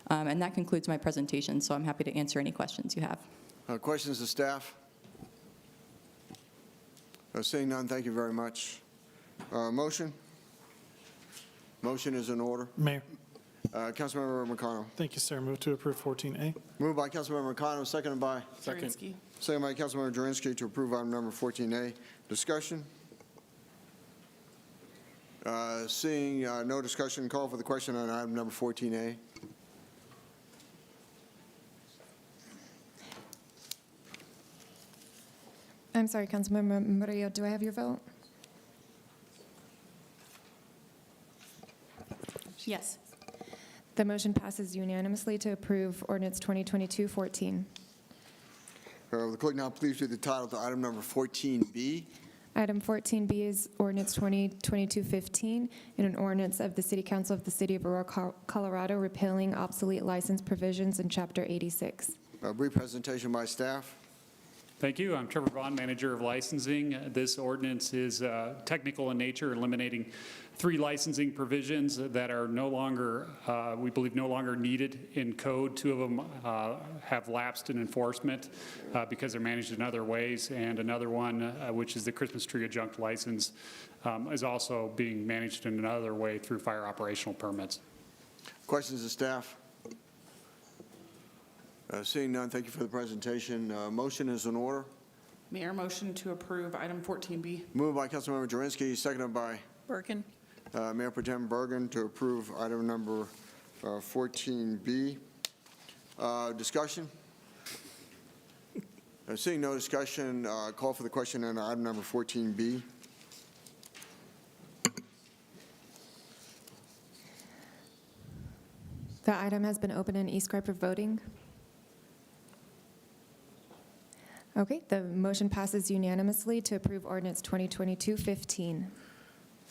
And that concludes my presentation, so I'm happy to answer any questions you have. Questions to staff? Seeing none, thank you very much. Motion? Motion is in order. Mayor. Councilmember McConnell. Thank you, sir. Move to approve 14A. Moved by Councilmember McConnell, seconded by? Second. Seconded by Councilmember Durinsky to approve item number 14A. Discussion? Seeing no discussion, call for the question on item number 14A. I'm sorry, Councilmember Murillo, do I have your vote? Yes. The motion passes unanimously to approve ordinance 2022-14. Will the clerk now please read the title to item number 14B? Item 14B is ordinance 2022-15, and an ordinance of the City Council of the City of Aurora, Colorado, repealing obsolete license provisions in Chapter 86. A brief presentation by staff. Thank you. I'm Trevor Vaughn, Manager of Licensing. This ordinance is technical in nature, eliminating 3 licensing provisions that are no longer, we believe, no longer needed in code. 2 of them have lapsed in enforcement because they're managed in other ways, and another one, which is the Christmas tree adjunct license, is also being managed in another way through fire operational permits. Questions of staff? Seeing none, thank you for the presentation. Motion is in order. Mayor, motion to approve item 14B. Moved by Councilmember Durinsky, seconded by Bergen. Mayor Pro Tem Bergen to approve item number 14B. Discussion? Seeing no discussion, call for the question on item number 14B. The item has been open and e-scribe for voting. Okay, the motion passes unanimously to approve ordinance 2022-15.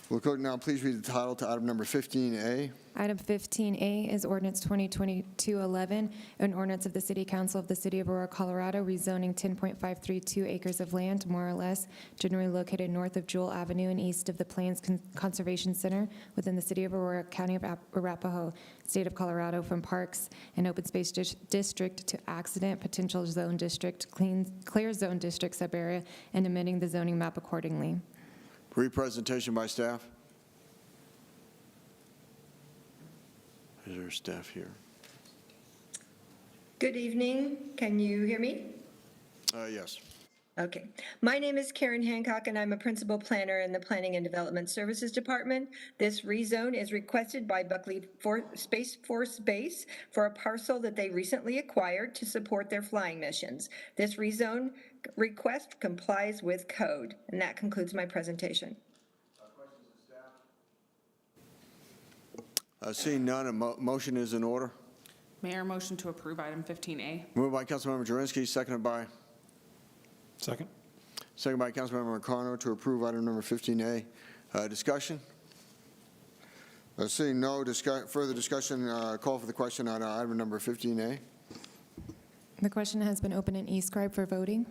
Will the clerk now please read the title to item number 15A? Item 15A is ordinance 2022-11, an ordinance of the City Council of the City of Aurora, Colorado, rezoning 10.532 acres of land, more or less, generally located north of Jewel Avenue and east of the Plains Conservation Center within the City of Aurora, County of Arapahoe, State of Colorado, from Parks and Open Space District to Accident Potential Zone District, Clear Zone District subarea, and amending the zoning map accordingly. Brief presentation by staff. Is there staff here? Good evening. Can you hear me? Yes. Okay. My name is Karen Hancock, and I'm a principal planner in the Planning and Development Services Department. This rezone is requested by Buckley Space Force Base for a parcel that they recently acquired to support their flying missions. This rezone request complies with code, and that concludes my presentation. Seeing none, a motion is in order. Mayor, motion to approve item 15A. Moved by Councilmember Durinsky, seconded by? Second. Seconded by Councilmember McConnell to approve item number 15A. Discussion? Seeing no further discussion, call for the question on item number 15A. The question has been open and e-scribe for voting.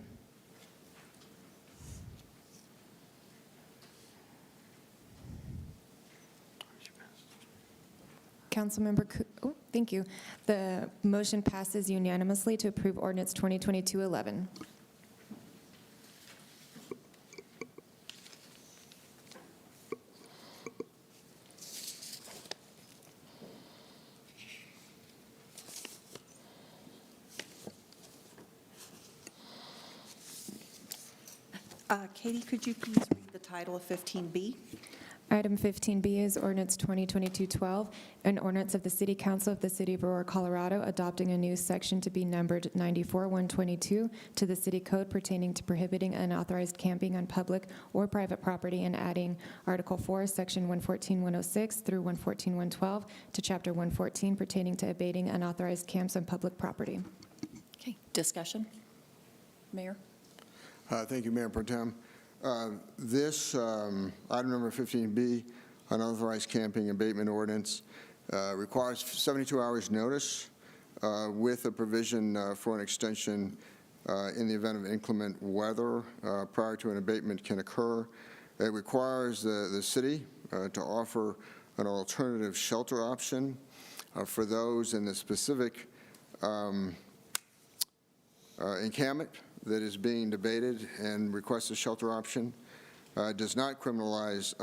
Councilmember, thank you. The motion passes unanimously to approve ordinance 2022-11. Katie, could you please read the title of 15B? Item 15B is ordinance 2022-12, an ordinance of the City Council of the City of Aurora, Colorado, adopting a new section to be numbered 94-122 to the city code pertaining to prohibiting unauthorized camping on public or private property and adding Article 4, Section 114-106 through 114-112 to Chapter 114 pertaining to abating unauthorized camps on public property. Okay, discussion? Mayor? Thank you, Mayor Pro Tem. This item number 15B, unauthorized camping abatement ordinance, requires 72 hours notice with a provision for an extension in the event of inclement weather prior to an abatement can occur. It requires the city to offer an alternative shelter option for those in the specific encampment that is being debated and requests a shelter option. Does not criminalize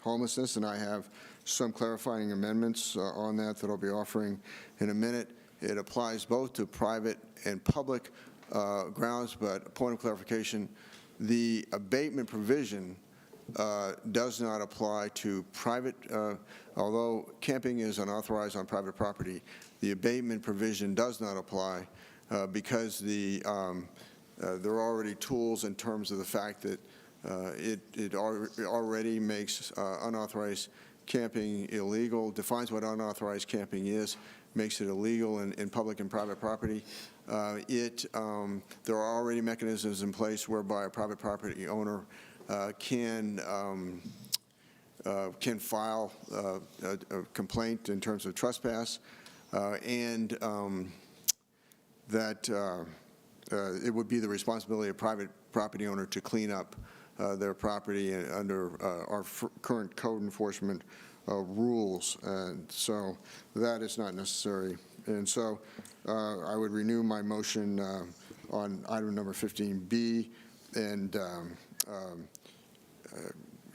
homelessness, and I have some clarifying amendments on that I'll be offering in a minute. It applies both to private and public grounds, but a point of clarification, the abatement provision does not apply to private, although camping is unauthorized on private property, the abatement provision does not apply because there are already tools in terms of the fact that it already makes unauthorized camping illegal, defines what unauthorized camping is, makes it illegal in public and private property. There are already mechanisms in place whereby a private property owner can file a complaint in terms of trespass, and that it would be the responsibility of private property owner to clean up their property under our current code enforcement rules. And so that is not necessary. And so I would renew my motion on item number 15B and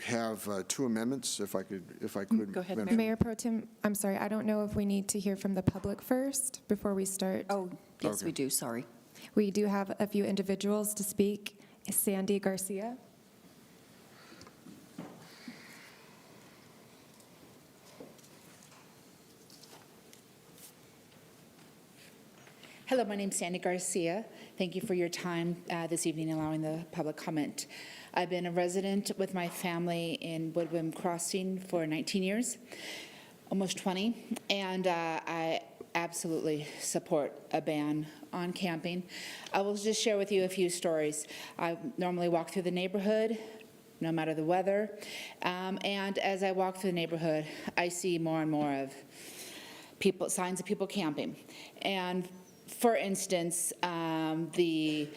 have two amendments, if I could. Go ahead, Mayor Pro Tem, I'm sorry, I don't know if we need to hear from the public first before we start. Oh, yes, Okay. we do, sorry. We do have a few individuals to speak. Sandy Garcia. Hello, my name's Sandy Garcia. Thank you for your time this evening, allowing the public comment. I've been a resident with my family in Woodwind Crossing for 19 years, almost 20, and I absolutely support a ban on camping. I will just share with you a few stories. I normally walk through the neighborhood, no matter the weather, and as I walk through the neighborhood, I see more and more of signs of people camping. And for instance, the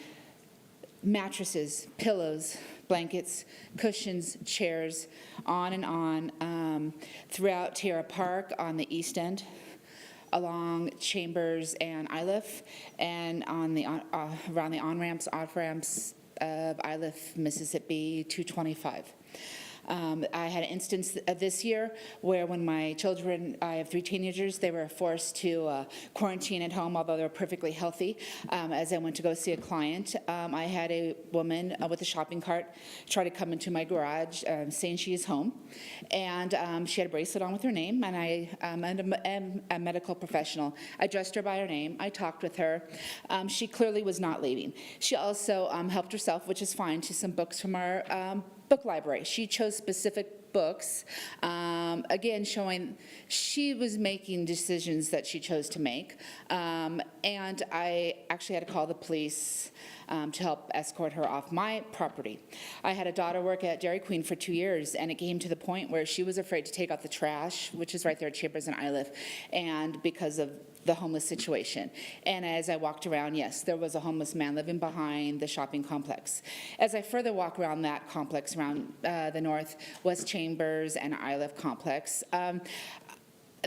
mattresses, pillows, blankets, cushions, chairs, on and on, throughout Tierra Park on the east end, along Chambers and Iliff, and on the around the on-ramps, off-ramps of Iliff, Mississippi 225. I had an instance this year where when my children, I have 3 teenagers, they were forced to quarantine at home, although they were perfectly healthy. As I went to go see a client, I had a woman with a shopping cart try to come into my garage saying she is home. And she had a bracelet on with her name, and I am a medical professional. I addressed her by her name. I talked with her. She clearly was not leaving. She also helped herself, which is fine, to some books from our book library. She chose specific books, again, showing she was making decisions that she chose to make. And I actually had to call the police to help escort her off my property. I had a daughter work at Dairy Queen for 2 years, and it came to the point where she was afraid to take out the trash, which is right there at Chambers and Iliff, and because of the homeless situation. And as I walked around, yes, there was a homeless man living behind the shopping complex. As I further walk around that complex, around the Northwest Chambers and Iliff complex,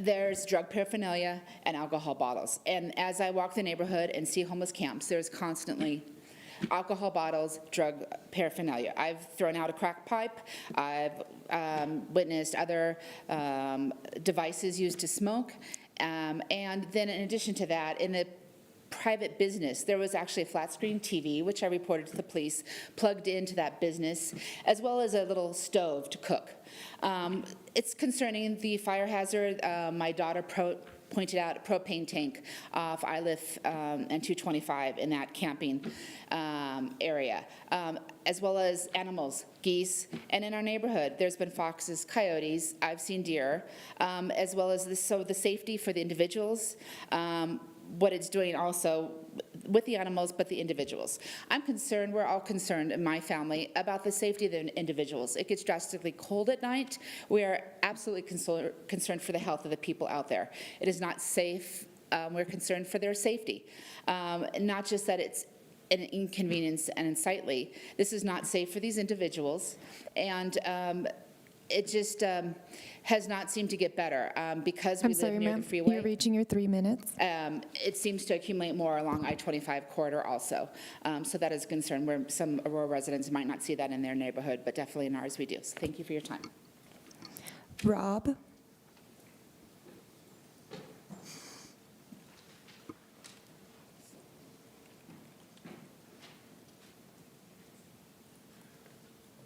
there's drug paraphernalia and alcohol bottles. And as I walk the neighborhood and see homeless camps, there's constantly alcohol bottles, drug paraphernalia. I've thrown out a crack pipe. I've witnessed other devices used to smoke. And then in addition to that, in the private business. There was actually a flat screen TV, which I reported to the police, plugged into that business, as well as a little stove to cook. It's concerning the fire hazard. My daughter pointed out a propane tank off Iliff and 225 in that camping area, as well as animals, geese, and in our neighborhood, there's been foxes, coyotes, I've seen deer, as well as the safety for the individuals, what it's doing also with the animals, but the individuals. I'm concerned, we're all concerned in my family about the safety of the individuals. It gets drastically cold at night. We are absolutely concerned for the health of the people out there. It is not safe. We're concerned for their safety. Not just that it's an inconvenience and unsightly. This is not safe for these individuals. And it just has not seemed to get better because we live near the freeway. You're reaching your 3 minutes. It seems to accumulate more along I-25 corridor also. So that is a concern where some Aurora residents might not see that in their neighborhood, but definitely in ours we do. So thank you for your time. Rob?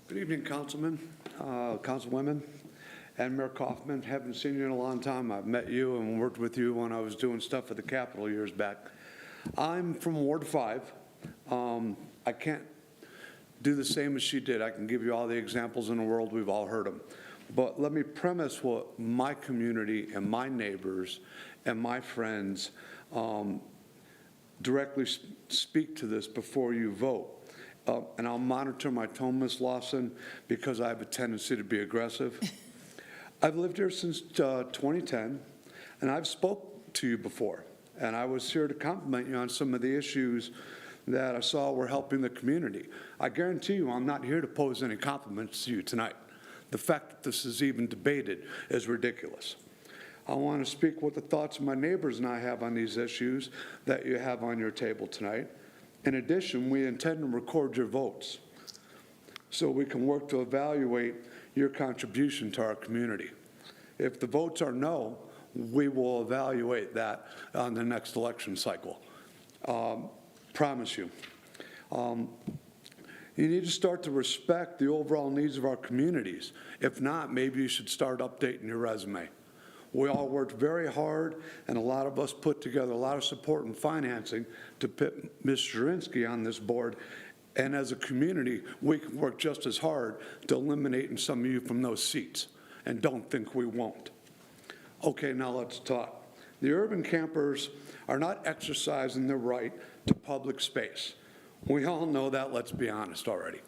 Good evening, Councilman, Councilwomen, and Mayor Kaufman. Haven't seen you in a long time. I've met you and worked with you when I was doing stuff at the Capitol years back. I'm from Ward 5. I can't do the same as she did. I can give you all the examples in the world. We've all heard them. But let me premise what my community and my neighbors and my friends directly speak to this before you vote. And I'll monitor my tone, Ms. Lawson, because I have a tendency to be aggressive. I've lived here since 2010, and I've spoke to you before. And I was here to compliment you on some of the issues that I saw were helping the community. I guarantee you I'm not here to pose any compliments to you tonight. The fact that this is even debated is ridiculous. I want to speak what the thoughts of my neighbors and I have on these issues that you have on your table tonight. In addition, we intend to record your votes so we can work to evaluate your contribution to our community. If the votes are no, we will evaluate that on the next election cycle. Promise you. You need to start to respect the overall needs of our communities. If not, maybe you should start updating your resume. We all worked very hard, and a lot of us put together a lot of support and financing to put Ms. Zirinsky on this board. And as a community, we can work just as hard to eliminating some of you from those seats. And don't think we won't. Okay, now let's talk. The urban campers are not exercising their right to public space. We all know that, let's be honest already.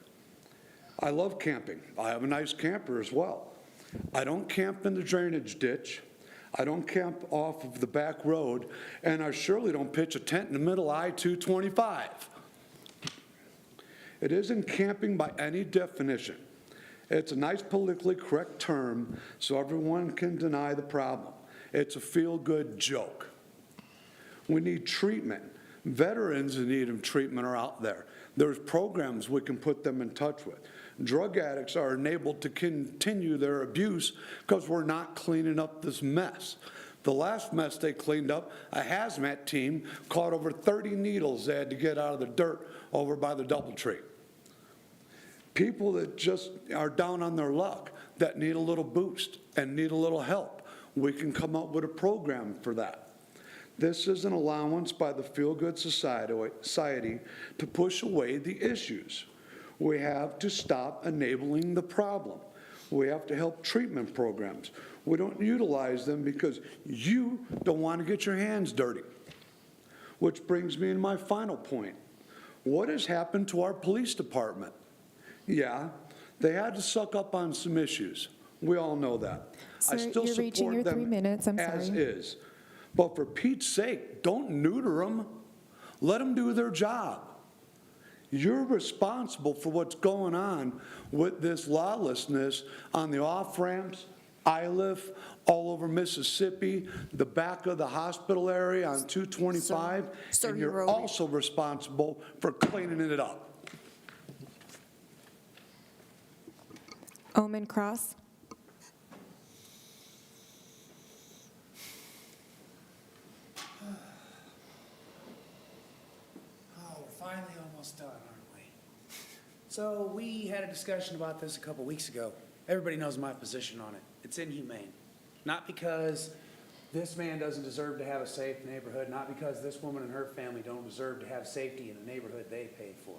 I love camping. I have a nice camper as well. I don't camp in the drainage ditch. I don't camp off of the back road, and I surely don't pitch a tent in the middle of I-225. It isn't camping by any definition. It's a nice politically correct term so everyone can deny the problem. It's a feel-good joke. We need treatment. Veterans in need of treatment are out there. There's programs we can put them in touch with. Drug addicts are enabled to continue their abuse because we're not cleaning up this mess. The last mess they cleaned up, a hazmat team caught over 30 needles they had to get out of the dirt over by the DoubleTree. People that just are down on their luck, that need a little boost and need a little help, we can come up with a program for that. This is an allowance by the feel-good society to push away the issues. We have to stop enabling the problem. We have to help treatment programs. We don't utilize them because you don't want to get your hands dirty. Which brings me to my final point. What has happened to our police department? Yeah, they had to suck up on some issues. We all know that. Sir, I still you're reaching your support 3 them minutes. I'm as sorry. is. But for Pete's sake, don't neuter them. Let them do their job. You're responsible for what's going on with this lawlessness on the off-ramps, Iliff, all over Mississippi, the back of the hospital area on 225, and you're also responsible for cleaning it up. Omen Cross? almost done, aren't we? So we had a discussion about this a couple weeks ago. Everybody knows my position on it. It's inhumane. Not because this man doesn't deserve to have a safe neighborhood, not because this woman and her family don't deserve to have safety in the neighborhood they paid for.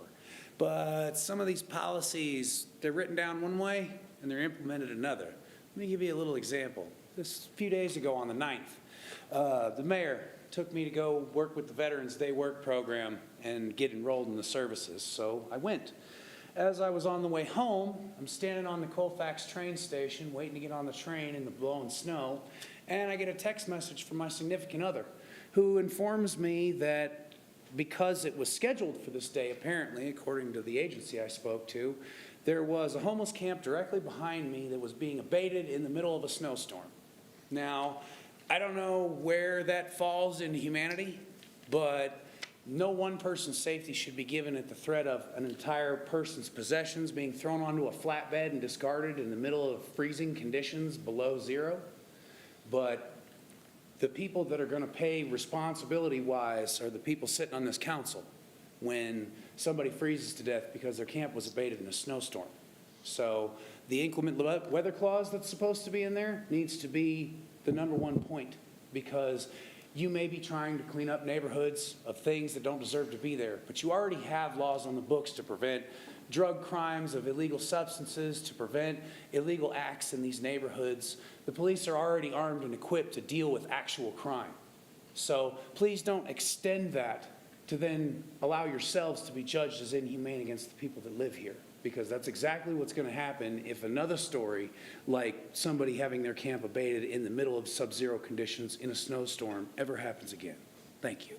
But some of these policies, they're written down one way and they're implemented another. Let me give you a little example. This few days ago on the 9th, the mayor took me to go work with the Veterans Day Work program and get enrolled in the services, so I went. As I was on the way home, I'm standing on the Colfax train station waiting to get on the train in the blowing snow, and I get a text message from my significant other who informs me that because it was scheduled for this day, apparently, according to the agency I spoke to, there was a homeless camp directly behind me that was being abated in the middle of a snowstorm. Now, I don't know where that falls in humanity, but no one person's safety should be given at the threat of an entire person's possessions being thrown onto a flatbed and discarded in the middle of freezing conditions below zero. But the people that are going to pay responsibility-wise are the people sitting on this council when somebody freezes to death because their camp was abated in a snowstorm. So the inclement weather clause that's supposed to be in there needs to be the number one point, because you may be trying to clean up neighborhoods of things that don't deserve to be there, but you already have laws on the books to prevent drug crimes of illegal substances, to prevent illegal acts in these neighborhoods. The police are already armed and equipped to deal with actual crime. So please don't extend that to then allow yourselves to be judged as inhumane against the people that live here, because that's exactly what's going to happen if another story like somebody having their camp abated in the middle of sub-zero conditions in a snowstorm ever happens again. Thank you.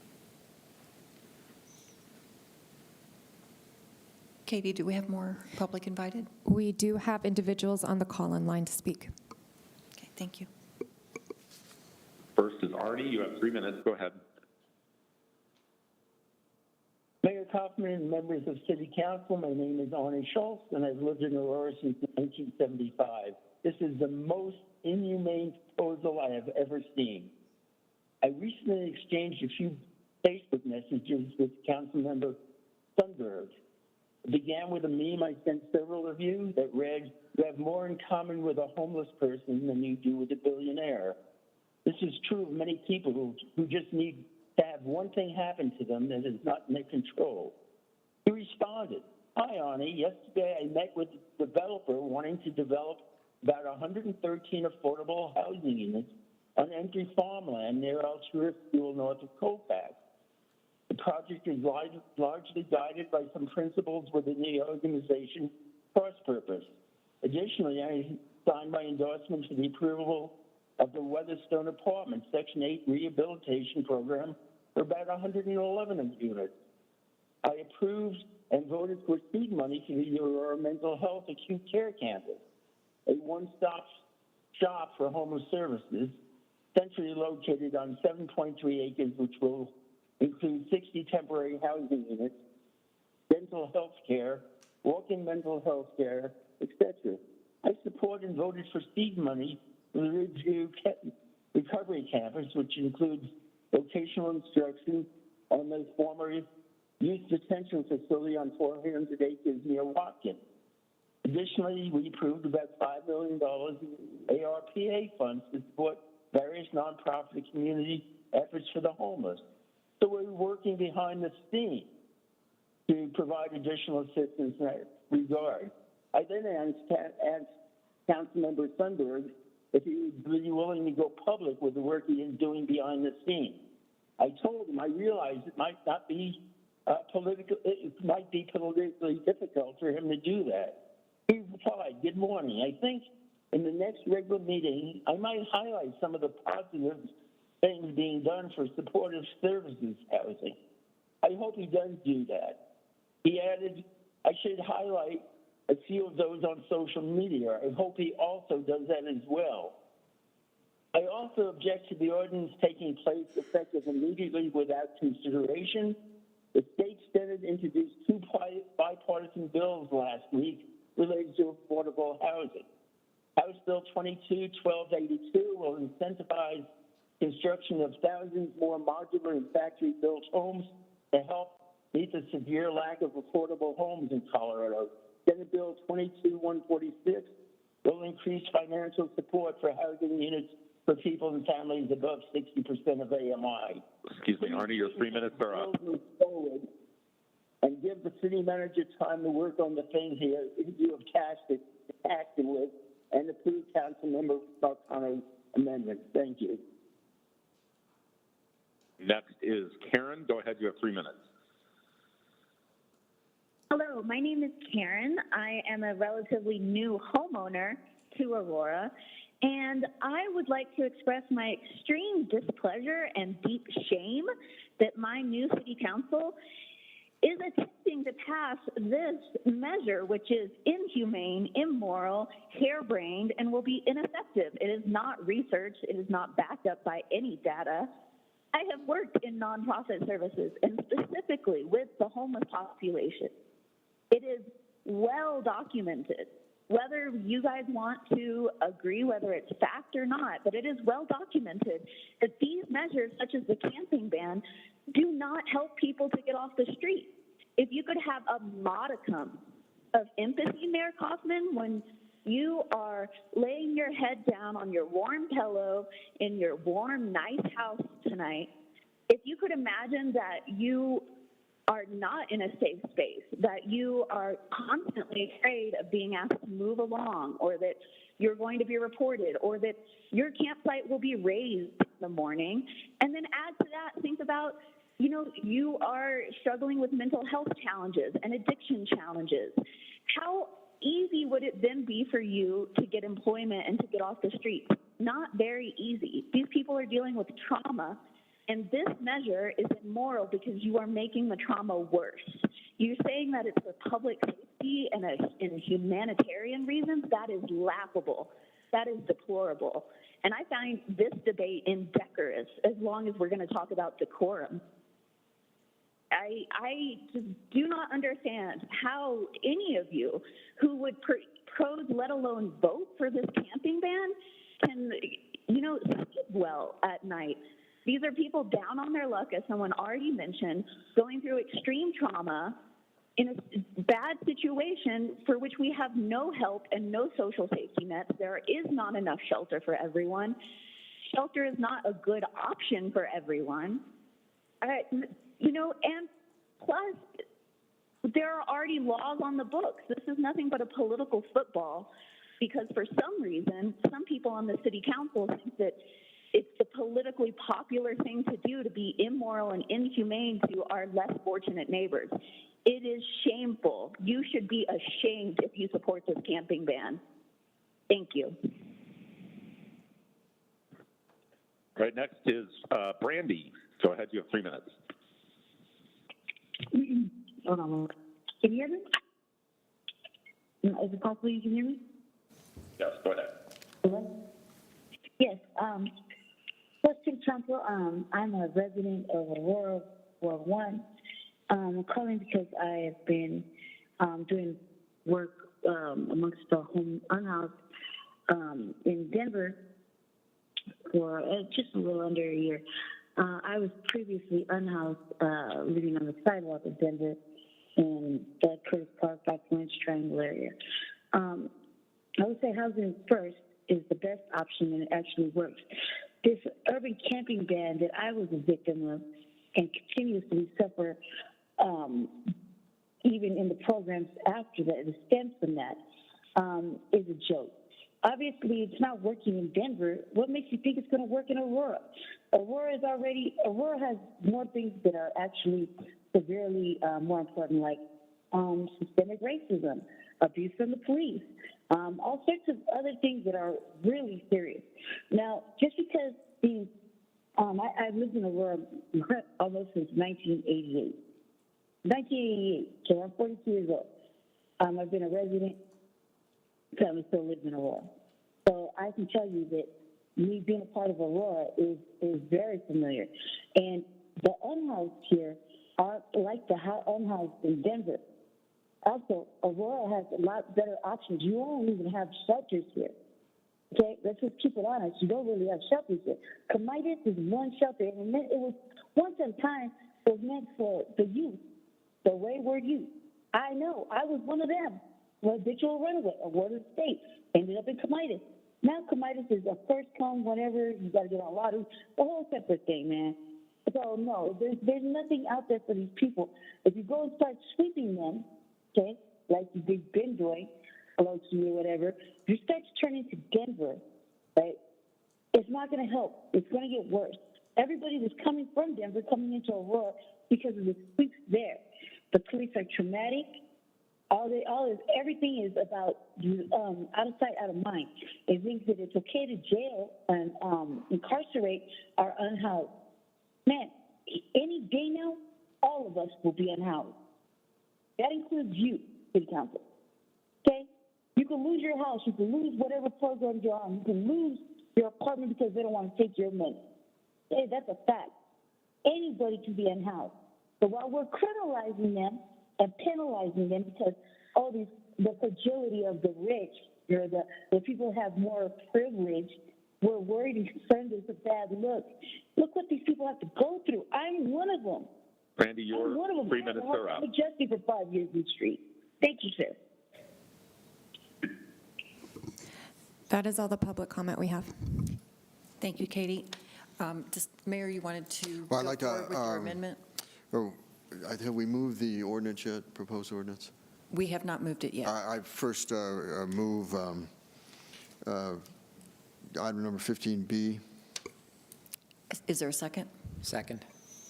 Katie, do we have more public invited? We do have individuals on the call-in line to speak. Okay, thank you. First is Artie. You have 3 minutes. Go ahead. Mayor Kaufman and members of City Council, my name is Arnie Schultz, and I've lived in Aurora since 1975. This is the most inhumane proposal I have ever seen. I recently exchanged a few Facebook messages with Councilmember Sundberg. It began with a meme I sent several of you that read, "You have more in common with a homeless person than you do with a billionaire." This is true of many people who just need to have one thing happen to them that is not in their control. He responded, "Hi, Arnie. Yesterday I met with a developer wanting to develop about 113 affordable housing units on empty farmland near Altura School north of Colfax. The project is largely guided by some principles within the organization Cross Purpose. Additionally, I signed my endorsement for the approval of the Weatherstone Apartments Section 8 rehabilitation program for about 111 units. I approved and voted for seed money for the Aurora Mental Health Acute Care Campus, a one-stop shop for homeless services, centrally located on 7.3 acres, which will include 60 temporary housing units, dental health care, walk-in mental health care, etc. I support and voted for seed money for the Ridgeview Recovery Campus, which includes vocational instruction on the former youth detention facility on 400 acres near Watkins. Additionally, we approved about $5 million in ARPA funds to support various nonprofit and community efforts for the homeless. So we're working behind the scenes to provide additional assistance in that regard. I then asked Councilmember Sundberg if he would be willing to go public with the work he is doing behind the scenes. I told him I realized it might not be it might be politically difficult for him to do that. He replied, "Good morning. I think in the next regular meeting, I might highlight some of the positive things being done for supportive services housing. I hope he does do that." He added, "I should highlight a few of those on social media. I hope he also does that as well." I also object to the ordinance taking place effective immediately without consideration. The state Senate introduced two bipartisan bills last week related to affordable housing. House Bill 22-1282 will incentivize construction of thousands more modular and factory-built homes to help meets a severe lack of affordable homes in Colorado. Senate Bill 22-146 will increase financial support for housing units for people and families above 60% of AMI. Excuse me, Arnie, your 3 minutes are up. Move forward and give the city manager time to work on the things you have tasked him with and approve Councilmember Falcone's amendment. Thank you. Next is Karen. Go ahead, you have 3 minutes. Hello, my name is Karen. I am a relatively new homeowner to Aurora, and I would like to express my extreme displeasure and deep shame that my new city council is attempting to pass this measure, which is inhumane, immoral, harebrained, and will be ineffective. It is not researched. It is not backed up by any data. I have worked in nonprofit services, and specifically with the homeless population. It is well documented, whether you guys want to agree whether it's fact or not, but it is well documented that these measures, such as the camping ban, do not help people to get off the street. If you could have a modicum of empathy, Mayor Kaufman, when you are laying your head down on your warm pillow in your warm, nice house tonight, if you could imagine that you are not in a safe space, that you are constantly afraid of being asked to move along, or that you're going to be reported, or that your campsite will be raised in the morning, and then add to that, think about, you are struggling with mental health challenges and addiction challenges. How easy would it then be for you to get employment and to get off the street? Not very easy. These people are dealing with trauma, and this measure is immoral because you are making the trauma worse. You're saying that it's for public safety and humanitarian reasons. That is laughable. That is deplorable. And I find this debate indecorous as long as we're going to talk about decorum. I just do not understand how any of you who would pros, let alone vote for this camping ban, can, sleep well at night. These are people down on their luck, as someone already mentioned, going through extreme trauma in a bad situation for which we have no help and no social safety nets. There is not enough shelter for everyone. Shelter is not a good option for everyone. And plus, there are already laws on the books. This is nothing but a political football because for some reason, some people on the city council think that it's the politically popular thing to do to be immoral and inhumane to our less fortunate neighbors. It is shameful. You should be ashamed if you support this camping ban. Thank you. All right, next is Brandy. Go ahead, you have 3 minutes. Hold on. Can you hear me? Is it possible you can hear me? Yes, go ahead. Hello? Yes. Question, Council. I'm a resident of Aurora, Ward 1. I'm calling because I have been doing work amongst the unhoused in Denver for just a little under a year. I was previously unhoused, living on the sidewalk of Denver in the Curtis Park, Back Lynch Triangle area. I would say housing first is the best option, and it actually works. This urban camping ban that I was a victim of and continuously suffer, even in the programs after that, the stems from that, is a joke. Obviously, it's not working in Denver. What makes you think it's going to work in Aurora? Aurora has more things that are actually severely more important, like systemic racism, abuse from the police, all sorts of other things that are really serious. Now, just because I've lived in Aurora almost since 1988. 1988, so I'm 42 years old. I've been a resident. Family still lives in Aurora. So I can tell you that me being a part of Aurora is very familiar. And the unhoused here are like the unhoused in Denver. Also, Aurora has a lot better options. You don't even have shelters here. Okay, let's just keep it honest. You don't really have shelters here. Comitis is one shelter, and it was once in time was meant for the youth. the wayward youth. I know, I was one of them. An habitual runaway, awarded state, ended up in Comitas. Now Comitas is a first come, whenever, you gotta get on lottery, the whole separate thing, man. So no, there's nothing out there for these people. If you go and start sweeping them, okay, like you've been doing, hello to you, whatever, you start to turn into Denver, right? It's not gonna help. It's gonna get worse. Everybody that's coming from Denver, coming into Aurora because of the sweeps there. The police are traumatic. Everything is about out of sight, out of mind. It means that it's okay to jail and incarcerate our unhoused. Man, any day now, all of us will be unhoused. That includes you, city council. Okay? You can lose your house. You can lose whatever program you're on. You can lose your apartment because they don't want to take your money. Hey, that's a fact. Anybody can be unhoused. So while we're criminalizing them and penalizing them because the fragility of the rich, or the people who have more privilege, we're worried and concerned it's a bad look. Look what these people have to go through. I'm one of them. Randy, your I'm one of them. 3 minutes are up. I was just for 5 years in the street. Thank you, sir. That is all the public comment we have. Thank you, Katie. Mayor, you wanted to Well, I'd go like to, forward with your amendment? Have we moved the ordinance yet, proposed ordinance? We have not moved it yet. I first move item number 15B. Is there a second? Second.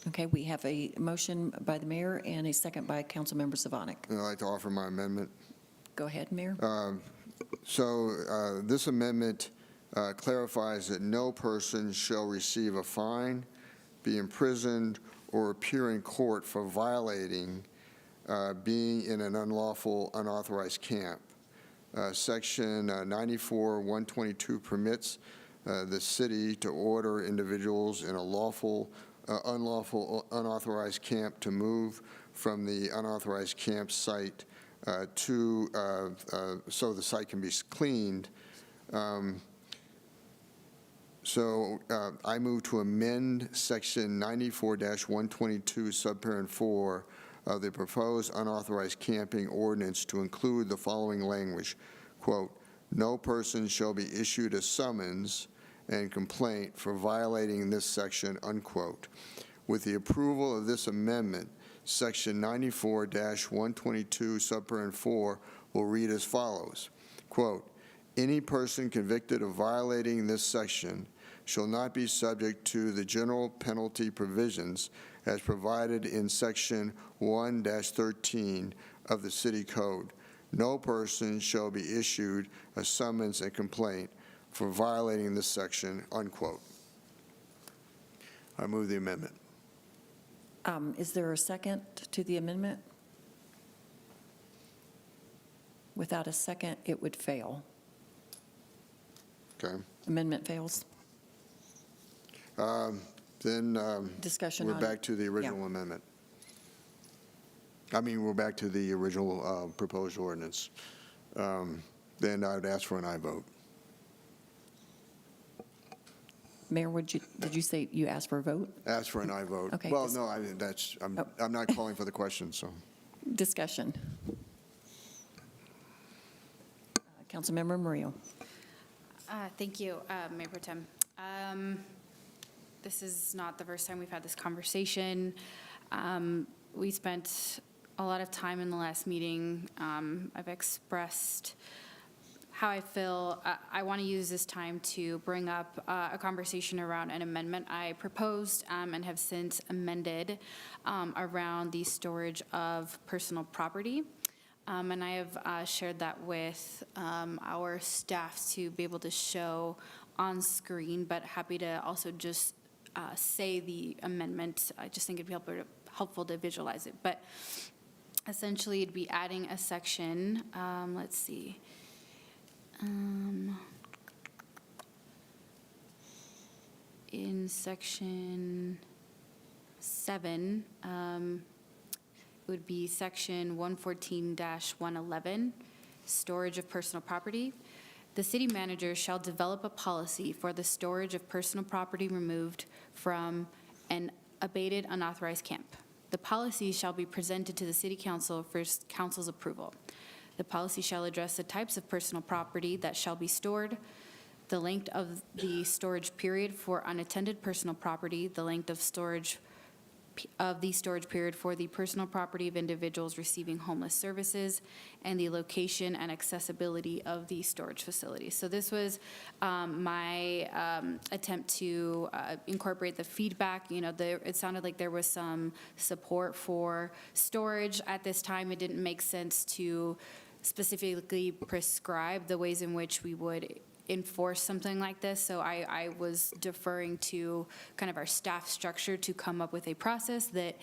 Okay, we have a motion by the mayor and a second by Councilmember Savonic. I'd like to offer my amendment. Go ahead, Mayor. This amendment clarifies that no person shall receive a fine, be imprisoned, or appear in court for violating being in an unlawful, unauthorized camp. Section 94-122 permits the city to order individuals in a lawful, unlawful, unauthorized camp to move from the unauthorized campsite so the site can be cleaned. I move to amend Section 94-122, subparent 4 of the proposed unauthorized camping ordinance to include the following language, quote, "No person shall be issued a summons and complaint for violating this section," unquote. With the approval of this amendment, Section 94-122, subparent 4 will read as follows, quote, "Any person convicted of violating this section shall not be subject to the general penalty provisions as provided in Section 1-13 of the City Code. No person shall be issued a summons and complaint for violating this section," unquote. I move the amendment. Is there a second to the amendment? Without a second, it would fail. Okay. Amendment fails. Discussion we're on back to the original amendment. I mean, we're back to the original proposed ordinance. Then I would ask for an aye vote. Mayor, did you say you asked for a vote? Ask for an aye vote. Okay, Well, no, I'm not calling for the question, so. Discussion. Councilmember Murillo. Thank you, Mayor Pro Tem. This is not the first time we've had this conversation. We spent a lot of time in the last meeting. I've expressed how I feel. I want to use this time to bring up a conversation around an amendment I proposed and have since amended around the storage of personal property. And I have shared that with our staff to be able to show on screen, but happy to also just say the amendment. I just think it'd be helpful to visualize it. But essentially, it'd be adding a section, let's see. In section 7, it would be section 114-111, storage of personal property. The city manager shall develop a policy for the storage of personal property removed from an abated unauthorized camp. The policy shall be presented to the City Council for council's approval. The policy shall address the types of personal property that shall be stored, the length of the storage period for unattended personal property, the length of the storage period for the personal property of individuals receiving homeless services, and the location and accessibility of the storage facilities. So this was my attempt to incorporate the feedback. You know, it sounded like there was some support for storage. At this time, it didn't make sense to specifically prescribe the ways in which we would enforce something like this. So I was deferring to kind of our staff structure to come up with a process that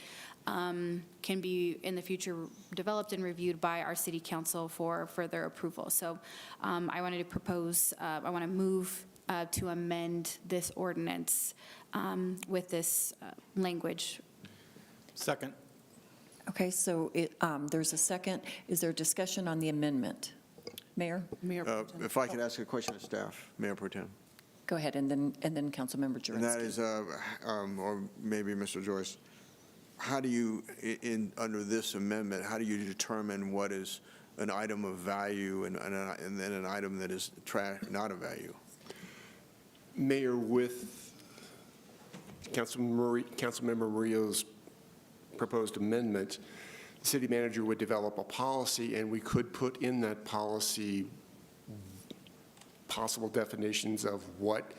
can be in the future developed and reviewed by our city council for further approval. So I wanted to propose, I want to move to amend this ordinance with this language. Second. Okay, so there's a second. Is there discussion on the amendment? Mayor? If I could ask a question of staff, Mayor Pro Tem. Go ahead, and then Councilmember Jurenski. And that is, or maybe Mr. Joyce, how do you, under this amendment, how do you determine what is an item of value and then an item that is not of value? Mayor, with Councilmember Murillo's proposed amendment, the city manager would develop a policy, and we could put in that policy possible definitions of what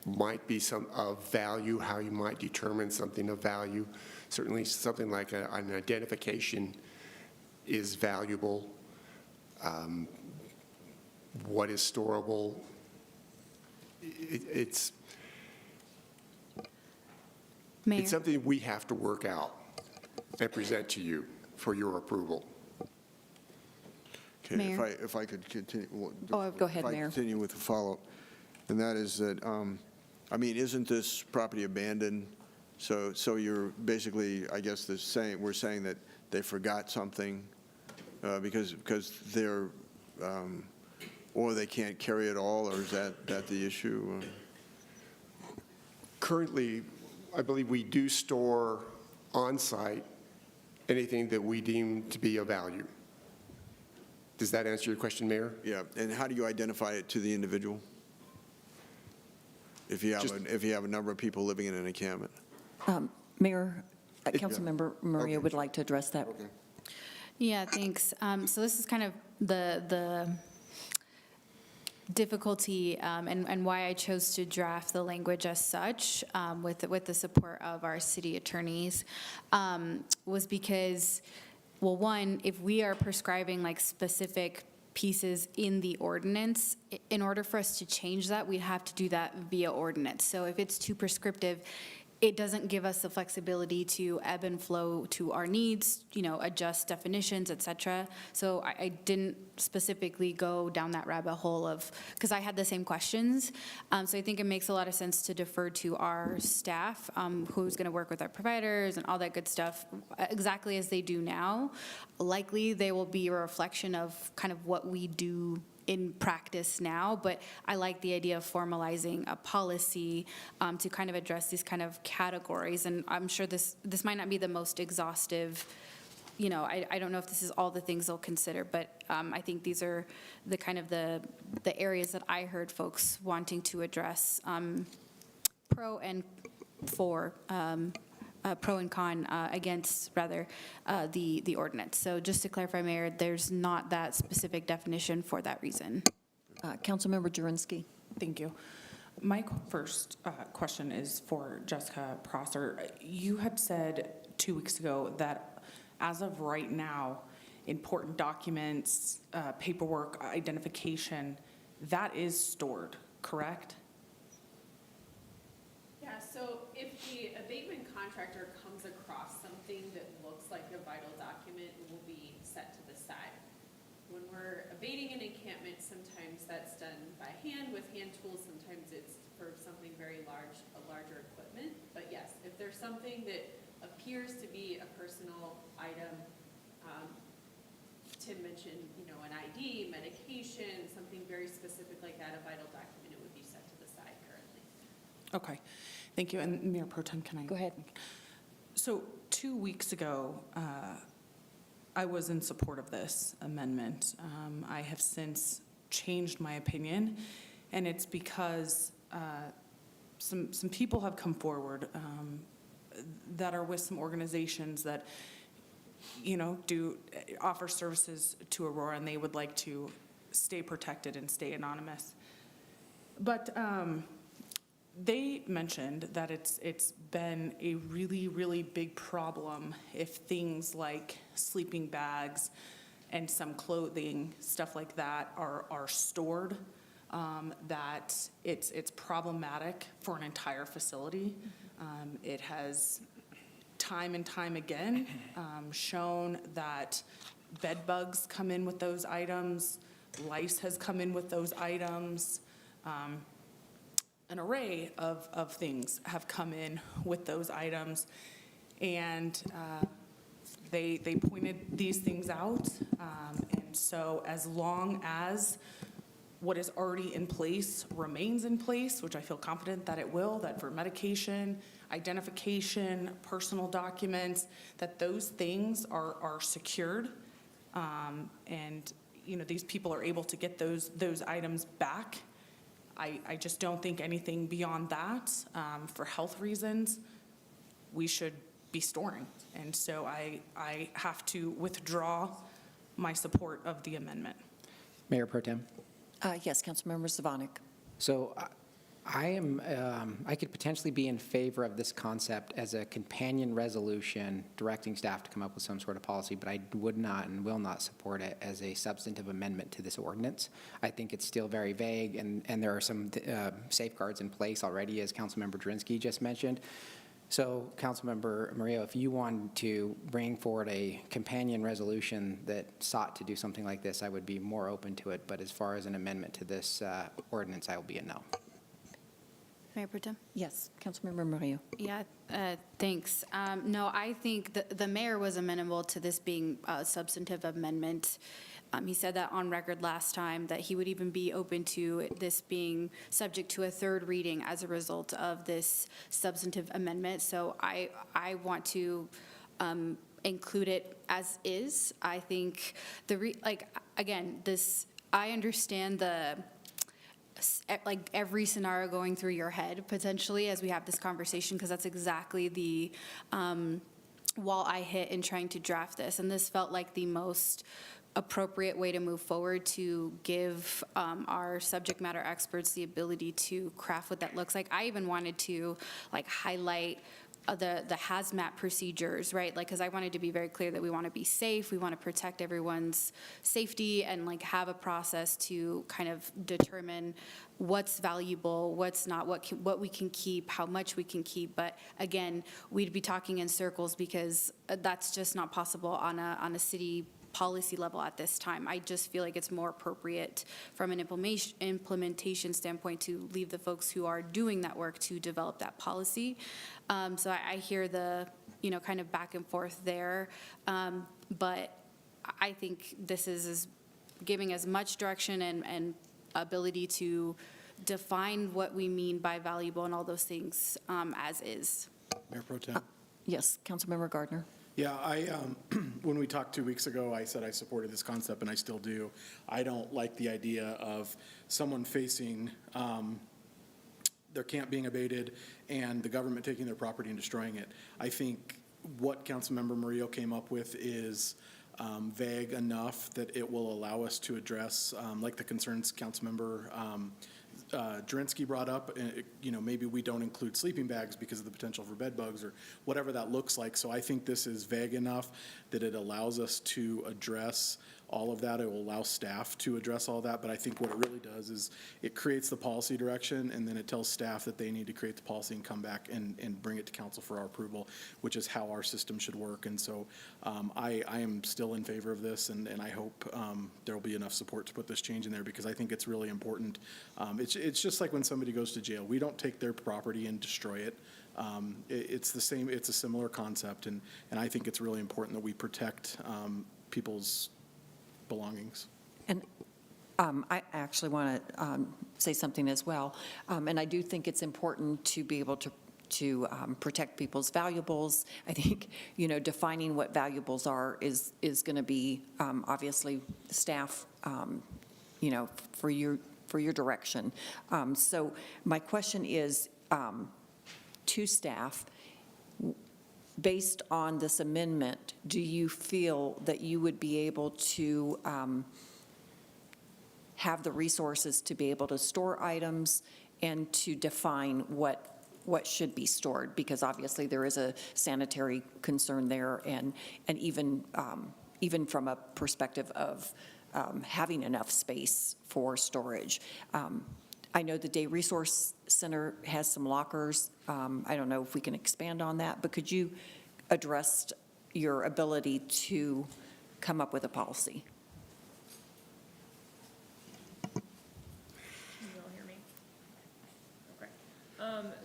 might be some of value, how you might determine something of value. Certainly something like an identification is valuable. What is storable? It's something we have to work out and present to you for your approval. Okay, Mayor? if I could continue. Oh, go ahead, Mayor. If I continue with the follow-up, and that is that, I mean, isn't this property abandoned? So you're basically, I guess, we're saying that they forgot something because they're, or they can't carry it all, or is that the issue? Currently, I believe we do store on-site anything that we deem to be of value. Does that answer your question, Mayor? Yeah, and how do you identify it to the individual? If you have a number of people living in an encampment? Mayor, Councilmember Murillo would like to address that. Okay. Yeah, thanks. So this is kind of the difficulty and why I chose to draft the language as such with the support of our city attorneys was because, well, one, if we are prescribing like specific pieces in the ordinance, in order for us to change that, we'd have to do that via ordinance. So if it's too prescriptive, it doesn't give us the flexibility to ebb and flow to our needs, adjust definitions, et cetera. So I didn't specifically go down that rabbit hole because I had the same questions. So I think it makes a lot of sense to defer to our staff, who's going to work with our providers and all that good stuff, exactly as they do now. Likely they will be a reflection of kind of what we do in practice now, but I like the idea of formalizing a policy to kind of address these kind of categories. And I'm sure this might not be the most exhaustive, I don't know if this is all the things they'll consider, but I think these are the kind of the areas that I heard folks wanting to address, pro and con against, rather, the ordinance. So just to clarify, Mayor, there's not that specific definition for that reason. Councilmember Jurenski. Thank you. My first question is for Jessica Prosser. You had said 2 weeks ago that as of right now, important documents, paperwork, identification, that is stored, correct? Yeah, so if the abatement contractor comes across something that looks like a vital document, it will be set to the side. When we're abating an encampment, sometimes that's done by hand with hand tools, sometimes it's for something very large, a larger equipment. But yes, if there's something that appears to be a personal item, Tim mentioned, an ID, medication, something very specific like that, a vital document, it would be set to the side currently. Okay, thank you. And Mayor Pro Tem, can I? Go ahead. So 2 weeks ago, I was in support of this amendment. I have since changed my opinion, and it's because some people have come forward that are with some organizations that, do offer services to Aurora, and they would like to stay protected and stay anonymous. But they mentioned that it's been a really, really big problem if things like sleeping bags and some clothing, stuff like that, are stored, that it's problematic for an entire facility. It has time and time again shown that bed bugs come in with those items, lice has come in with those items. An array of things have come in with those items, and they pointed these things out. And so as long as what is already in place remains in place, which I feel confident that it will, that for medication, identification, personal documents, that those things are secured, and these people are able to get those items back. I just don't think anything beyond that, for health reasons, we should be storing. And so I have to withdraw my support of the amendment. Mayor Pro Tem. Yes, Councilmember Zvonik. So I could potentially be in favor of this concept as a companion resolution directing staff to come up with some sort of policy, but I would not and will not support it as a substantive amendment to this ordinance. I think it's still very vague, and there are some safeguards in place already, as Councilmember Drinsky just mentioned. So, Councilmember Murillo, if you wanted to bring forward a companion resolution that sought to do something like this, I would be more open to it. But as far as an amendment to this ordinance, I will be a no. Mayor Pro Tem? Yes, Councilmember Murillo. Yeah, thanks. No, I think the mayor was amenable to this being a substantive amendment. He said that on record last time, that he would even be open to this being subject to a third reading as a result of this substantive amendment. So I want to include it as is. I think I understand every scenario going through your head potentially as we have this conversation, because that's exactly the wall I hit in trying to draft this. And this felt like the most appropriate way to move forward to give our subject matter experts the ability to craft what that looks like. I even wanted to highlight the hazmat procedures, right? Because I wanted to be very clear that we want to be safe, we want to protect everyone's safety, and have a process to kind of determine what's valuable, what's not, what we can keep, how much we can keep. But again, we'd be talking in circles because that's just not possible on a city policy level at this time. I just feel like it's more appropriate from an implementation standpoint to leave the folks who are doing that work to develop that policy. So I hear the, kind of back and forth there. But I think this is giving as much direction and ability to define what we mean by valuable and all those things as is. Mayor Pro Tem. Yes, Councilmember Gardner. Yeah, when we talked 2 weeks ago, I said I supported this concept, and I still do. I don't like the idea of someone facing their camp being abated and the government taking their property and destroying it. I think what Councilmember Murillo came up with is vague enough that it will allow us to address, like the concerns Councilmember Drinsky brought up. Maybe we don't include sleeping bags because of the potential for bed bugs or whatever that looks like. So I think this is vague enough that it allows us to address all of that. It will allow staff to address all that. But I think what it really does is it creates the policy direction, and then it tells staff that they need to create the policy and come back and bring it to council for our approval, which is how our system should work. And so I am still in favor of this, and I hope there will be enough support to put this change in there, because I think it's really important. It's just like when somebody goes to jail. We don't take their property and destroy it. It's the same. It's a similar concept, and I think it's really important that we protect people's belongings. And I actually want to say something as well. And I do think it's important to be able to protect people's valuables. I think, defining what valuables are is going to be obviously staff, for your direction. So my question is to staff, based on this amendment, do you feel that you would be able to have the resources to be able to store items and to define what should be stored? Because obviously there is a sanitary concern there, and even from a perspective of having enough space for storage. I know the Day Resource Center has some lockers. I don't know if we can expand on that, but could you address your ability to come up with a policy? Can you all hear me? Okay.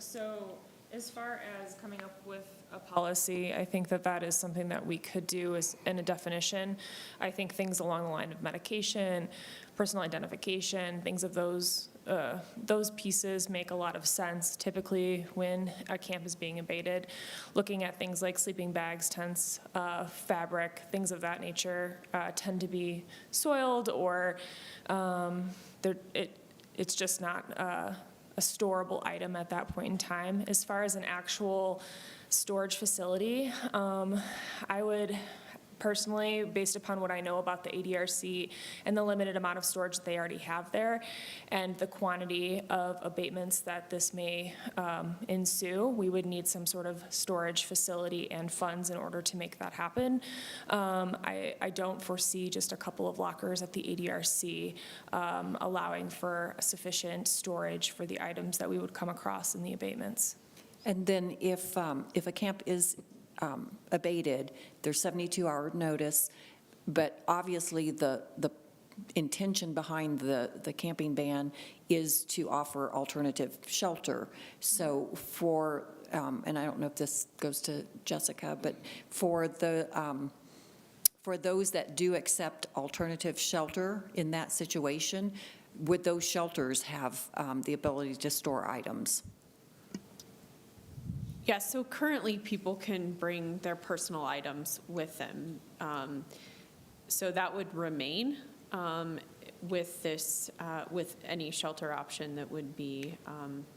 So as far as coming up with a policy, I think that is something that we could do as in a definition. I think things along the line of medication, personal identification, things of those pieces make a lot of sense typically when a camp is being abated. Looking at things like sleeping bags, tents, fabric, things of that nature tend to be soiled, or it's just not a storable item at that point in time. As far as an actual storage facility, I would personally, based upon what I know about the ADRC and the limited amount of storage that they already have there and the quantity of abatements that this may ensue, we would need some sort of storage facility and funds in order to make that happen. I don't foresee just a couple of lockers at the ADRC allowing for sufficient storage for the items that we would come across in the abatements. And then if a camp is abated, there's 72-hour notice, but obviously the intention behind the camping ban is to offer alternative shelter. So for, and I don't know if this goes to Jessica, but for those that do accept alternative shelter in that situation, would those shelters have the ability to store items? Yes, so currently people can bring their personal items with them. So that would remain with this, with any shelter option that would be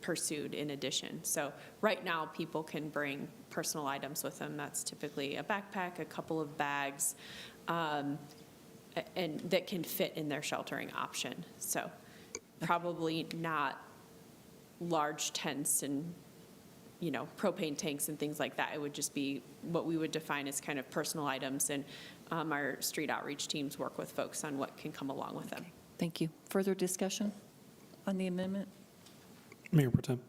pursued in addition. So right now, people can bring personal items with them. That's typically a backpack, a couple of bags, and that can fit in their sheltering option. So probably not large tents and propane tanks and things like that. It would just be what we would define as kind of personal items, and our street outreach teams work with folks on what can come along with them. Thank you. Further discussion on the amendment? Mayor Pro Tem.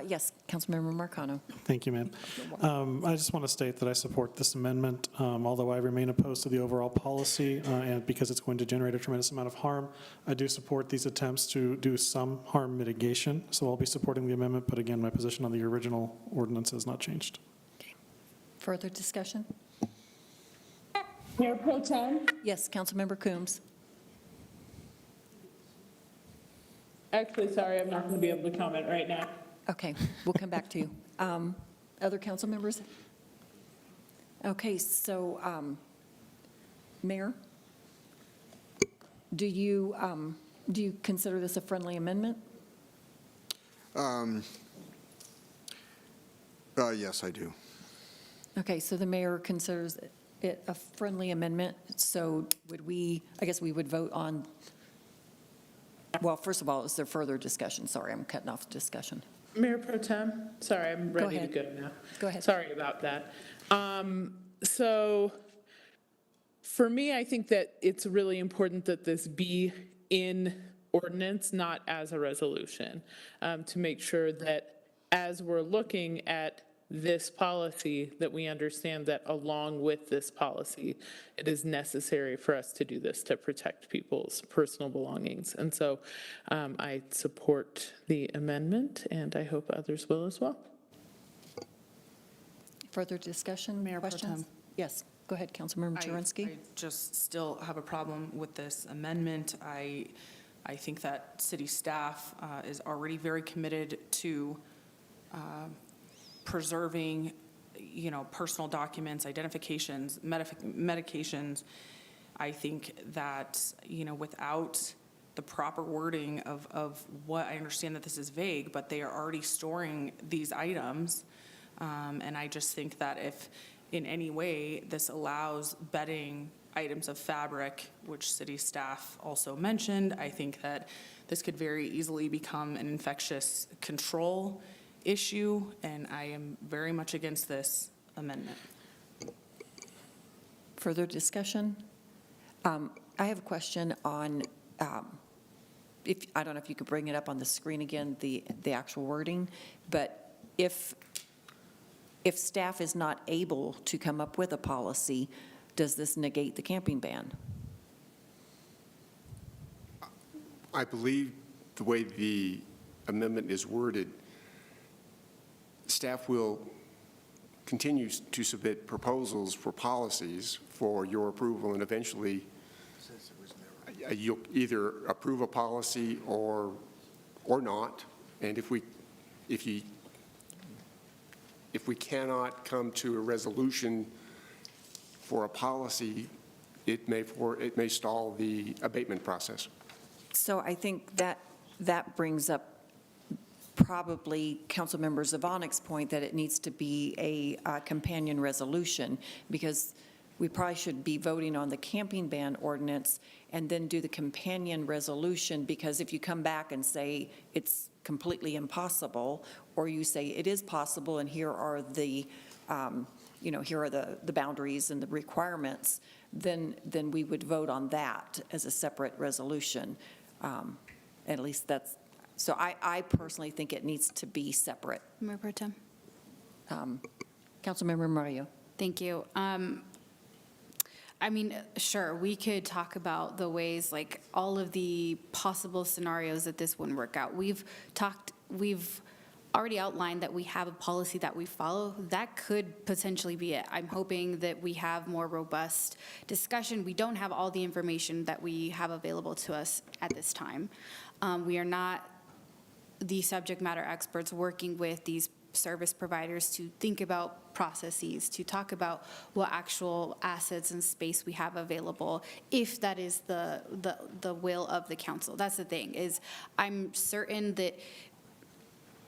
Yes, Councilmember Marcano. Thank you, ma'am. I just want to state that I support this amendment, although I remain opposed to the overall policy, and because it's going to generate a tremendous amount of harm. I do support these attempts to do some harm mitigation, so I'll be supporting the amendment, but again, my position on the original ordinance has not changed. Okay. Further discussion? Mayor Pro Tem? Yes, Councilmember Coombs. Actually, sorry, I'm not going to be able to comment right now. Okay, we'll come back to you. Other council members? Okay, so, Mayor, do you consider this a friendly amendment? Yes, I do. Okay, so the mayor considers it a friendly amendment, so would we, I guess we would vote on, well, first of all, is there further discussion? Sorry, I'm cutting off the discussion. Mayor Pro Tem? Sorry, I'm ready to go now. Go ahead. Sorry about that. So for me, I think that it's really important that this be in ordinance, not as a resolution, to make sure that as we're looking at this policy, that we understand that along with this policy, it is necessary for us to do this to protect people's personal belongings. And so I support the amendment, and I hope others will as well. Further discussion, Mayor Pro questions? Tem. Yes, go ahead, Councilmember Jurenski. I just still have a problem with this amendment. I think that city staff is already very committed to preserving, personal documents, identifications, medications. I think that, without the proper wording of what, I understand that this is vague, but they are already storing these items. And I just think that if in any way this allows bedding items of fabric, which city staff also mentioned, I think that this could very easily become an infectious control issue, and I am very much against this amendment. Further discussion? I have a question on, I don't know if you could bring it up on the screen again, the actual wording, but if staff is not able to come up with a policy, does this negate the camping ban? I believe the way the amendment is worded, staff will continue to submit proposals for policies for your approval, and eventually you'll either approve a policy or not. And if we cannot come to a resolution for a policy, it may stall the abatement process. So I think that brings up probably Councilmember Zvonik's point that it needs to be a companion resolution, because we probably should be voting on the camping ban ordinance and then do the companion resolution, because if you come back and say it's completely impossible, or you say it is possible and here are the boundaries and the requirements, then we would vote on that as a separate resolution. At least that's, so I personally think it needs to be separate. Mayor Pro Tem. Councilmember Mario. Thank you. I mean, sure, we could talk about the ways, like all of the possible scenarios that this wouldn't work out. We've already outlined that we have a policy that we follow. That could potentially be it. I'm hoping that we have more robust discussion. We don't have all the information that we have available to us at this time. We are not the subject matter experts working with these service providers to think about processes, to talk about what actual assets and space we have available, if that is the will of the council. That's the thing, is I'm certain that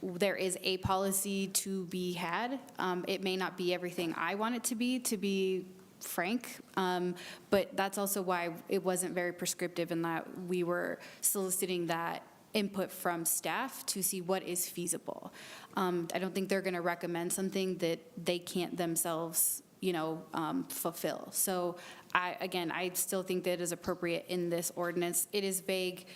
there is a policy to be had. It may not be everything I want it to be frank, but that's also why it wasn't very prescriptive, in that we were soliciting that input from staff to see what is feasible. I don't think they're going to recommend something that they can't themselves, fulfill. So I still think that it is appropriate in this ordinance. It is vague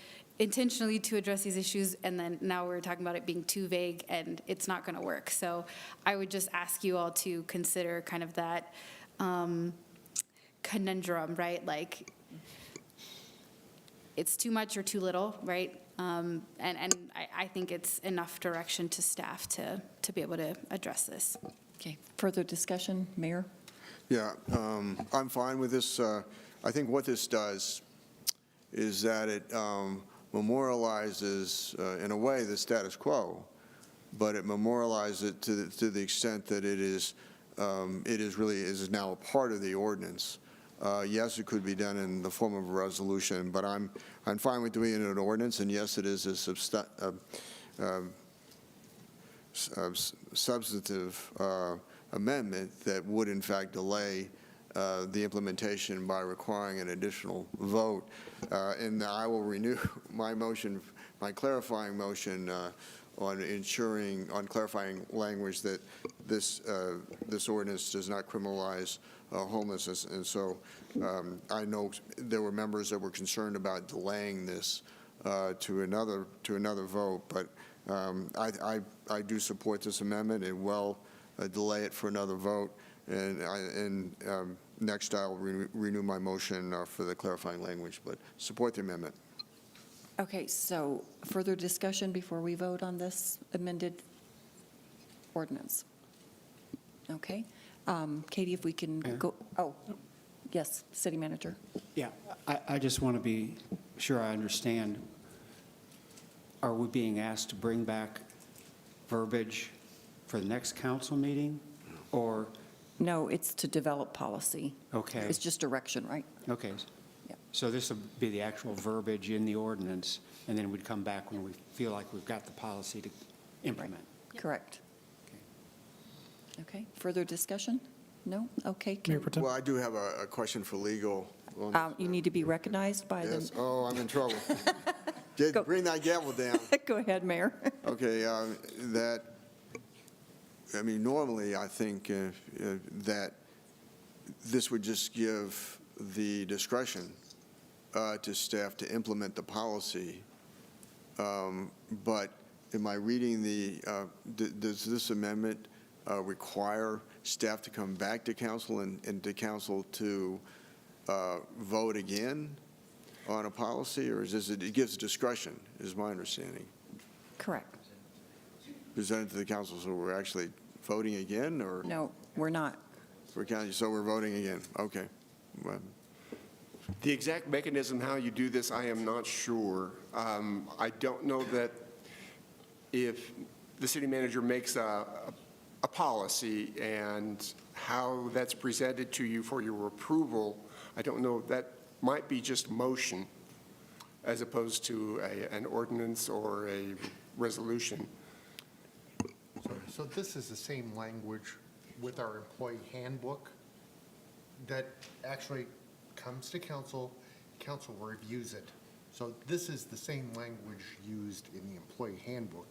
intentionally to address these issues, and then now we're talking about it being too vague, and it's not going to work. So I would just ask you all to consider kind of that conundrum, right? Like, it's too much or too little, right? And I think it's enough direction to staff to be able to address this. Okay, further discussion, Mayor? Yeah, I'm fine with this. I think what this does is that it memorializes, in a way, the status quo, but it memorializes it to the extent that it is now a part of the ordinance. Yes, it could be done in the form of a resolution, but I'm fine with doing it in an ordinance, and yes, it is a substantive amendment that would in fact delay the implementation by requiring an additional vote. And I will renew my motion, my clarifying motion on clarifying language that this ordinance does not criminalize homelessness. And so I know there were members that were concerned about delaying this to another vote, but I do support this amendment and will delay it for another vote. And next I'll renew my motion for the clarifying language, but support the amendment. Okay, so further discussion before we vote on this amended ordinance? Okay. Katie, if we can go. Oh, yes, City Manager. Yeah, I just want to be sure I understand. Are we being asked to bring back verbiage for the next council meeting, or, No, it's to develop policy. okay, It's just direction, right? okay. Yeah. So this will be the actual verbiage in the ordinance, and then we'd come back when we feel like we've got the policy to implement. Correct. Okay, further discussion? No? Okay. Mayor Pro Tem? Well, I do have a question for legal. You need to be recognized by Yes, the, oh, I'm in trouble. Just bring that gavel down. go ahead, Mayor. Okay, normally, I think that this would just give the discretion to staff to implement the policy. But am I reading does this amendment require staff to come back to council and to council to vote again on a policy, or it gives discretion, is my understanding? Correct. Presented to the council, so we're actually voting again, or? No, we're not. So we're voting again, okay. Well, The exact mechanism how you do this, I am not sure. I don't know that if the city manager makes a policy and how that's presented to you for your approval, I don't know, that might be just motion as opposed to an ordinance or a resolution. So this is the same language with our employee handbook that actually comes to council, council reviews it. So this is the same language used in the employee handbook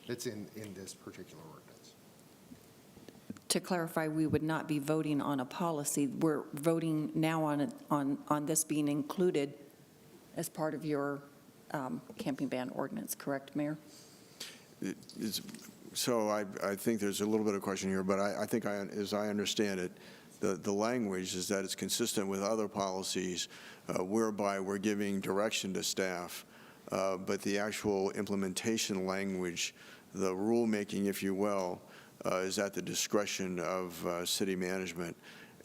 that's in this particular ordinance. To clarify, we would not be voting on a policy. We're voting now on this being included as part of your camping ban ordinance, correct, Mayor? So I think there's a little bit of question here, but I think as I understand it, the language is that it's consistent with other policies whereby we're giving direction to staff, but the actual implementation language, the rulemaking, if you will, is at the discretion of city management.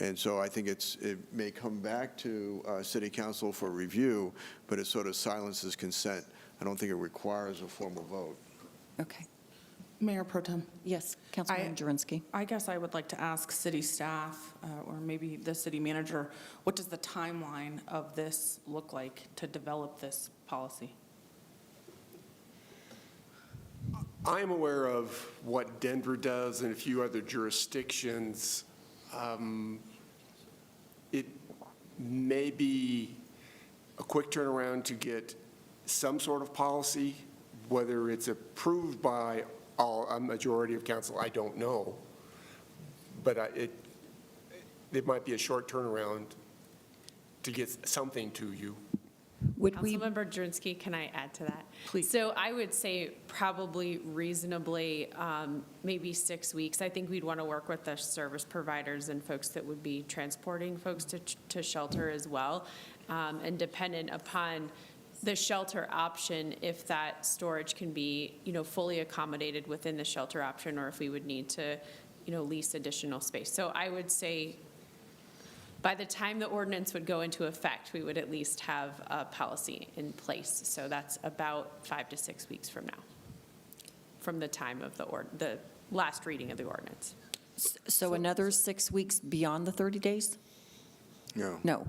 And so I think it may come back to city council for review, but it sort of silences consent. I don't think it requires a formal vote. Okay. Mayor Pro Tem? Yes, Councilman Jurenski. I guess I would like to ask city staff, or maybe the city manager, what does the timeline of this look like to develop this policy? I am aware of what Denver does and a few other jurisdictions. It may be a quick turnaround to get some sort of policy, whether it's approved by a majority of council, I don't know. But it might be a short turnaround to get something to you. Councilmember Jurenski, can I add to that? Please. So I would say probably reasonably, maybe 6 weeks. I think we'd want to work with the service providers and folks that would be transporting folks to shelter as well. And dependent upon the shelter option, if that storage can be, fully accommodated within the shelter option, or if we would need to, lease additional space. So I would say by the time the ordinance would go into effect, we would at least have a policy in place. So that's about 5 to 6 weeks from now, from the time of the last reading of the ordinance. So another 6 weeks beyond the 30 days? No. No.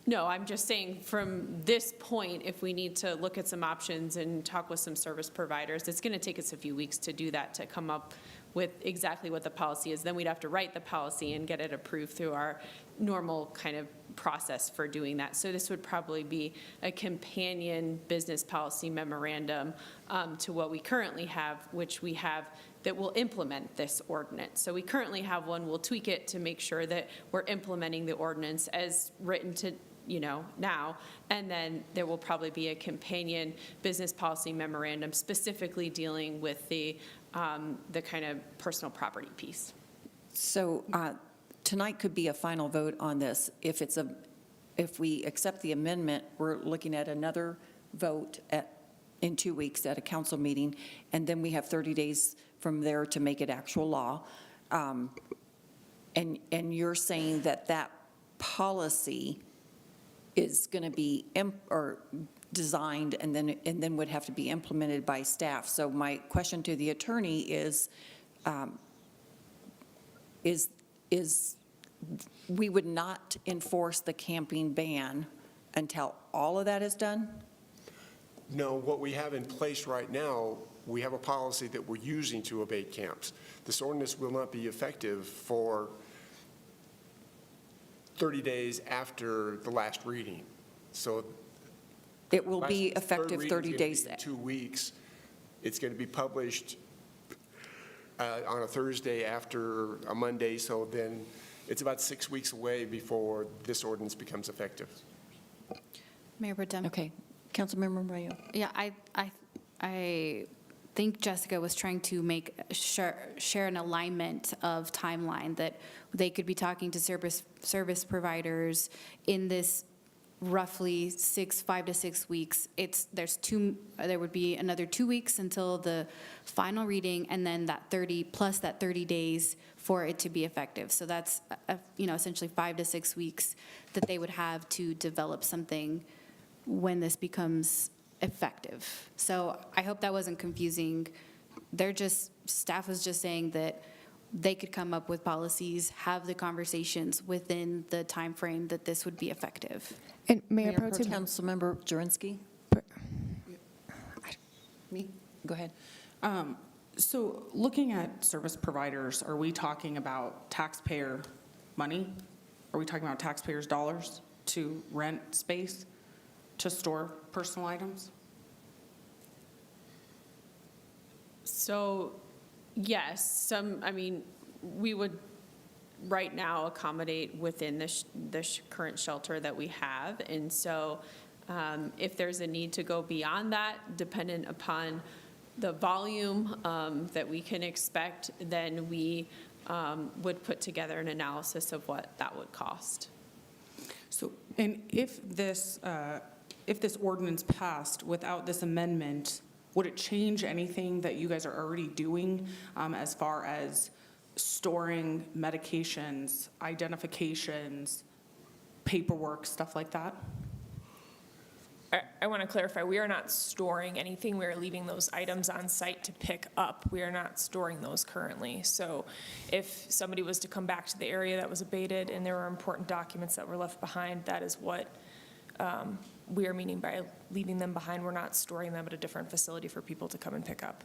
No, I'm just saying from this point, if we need to look at some options and talk with some service providers, it's going to take us a few weeks to do that, to come up with exactly what the policy is. Then we'd have to write the policy and get it approved through our normal kind of process for doing that. So this would probably be a companion business policy memorandum to what we currently have, which we have that will implement this ordinance. So we currently have one. We'll tweak it to make sure that we're implementing the ordinance as written to now, and then there will probably be a companion business policy memorandum specifically dealing with the kind of personal property piece. So tonight could be a final vote on this. If we accept the amendment, we're looking at another vote in 2 weeks at a council meeting, and then we have 30 days from there to make it actual law. And you're saying that policy is going to be designed and then would have to be implemented by staff. So my question to the attorney is, is we would not enforce the camping ban until all of that is done? No, what we have in place right now, we have a policy that we're using to abate camps. This ordinance will not be effective for 30 days after the last reading. So it will be effective 30 days. 2 weeks. It's going to be published on a Thursday after a Monday, so then it's about 6 weeks away before this ordinance becomes effective. Mayor Pro Tem. Okay. Councilmember Mayo. Yeah, I think Jessica was trying to make share an alignment of timeline, that they could be talking to service providers in this roughly 5 to 6 weeks. There would be another 2 weeks until the final reading, and then that 30 days for it to be effective. So that's essentially 5 to 6 weeks that they would have to develop something when this becomes effective. So I hope that wasn't confusing. Staff was just saying that they could come up with policies, have the conversations within the time frame that this would be effective. And Mayor Pro Tem. Councilmember Jurenski? Me? Go ahead. So looking at service providers, are we talking about taxpayer money? Are we talking about taxpayers' dollars to rent space, to store personal items? So, yes, we would right now accommodate within the current shelter that we have. And so if there's a need to go beyond that, dependent upon the volume that we can expect, then we would put together an analysis of what that would cost. So, and if this ordinance passed without this amendment, would it change anything that you guys are already doing as far as storing medications, identifications, paperwork, stuff like that? I want to clarify, we are not storing anything. We are leaving those items on site to pick up. We are not storing those currently. So if somebody was to come back to the area that was abated and there were important documents that were left behind, that is what we are meaning by leaving them behind. We're not storing them at a different facility for people to come and pick up.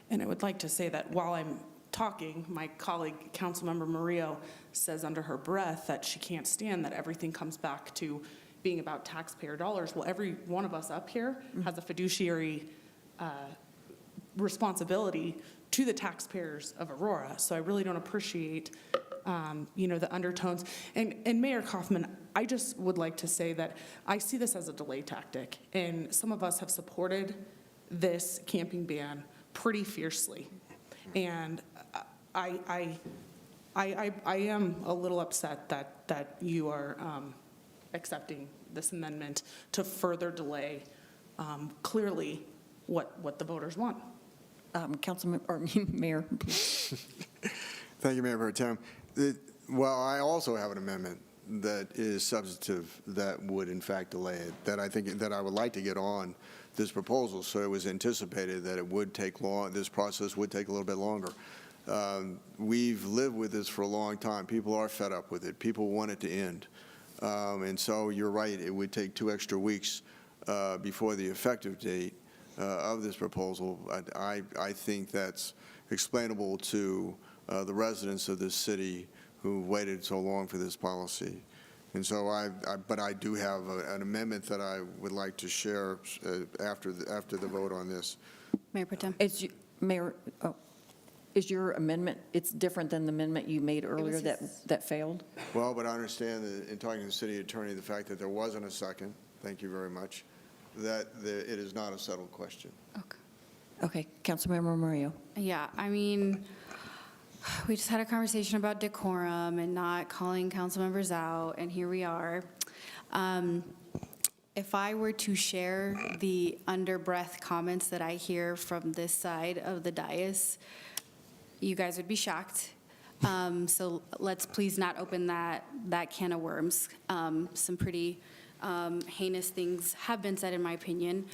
And I would like to say that while I'm talking, my colleague, Councilmember Murillo, says under her breath that she can't stand that everything comes back to being about taxpayer dollars. Well, every one of us up here has a fiduciary responsibility to the taxpayers of Aurora. So I really don't appreciate, the undertones. And Mayor Kaufman, I just would like to say that I see this as a delay tactic, and some of us have supported this camping ban pretty fiercely. And I am a little upset that you are accepting this amendment to further delay clearly what the voters want. Councilman, or Mayor. Thank you, Mayor Pro Tem. Well, I also have an amendment that is substantive that would in fact delay it, that I would like to get on this proposal. So it was anticipated that it would take long, this process would take a little bit longer. We've lived with this for a long time. People are fed up with it. People want it to end. And so you're right, it would take 2 extra weeks before the effective date of this proposal. I think that's explainable to the residents of this city who waited so long for this policy. And so but I do have an amendment that I would like to share after the vote on this. Mayor Pro Tem. Is your amendment, it's different than the amendment you made earlier that failed? Well, but I understand that in talking to the city attorney, the fact that there wasn't a second, thank you very much, that it is not a settled question. Okay, Councilmember Murillo. Yeah, we just had a conversation about decorum and not calling council members out, and here we are. If I were to share the under-breath comments that I hear from this side of the dais, you guys would be shocked. So let's please not open that can of worms. Some pretty heinous things have been said, in my opinion.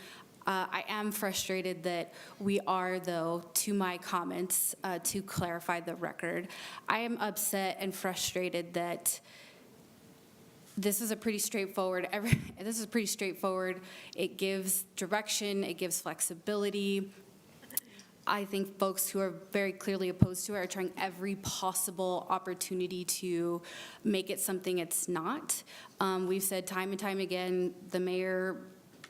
I am frustrated that we are, though, to my comments, to clarify the record, I am upset and frustrated that this is a pretty straightforward, this is pretty straightforward. It gives direction, it gives flexibility. I think folks who are very clearly opposed to it are trying every possible opportunity to make it something it's not. We've said time and time again, the mayor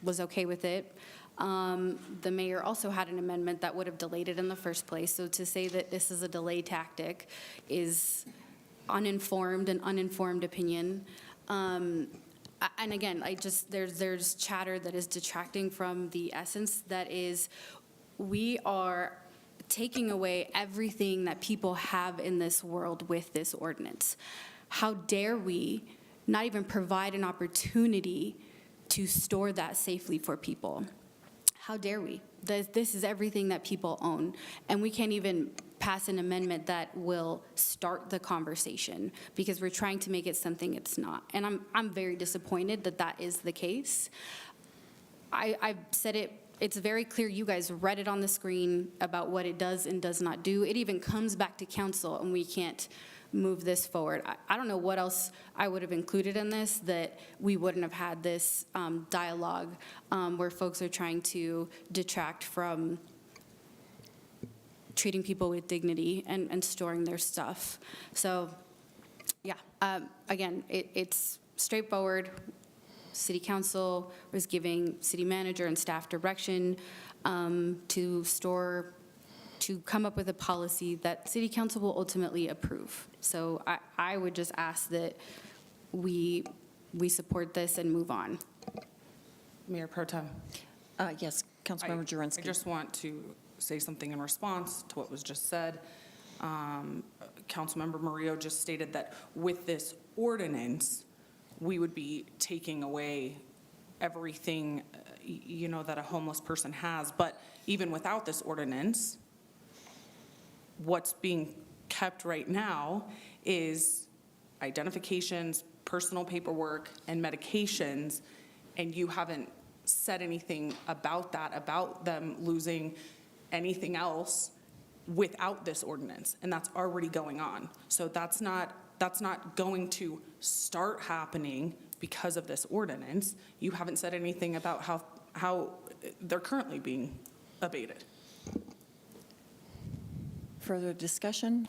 was okay with it. The mayor also had an amendment that would have delayed it in the first place. So to say that this is a delay tactic is uninformed and uninformed opinion. And again, there's chatter that is detracting from the essence that is, we are taking away everything that people have in this world with this ordinance. How dare we not even provide an opportunity to store that safely for people? How dare we? This is everything that people own, and we can't even pass an amendment that will start the conversation because we're trying to make it something it's not. And I'm very disappointed that that is the case. I've said it. It's very clear, you guys read it on the screen about what it does and does not do. It even comes back to council, and we can't move this forward. I don't know what else I would have included in this that we wouldn't have had this dialogue where folks are trying to detract from treating people with dignity and storing their stuff. So, yeah, again, it's straightforward. City Council was giving city manager and staff direction to come up with a policy that City Council will ultimately approve. So I would just ask that we support this and move on. Mayor Pro Tem. Yes, Councilmember Jurenski. I just want to say something in response to what was just said. Councilmember Murillo just stated that with this ordinance, we would be taking away everything, that a homeless person has. But even without this ordinance, what's being kept right now is identifications, personal paperwork, and medications, and you haven't said anything about that, about them losing anything else without this ordinance, and that's already going on. So that's not going to start happening because of this ordinance. You haven't said anything about how they're currently being abated. Further discussion?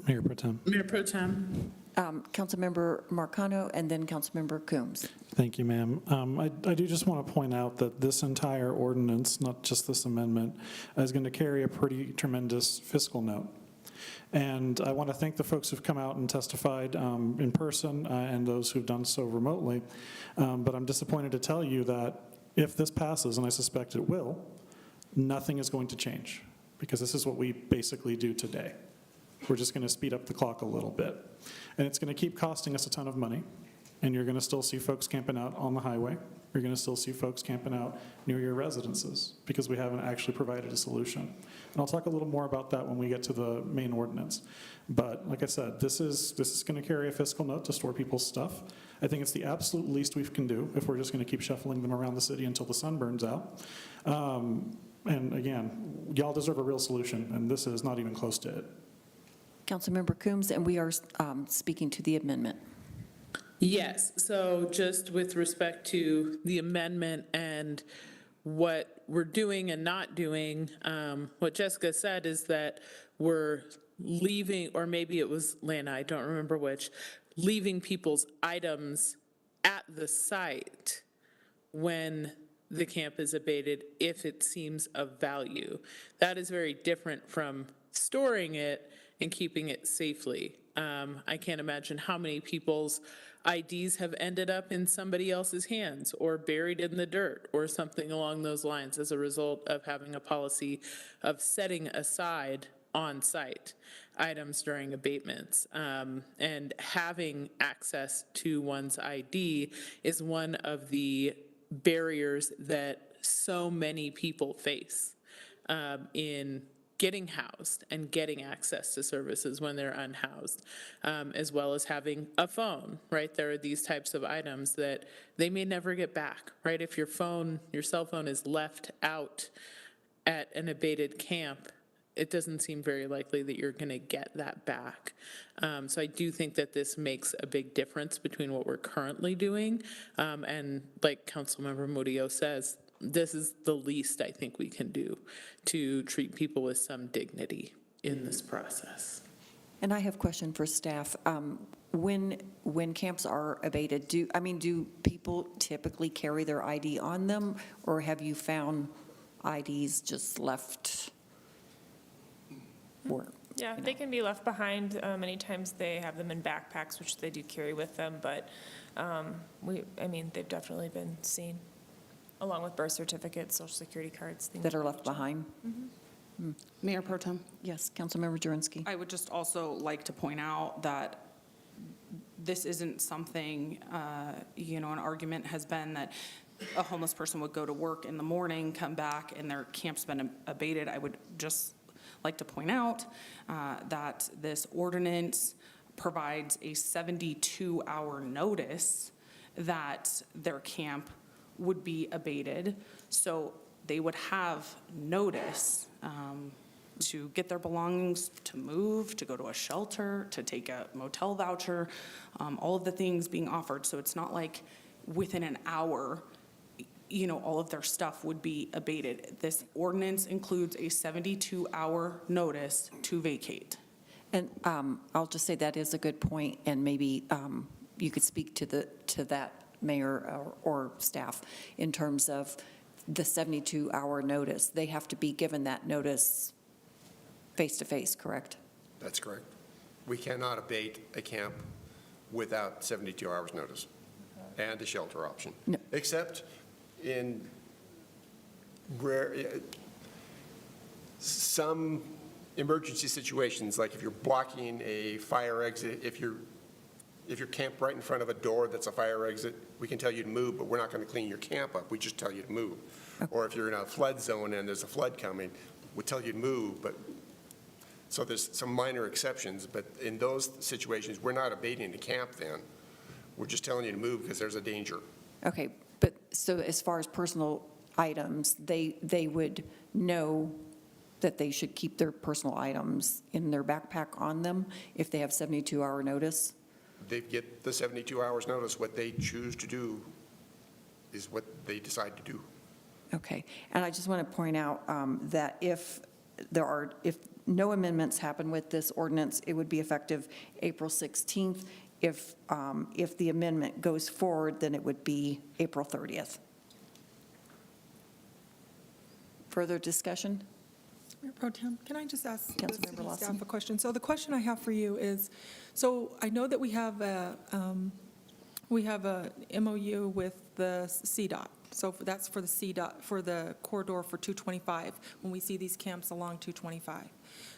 Mayor Pro Tem. Mayor Pro Tem. Councilmember Marcano and then Councilmember Coombs. Thank you, ma'am. I do just want to point out that this entire ordinance, not just this amendment, is going to carry a pretty tremendous fiscal note. And I want to thank the folks who've come out and testified in person and those who've done so remotely. But I'm disappointed to tell you that if this passes, and I suspect it will, nothing is going to change because this is what we basically do today. We're just going to speed up the clock a little bit. And it's going to keep costing us a ton of money. And you're going to still see folks camping out on the highway. You're going to still see folks camping out near your residences because we haven't actually provided a solution. And I'll talk a little more about that when we get to the main ordinance. But like I said, this is going to carry a fiscal note to store people's stuff. I think it's the absolute least we can do if we're just going to keep shuffling them around the city until the sun burns out. And again, y'all deserve a real solution, and this is not even close to it. Councilmember Coombs, and we are speaking to the amendment. Yes, so just with respect to the amendment and what we're doing and not doing, what Jessica said is that we're leaving, or maybe it was Lana, I don't remember which, leaving people's items at the site when the camp is abated if it seems of value. That is very different from storing it and keeping it safely. I can't imagine how many people's IDs have ended up in somebody else's hands or buried in the dirt or something along those lines as a result of having a policy of setting aside on-site items during abatements. And having access to one's ID is one of the barriers that so many people face in getting housed and getting access to services when they're unhoused, as well as having a phone, right? There are these types of items that they may never get back, right? If your cell phone is left out at an abated camp, it doesn't seem very likely that you're going to get that back. So I do think that this makes a big difference between what we're currently doing. And like Councilmember Murillo says, this is the least I think we can do to treat people with some dignity in this process. And I have a question for staff. When camps are abated, do people typically carry their ID on them, or have you found IDs just left? Yeah, they can be left behind. Many times they have them in backpacks, which they do carry with them, but they've definitely been seen, along with birth certificates, social security cards, things That are left behind? Mayor Pro Tem. Yes, Councilmember Jurenski. I would just also like to point out that this isn't something, an argument has been that a homeless person would go to work in the morning, come back, and their camp's been abated. I would just like to point out that this ordinance provides a 72-hour notice that their camp would be abated. So they would have notice to get their belongings, to move, to go to a shelter, to take a motel voucher, all of the things being offered. So it's not like within an hour, all of their stuff would be abated. This ordinance includes a 72-hour notice to vacate. And I'll just say that is a good point, and maybe you could speak to that, Mayor or staff, in terms of the 72-hour notice. They have to be given that notice face-to-face, correct? That's correct. We cannot abate a camp without 72 hours notice and a shelter option. No. Except in rare, some emergency situations, like if you're blocking a fire exit, if you're camped right in front of a door that's a fire exit, we can tell you to move, but we're not going to clean your camp up. We just tell you to move. Okay. Or if you're in a flood zone and there's a flood coming, we tell you to move, but so there's some minor exceptions, but in those situations, we're not abating the camp then. We're just telling you to move because there's a danger. Okay, but so as far as personal items, they would know that they should keep their personal items in their backpack on them if they have 72-hour notice? They get the 72 hours notice. What they choose to do is what they decide to do. Okay, and I just want to point out that if no amendments happen with this ordinance, it would be effective April 16th. If the amendment goes forward, then it would be April 30th. Further discussion? Mayor Pro Tem, can I just ask the Councilmember city Lawson. staff a question? So the question I have for you is, so I know that we have a MOU with the CDOT. So that's for the CDOT, for the corridor for 225, when we see these camps along 225.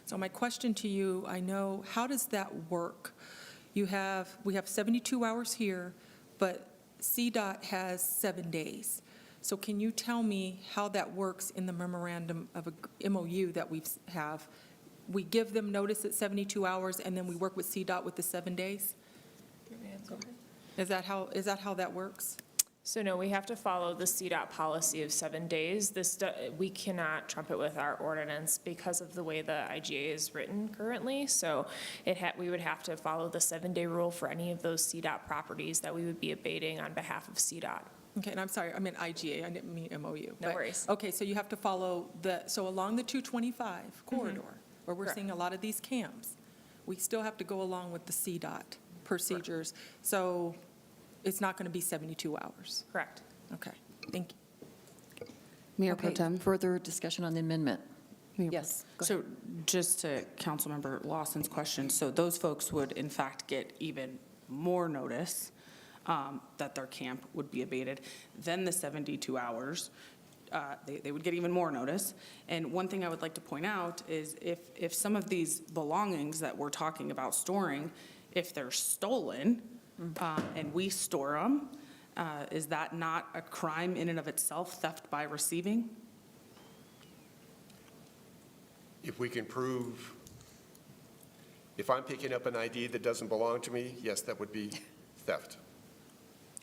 So my question to you, I know, how does that work? We have 72 hours here, but CDOT has 7 days. So can you tell me how that works in the memorandum of a MOU that we have? We give them notice at 72 hours, and then we work with CDOT with the 7 days? Is that how that works? So no, we have to follow the CDOT policy of 7 days. We cannot trump it with our ordinance because of the way the IGA is written currently. So we would have to follow the 7-day rule for any of those CDOT properties that we would be abating on behalf of CDOT. Okay, and I'm sorry, I meant IGA, I didn't mean MOU. No worries. Okay, so you have to follow so along the 225 corridor, where we're Correct. seeing a lot of these camps, we still have to go along with the CDOT procedures. So it's not going to be 72 hours. Correct. Okay, thank you. Mayor Pro Okay, Tem. further discussion on the amendment? Yes. go ahead. So just to Councilmember Lawson's question, so those folks would in fact get even more notice that their camp would be abated than the 72 hours. They would get even more notice. And one thing I would like to point out is if some of these belongings that we're talking about storing, if they're stolen and we store them, is that not a crime in and of itself, theft by receiving? If we can prove, if I'm picking up an ID that doesn't belong to me, yes, that would be theft.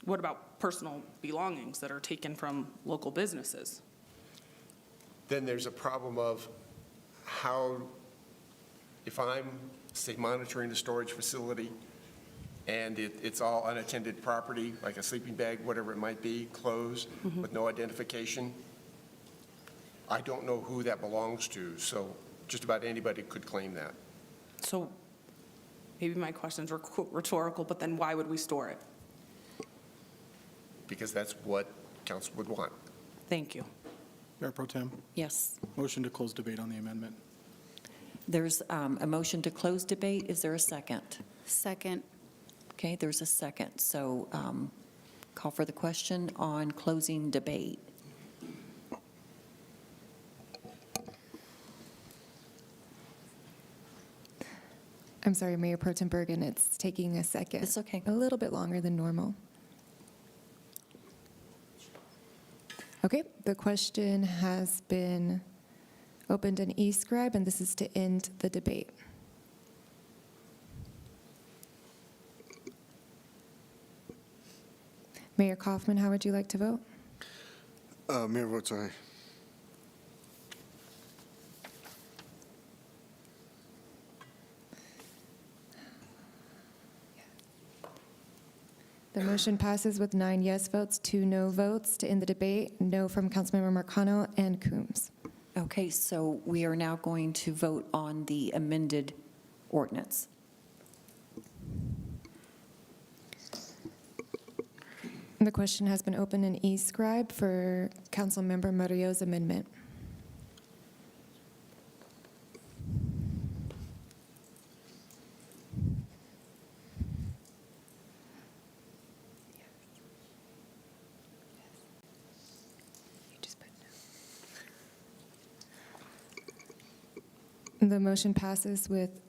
What about personal belongings that are taken from local businesses? Then there's a problem of how, if I'm, say, monitoring the storage facility, and it's all unattended property, like a sleeping bag, whatever it might be, clothes with no identification, I don't know who that belongs to, so just about anybody could claim that. So maybe my question's rhetorical, but then why would we store it? Because that's what council would want. Thank you. Mayor Pro Tem, Yes. motion to close debate on the amendment. There's a motion to close debate. Is there a second? Second. Okay, there's a second. So call for the question on closing debate. I'm sorry, Mayor Pro Tem Bergen, it's taking a second. It's okay. A little bit longer than normal. Okay, the question has been opened in eScribe, and this is to end the debate. Mayor Kaufman, how would you like to vote? Mayor votes aye. The motion passes with 9 yes votes, 2 no votes to end the debate. No from Councilmember Marcano and Coombs. Okay, so we are now going to vote on the amended ordinance. The question has been opened in eScribe for Councilmember Murillo's amendment. The motion passes with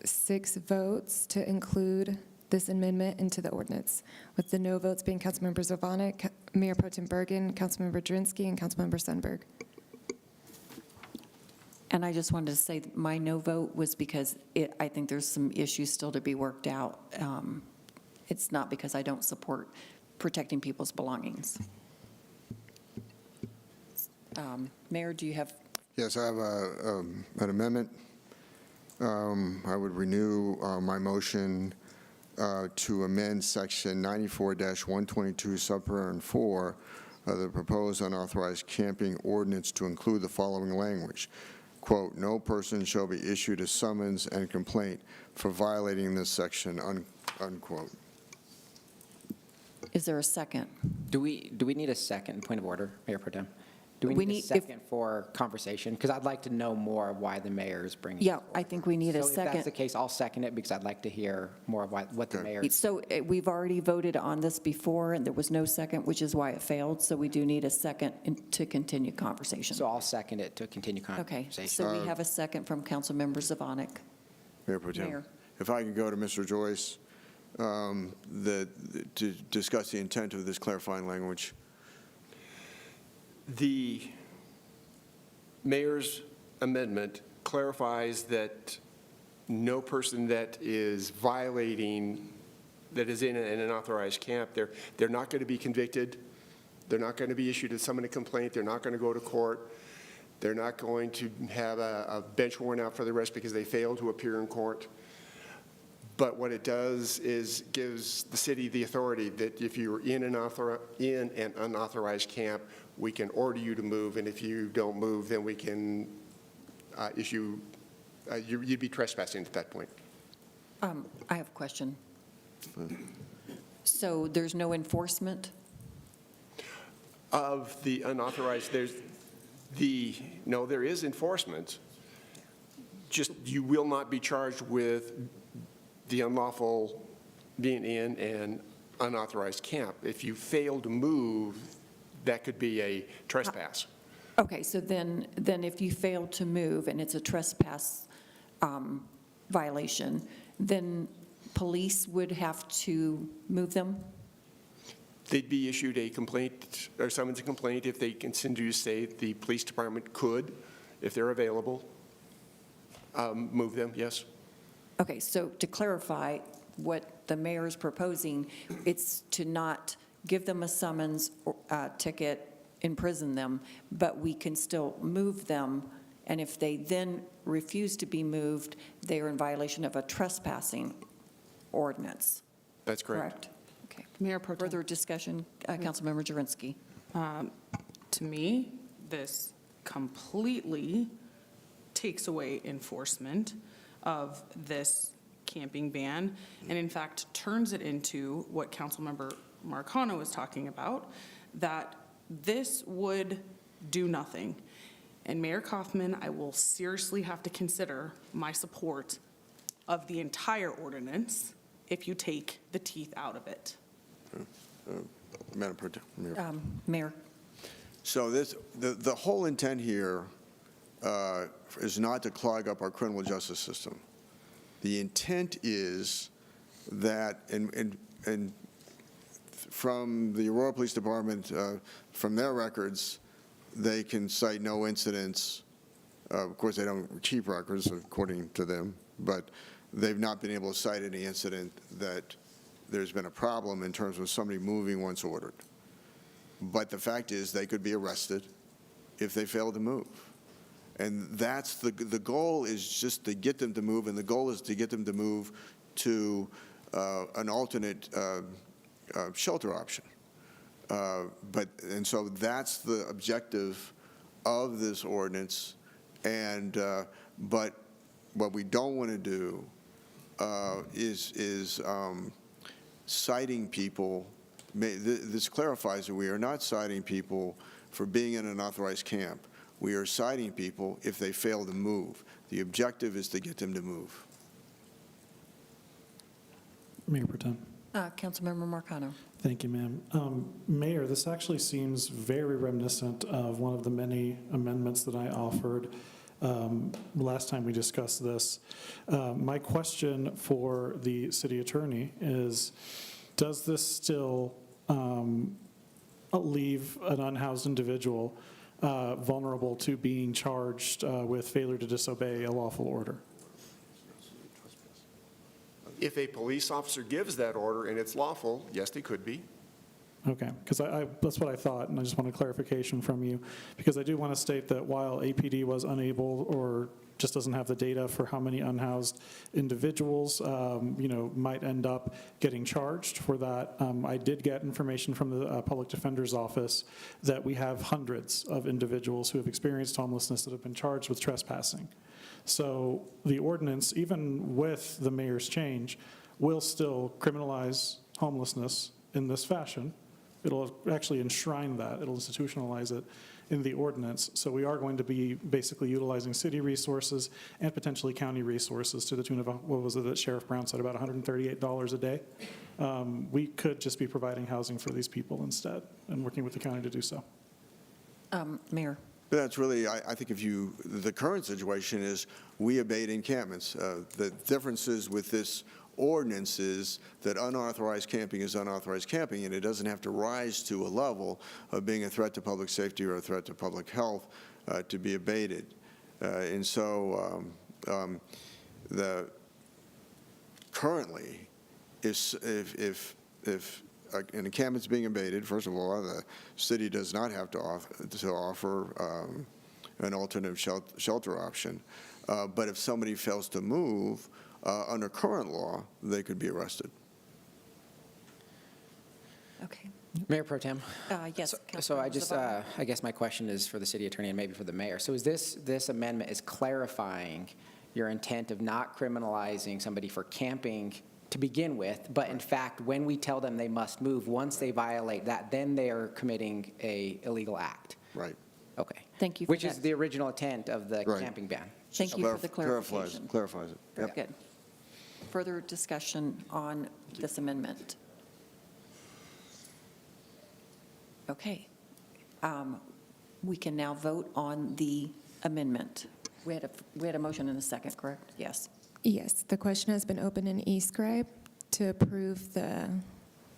6 votes to include this amendment into the ordinance, with the no votes being Councilmember Zovanik, Mayor Pro Tem Bergen, Councilmember Drinsky, and Councilmember Sundberg. And I just wanted to say that my no vote was because I think there's some issues still to be worked out. It's not because I don't support protecting people's belongings. Mayor, do you have? Yes, I have an amendment. I would renew my motion to amend Section 94-122, subparagraph 4 of the proposed unauthorized camping ordinance to include the following language. Quote, "No person shall be issued a summons and complaint for violating this section," unquote. Is there a second? Do we need a second, point of order, Mayor Pro Tem? Do we We need a need- if- second for conversation? Because I'd like to know more of why the mayor is bringing it Yeah, forward. I think we need a So if that's the second. case, I'll second it because I'd like to hear more of what the mayor. So we've already voted on this before, and there was no second, which is why it failed. So we do need a second to continue conversation. So I'll second it to continue Okay, conversation. so we have a second from Councilmember Zovanik. Mayor Pro Tem. Mayor. If I can go to Mr. Joyce, to discuss the intent of this clarifying language. The mayor's amendment clarifies that no person that is violating, that is in an unauthorized camp, they're not going to be convicted. They're not going to be issued a summons and complaint. They're not going to go to court. They're not going to have a bench warrant out for the arrest because they failed to appear in court. But what it does is gives the city the authority that if you're in an unauthorized camp, we can order you to move, and if you don't move, then we can issue, you'd be trespassing at that point. I have a question. So there's no enforcement? Of the unauthorized, no, there is enforcement. Just you will not be charged with the unlawful being in an unauthorized camp. If you fail to move, that could be a trespass. Okay, so then if you fail to move and it's a trespass violation, then police would have to move them? They'd be issued a complaint or summons and complaint if they continue to say the police department could if they're available, move them, yes. Okay, so to clarify, what the mayor is proposing, it's to not give them a summons or ticket, imprison them, but we can still move them, and if they then refuse to be moved, they are in violation of a trespassing ordinance. That's correct. Okay. Mayor Pro Tem. Further discussion, Councilmember Jurenski. To me, this completely takes away enforcement of this camping ban, and in fact turns it into what Councilmember Marcano was talking about, that this would do nothing. And Mayor Kaufman, I will seriously have to consider my support of the entire ordinance if you take the teeth out of it. Madam Pro Tem, Mayor. Mayor. So the whole intent here is not to clog up our criminal justice system. The intent is that, and from the Aurora Police Department, from their records, they can cite no incidents. Of course, they don't keep records according to them, but they've not been able to cite any incident that there's been a problem in terms of somebody moving once ordered. But the fact is, they could be arrested if they fail to move. And that's the goal, is just to get them to move, and the goal is to get them to move to an alternate shelter option. And so that's the objective of this ordinance. And but what we don't want to do is citing people. This clarifies that we are not citing people for being in an authorized camp. We are citing people if they fail to move. The objective is to get them to move. Mayor Pro Tem. Councilmember Marcano. Thank you, ma'am. Mayor, this actually seems very reminiscent of one of the many amendments that I offered last time we discussed this. My question for the city attorney is, does this still leave an unhoused individual vulnerable to being charged with failure to disobey a lawful order? If a police officer gives that order and it's lawful, yes, they could be. Okay, because that's what I thought, and I just wanted clarification from you, because I do want to state that while APD was unable or just doesn't have the data for how many unhoused individuals, might end up getting charged for that. I did get information from the Public Defender's Office that we have hundreds of individuals who have experienced homelessness that have been charged with trespassing. So the ordinance, even with the mayor's change, will still criminalize homelessness in this fashion. It'll actually enshrine that. It'll institutionalize it in the ordinance. So we are going to be basically utilizing city resources and potentially county resources to the tune of, what was it that Sheriff Brown said, about $138 a day. We could just be providing housing for these people instead and working with the county to do so. Mayor. That's really, I think the current situation is we abate encampments. The differences with this ordinance is that unauthorized camping is unauthorized camping, and it doesn't have to rise to a level of being a threat to public safety or a threat to public health to be abated. And so currently, if an encampment's being abated, first of all, the city does not have to offer an alternative shelter option. But if somebody fails to move, under current law, they could be arrested. Okay. Mayor Pro Tem. Yes. So I just, I guess my question is for the city attorney and maybe for the mayor. So is this amendment is clarifying your intent of not criminalizing somebody for camping to begin with, but in fact, when we tell them they must move, once they violate that, then they are committing a illegal act? Right. Okay. Thank you for Which that. is the original intent of the Right. camping ban. Thank you for the clarification. Clarifies it. Very Yep. good. Further discussion on this amendment? Okay. We can now vote on the amendment. We had a motion and a second, correct? Yes. Yes, the question has been open in eScribe to approve the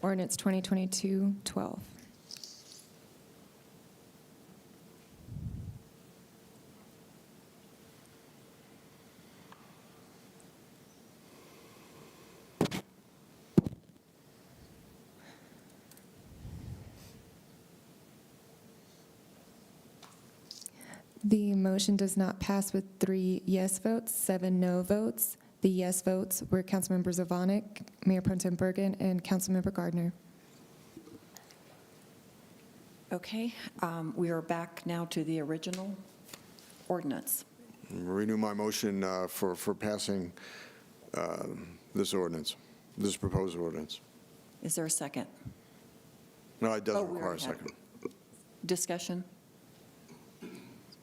ordinance 2022-12. The motion does not pass with 3 yes votes, 7 no votes. The yes votes were Councilmember Zvonek, Mayor Pro Tem Bergen, and Councilmember Gardner. Okay, we are back now to the original ordinance. Renew my motion for passing this ordinance, this proposed ordinance. Is there a second? No, it doesn't Oh, we require a already had second. Discussion?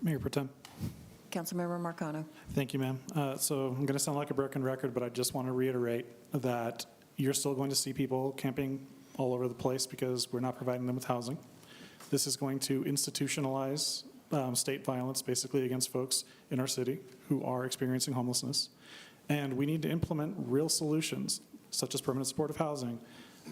Mayor Pro Tem. Councilmember Marcano. Thank you, ma'am. So I'm going to sound like a broken record, but I just want to reiterate that you're still going to see people camping all over the place because we're not providing them with housing. This is going to institutionalize state violence, basically, against folks in our city who are experiencing homelessness. And we need to implement real solutions, such as permanent supportive housing,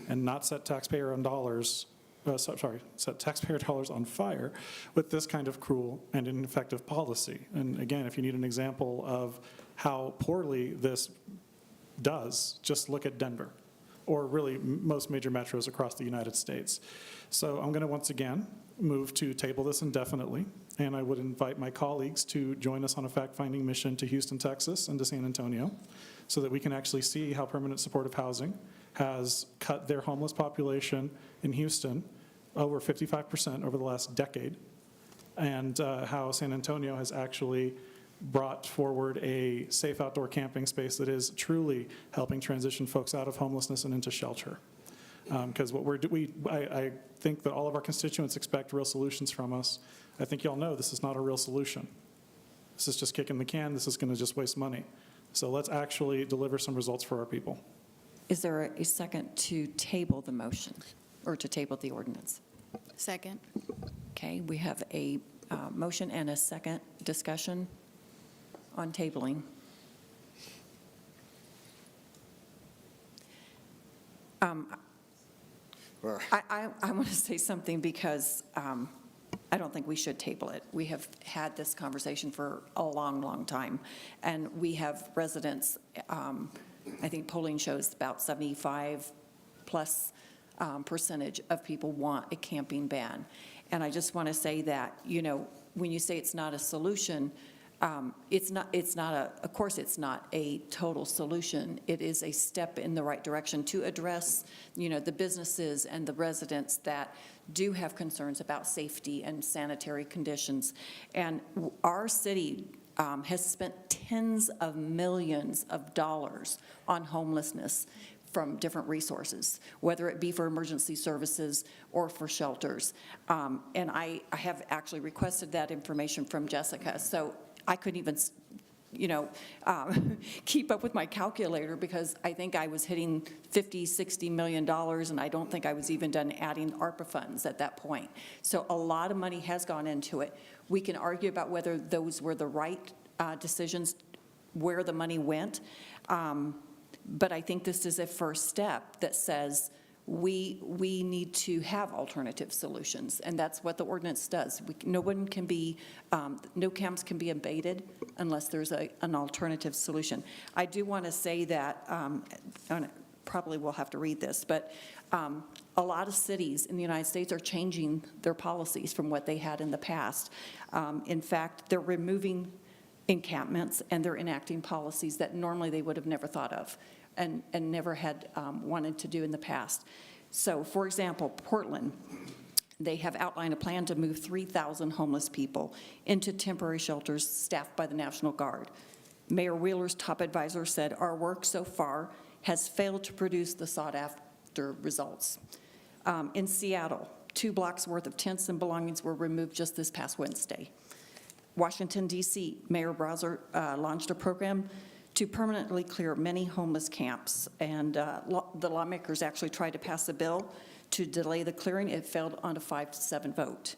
and not set taxpayer dollars on fire with this kind of cruel and ineffective policy. And again, if you need an example of how poorly this does, just look at Denver, or really most major metros across the United States. So I'm going to once again move to table this indefinitely, and I would invite my colleagues to join us on a fact-finding mission to Houston, Texas, and to San Antonio, so that we can actually see how permanent supportive housing has cut their homeless population in Houston over 55% over the last decade, and how San Antonio has actually brought forward a safe outdoor camping space that is truly helping transition folks out of homelessness and into shelter. Because I think that all of our constituents expect real solutions from us. I think y'all know this is not a real solution. This is just kicking the can. This is going to just waste money. So let's actually deliver some results for our people. Is there a second to table the motion, or to table the ordinance? Second. Okay, we have a motion and a second. Discussion on tabling. I want to say something because I don't think we should table it. We have had this conversation for a long, long time, and we have residents, I think polling shows about 75+ percentage of people want a camping ban. And I just want to say that, you know, when you say it's not a solution, of course, it's not a total solution. It is a step in the right direction to address, you know, the businesses and the residents that do have concerns about safety and sanitary conditions. And our city has spent tens of millions of dollars on homelessness from different resources, whether it be for emergency services or for shelters. And I have actually requested that information from Jessica. So I couldn't even, you know, keep up with my calculator because I think I was hitting $50–60 million, and I don't think I was even done adding ARPA funds at that point. So a lot of money has gone into it. We can argue about whether those were the right decisions, where the money went, but I think this is a first step that says we need to have alternative solutions, and that's what the ordinance does. No camps can be abated unless there's an alternative solution. I do want to say that, probably we'll have to read this, but a lot of cities in the United States are changing their policies from what they had in the past. In fact, they're removing encampments, and they're enacting policies that normally they would have never thought of and never had wanted to do in the past. So, for example, Portland, they have outlined a plan to move 3,000 homeless people into temporary shelters staffed by the National Guard. Mayor Wheeler's top advisor said, "Our work so far has failed to produce the sought-after results." In Seattle, 2 blocks worth of tents and belongings were removed just this past Wednesday. Washington, D.C., Mayor Bowser launched a program to permanently clear many homeless camps, and the lawmakers actually tried to pass a bill to delay the clearing. It failed on a 5-7 vote.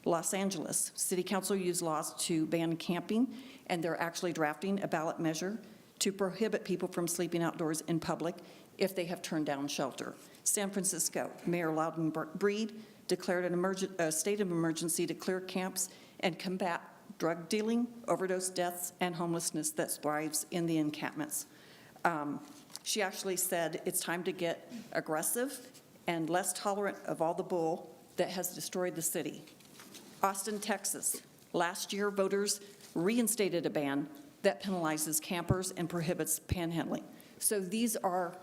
Los Angeles, City Council used laws to ban camping, and they're actually drafting a ballot measure to prohibit people from sleeping outdoors in public if they have turned down shelter. San Francisco, Mayor Loudon Breed declared a state of emergency to clear camps and combat drug dealing, overdose deaths, and homelessness that thrives in the encampments. She actually said it's time to get aggressive and less tolerant of all the bull that has destroyed the city. Austin, Texas, Last year, voters reinstated a ban that penalizes campers and prohibits panhandling. So these are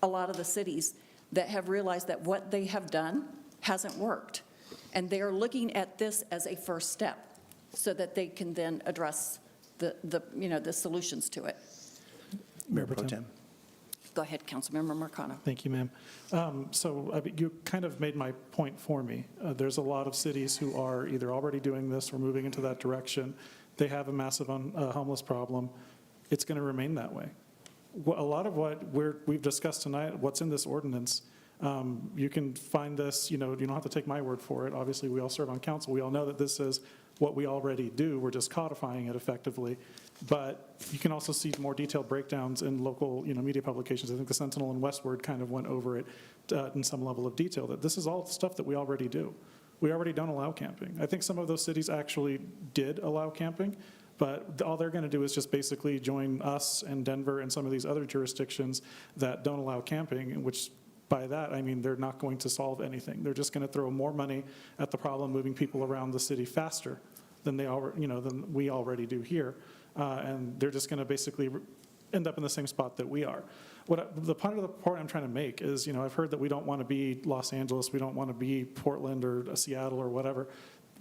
a lot of the cities that have realized that what they have done hasn't worked. And they are looking at this as a first step so that they can then address the solutions to it. Mayor Pro Tem. Go ahead, Councilmember Marcano. Thank you, ma'am. You kind of made my point for me. There's a lot of cities who are either already doing this or moving into that direction. They have a massive homeless problem. It's going to remain that way. A lot of what we've discussed tonight, what's in this ordinance, you can find this, you don't have to take my word for it. Obviously, we all serve on council. We all know that this is what we already do. We're just codifying it effectively. But you can also see more detailed breakdowns in local, media publications. I think the Sentinel and Westward kind of went over it in some level of detail, that this is all stuff that we already do. We already don't allow camping. I think some of those cities actually did allow camping, but all they're going to do is just basically join us and Denver and some of these other jurisdictions that don't allow camping, which by that, I mean they're not going to solve anything. They're just going to throw more money at the problem, moving people around the city faster than than we already do here. And they're just going to basically end up in the same spot that we are. The point I'm trying to make is, I've heard that we don't want to be Los Angeles, we don't want to be Portland or Seattle or whatever.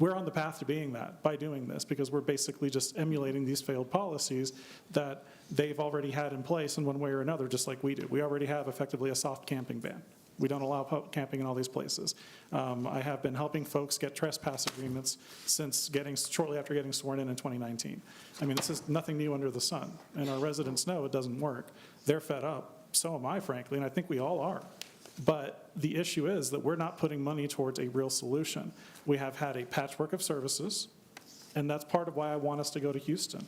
We're on the path to being that by doing this, because we're basically just emulating these failed policies that they've already had in place in one way or another, just like we do. We already have effectively a soft camping ban. We don't allow camping in all these places. I have been helping folks get trespass agreements since shortly after getting sworn in 2019. I mean, this is nothing new under the sun, and our residents know it doesn't work. They're fed up. So am I, frankly, and I think we all are. But the issue is that we're not putting money towards a real solution. We have had a patchwork of services, and that's part of why I want us to go to Houston,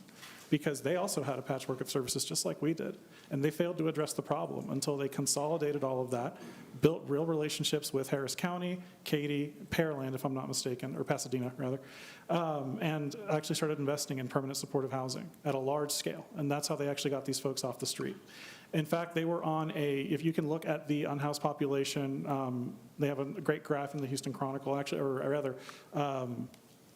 because they also had a patchwork of services just like we did, and they failed to address the problem until they consolidated all of that, built real relationships with Harris County, Katy, Pearland, if I'm not mistaken, or Pasadena, rather, and actually started investing in permanent supportive housing at a large scale, and that's how they actually got these folks off the street. In fact, they were on if you can look at the unhoused population, they have a great graph in the Houston Chronicle, actually, or rather,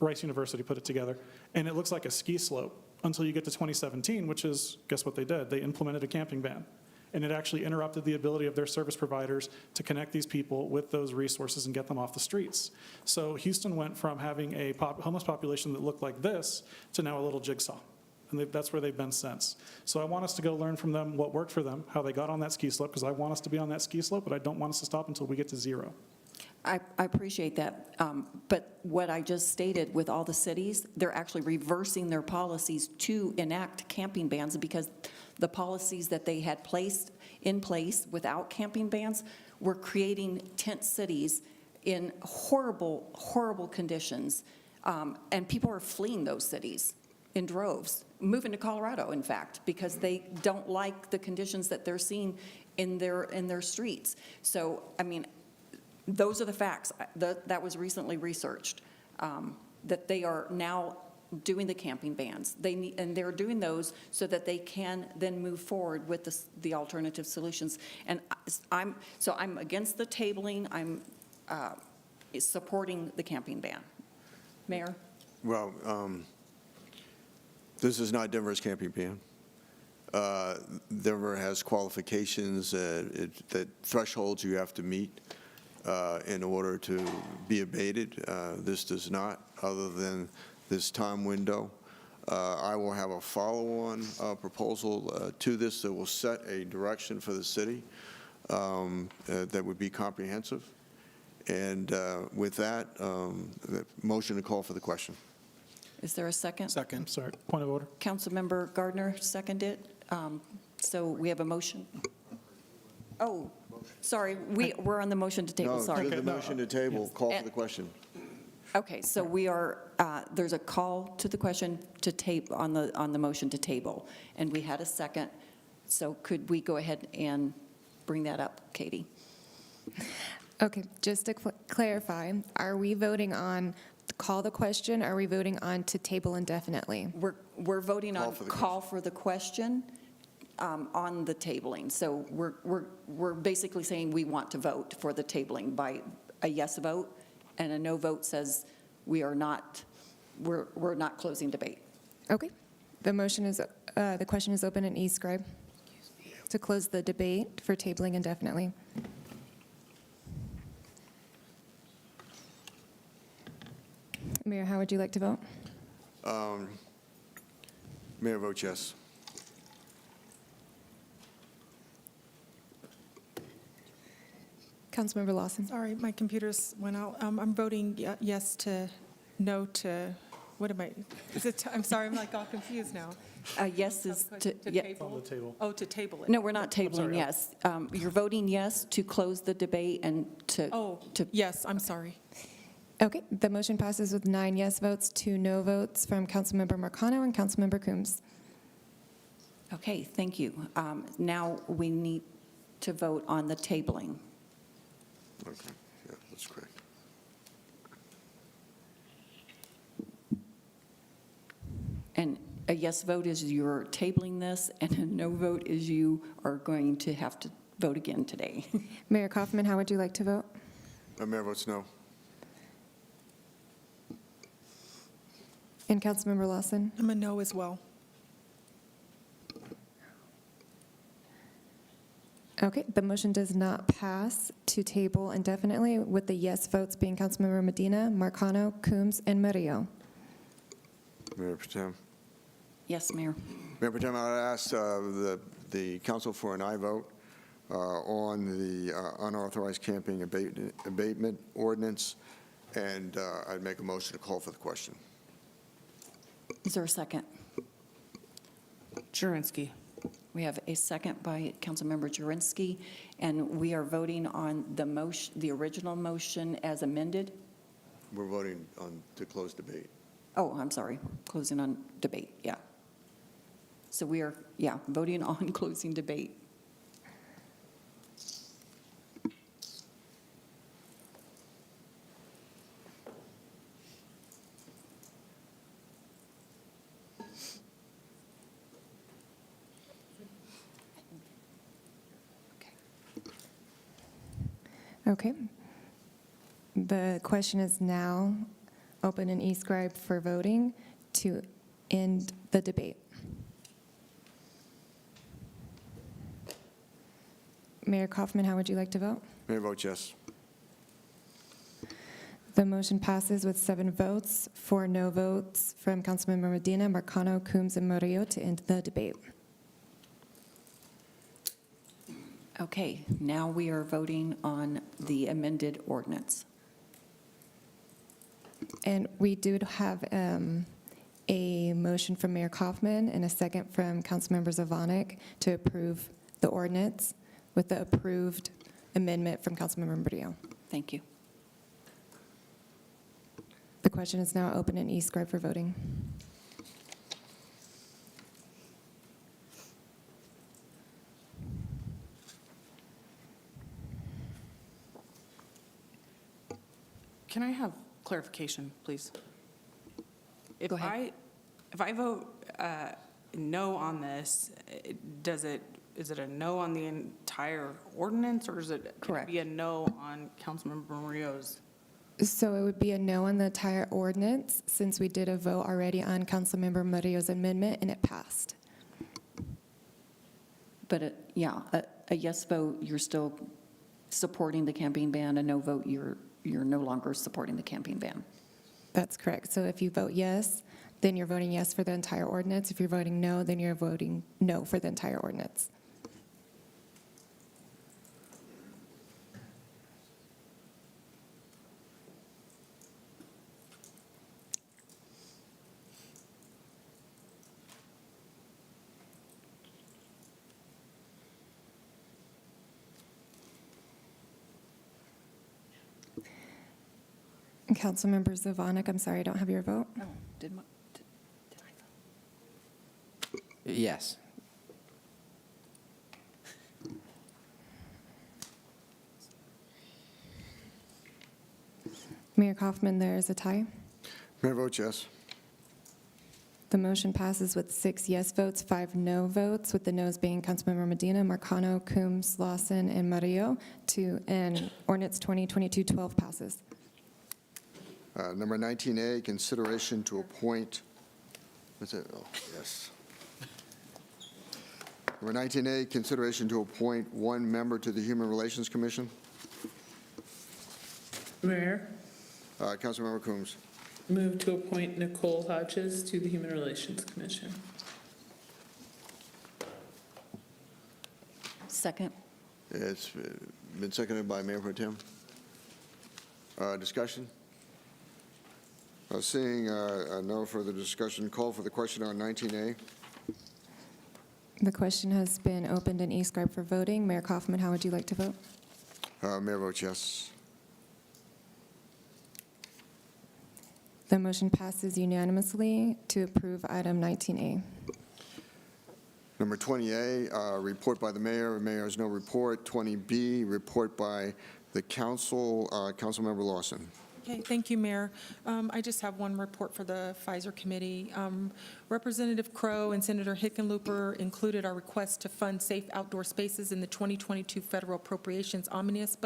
Rice University put it together, and it looks like a ski slope until you get to 2017, which is, guess what they did? They implemented a camping ban, and it actually interrupted the ability of their service providers to connect these people with those resources and get them off the streets. So Houston went from having a homeless population that looked like this to now a little jigsaw. And that's where they've been since. So I want us to go learn from them what worked for them, how they got on that ski slope, because I want us to be on that ski slope, but I don't want us to stop until we get to zero. I appreciate that. But what I just stated with all the cities, they're actually reversing their policies to enact camping bans, because the policies that they had placed in place without camping bans were creating tent cities in horrible, horrible conditions. And people are fleeing those cities in droves, moving to Colorado, in fact, because they don't like the conditions that they're seeing in their streets. So, I mean, those are the facts. That was recently researched, that they are now doing the camping bans. And they're doing those so that they can then move forward with the alternative solutions. And I'm against the tabling. I'm supporting the camping ban. Mayor? Well, this is not Denver's camping ban. Denver has qualifications, that thresholds you have to meet in order to be abated. This does not, other than this time window. I will have a follow-on proposal to this that will set a direction for the city that would be comprehensive. And with that, the motion to call for the question. Is there a second? Second. Sorry, point of order. Councilmember Gardner seconded. So we have a motion. Oh, sorry, we're on the motion to table, sorry. No, the motion to table, call for the question. Okay, so we are, there's a call to the question to tape on the motion to table, and we had a second. So could we go ahead and bring that up, Katie? Okay, just to clarify, are we voting on call the question? Or are we voting on to table indefinitely? We're voting on call for the question on the tabling. So we're basically saying we want to vote for the tabling by a yes vote, and a no vote says we are not we're not closing debate. Okay. The question is open and e-scribe to close the debate for tabling indefinitely. Mayor, how would you like to vote? Mayor votes yes. Councilmember Lawson? Sorry, my computers went out. I'm voting yes to, no to, what am I, I'm sorry, I'm like all confused now. Yes is to, table? On the table. Oh, to table it. No, we're not sorry. tabling yes. You're voting yes to close the debate and to. Oh, yes, I'm sorry. Okay, the motion passes with 9 yes votes, 2 no votes from Councilmember Marcano and Councilmember Coombs. Okay, thank you. Now we need to vote on the tabling. Okay, yeah, that's correct. And a yes vote is you're tabling this, and a no vote is you are going to have to vote again today. Mayor Kaufman, how would you like to vote? Mayor votes no. And Councilmember Lawson? I'm a no as well. Okay, the motion does not pass to table indefinitely, with the yes votes being Councilmember Medina, Marcano, Coombs, and Murillo. Mayor Protem. Yes, Mayor. Mayor Protem, I would ask the council for an aye vote on the unauthorized camping abatement ordinance, and I'd make a motion to call for the question. Is there a second? Jurenski. We have a second by Councilmember Jurenski, and we are voting on the motion, the original motion as amended. We're voting on to close debate. Oh, I'm sorry, closing on debate, yeah. So we are, voting on closing debate. Okay. The question is now open and e-scribe for voting to end the debate. Mayor Kaufman, how would you like to vote? Mayor votes yes. The motion passes with 7 votes, 4 no votes from Councilmember Medina, Marcano, Coombs, and Murillo to end the debate. Okay, now we are voting on the amended ordinance. And we do have a motion from Mayor Kaufman and a second from Councilmember Zvonek to approve the ordinance with the approved amendment from Councilmember Murillo. Thank you. The question is now open and e-scribe for voting. Can I have clarification, please? Go ahead. If I vote no on this, is it a no on the entire ordinance, or is it Correct. be a no on Councilmember Murillo's? So it would be a no on the entire ordinance, since we did a vote already on Councilmember Murillo's amendment, and it passed. But a yes vote, you're still supporting the camping ban. A no vote, you're no longer supporting the camping ban. That's correct. So if you vote yes, then you're voting yes for the entire ordinance. If you're voting no, then you're voting no for the entire ordinance. Councilmember Zvonek, I'm sorry, I don't have your vote. Oh, did I vote? Yes. Mayor Kaufman, there is a tie. Mayor votes yes. The motion passes with 6 yes votes, 5 no votes, with the noes being Councilmember Medina, Marcano, Coombs, Lawson, and Murillo, and ordinance 2022-12 passes. Number 19A, consideration to appoint, what's it? Oh, yes. Number 19A, consideration to appoint one member to the Human Relations Commission. Mayor, Councilmember Coombs. move to appoint Nicole Hodges to the Human Relations Commission. Second. It's been seconded by Mayor Pro Tem. Discussion? Seeing no further discussion, call for the question on 19A. The question has been opened and e-scribed for voting. Mayor Kaufman, how would you like to vote? Mayor votes yes. The motion passes unanimously to approve item 19A. Number 20A, report by the mayor. The mayor has no report. 20B, report by the council. Councilmember Lawson. Okay, thank you, Mayor. I just have one report for the Pfizer Committee. Representative Crow and Senator Hickenlooper included our request to fund safe outdoor spaces in the 2022 federal appropriations omnibus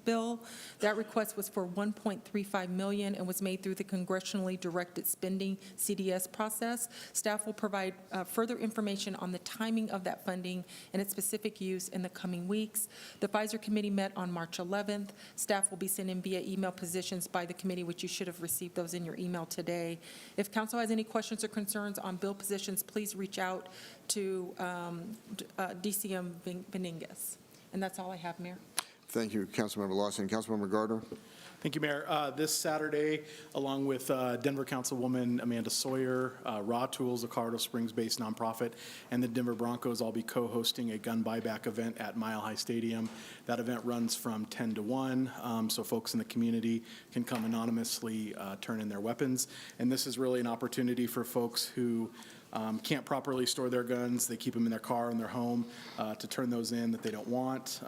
bill. That request was for $1.35 million and was made through the congressionally directed spending CDS process. Staff will provide further information on the timing of that funding and its specific use in the coming weeks. The Pfizer Committee met on March 11th. Staff will be sending via email positions by the committee, which you should have received those in your email today. If council has any questions or concerns on bill positions, please reach out to DCM Beningas. And that's all I have, Mayor. Thank you, Councilmember Lawson. Councilmember Gardner. Thank you, Mayor. This Saturday, along with Denver Councilwoman Amanda Sawyer, Raw Tools, a Colorado Springs-based nonprofit, and the Denver Broncos, I'll be co-hosting a gun buyback event at Mile High Stadium. That event runs from 10 to 1, so folks in the community can come anonymously turn in their weapons. And this is really an opportunity for folks who can't properly store their guns. They keep them in their car in their home to turn those in that they don't want,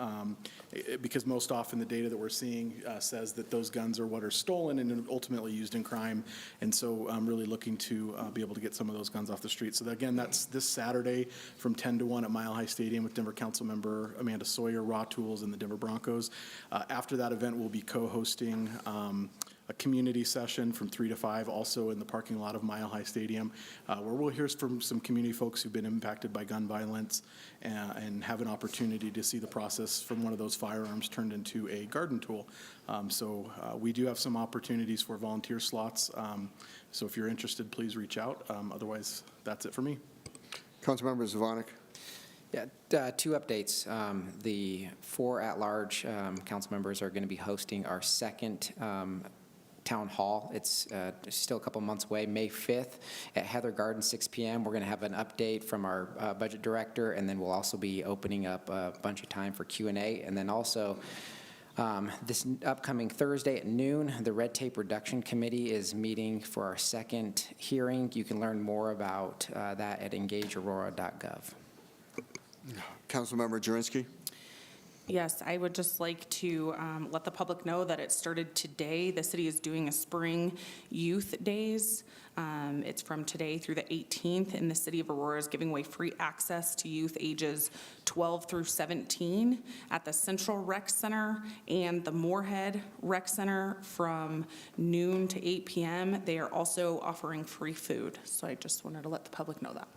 because most often the data that we're seeing says that those guns are what are stolen and ultimately used in crime. And so I'm really looking to be able to get some of those guns off the street. So again, that's this Saturday from 10 to 1 at Mile High Stadium with Denver Councilmember Amanda Sawyer, Raw Tools, and the Denver Broncos. After that event, we'll be co-hosting a community session from 3 to 5, also in the parking lot of Mile High Stadium, where we'll hear from some community folks who've been impacted by gun violence and have an opportunity to see the process from one of those firearms turned into a garden tool. So we do have some opportunities for volunteer slots. So if you're interested, please reach out. Otherwise, that's it for me. Councilmember Zvonek. Yeah, two updates. The 4 at-large council members are going to be hosting our second town hall. It's still a couple months away, May 5th at Heather Garden, 6 p.m. We're going to have an update from our budget director, and then we'll also be opening up a bunch of time for Q&A. And then also this upcoming Thursday at noon, the Red Tape Reduction Committee is meeting for our second hearing. You can learn more about that at engageaurora.gov. Councilmember Jurenski. Yes, I would just like to let the public know that it started today. The city is doing a spring youth days. It's from today through the 18th, and the city of Aurora is giving away free access to youth ages 12 through 17 at the Central Rec Center and the Moorhead Rec Center from noon to 8 p.m. They are also offering free food, so I just wanted to let the public know that.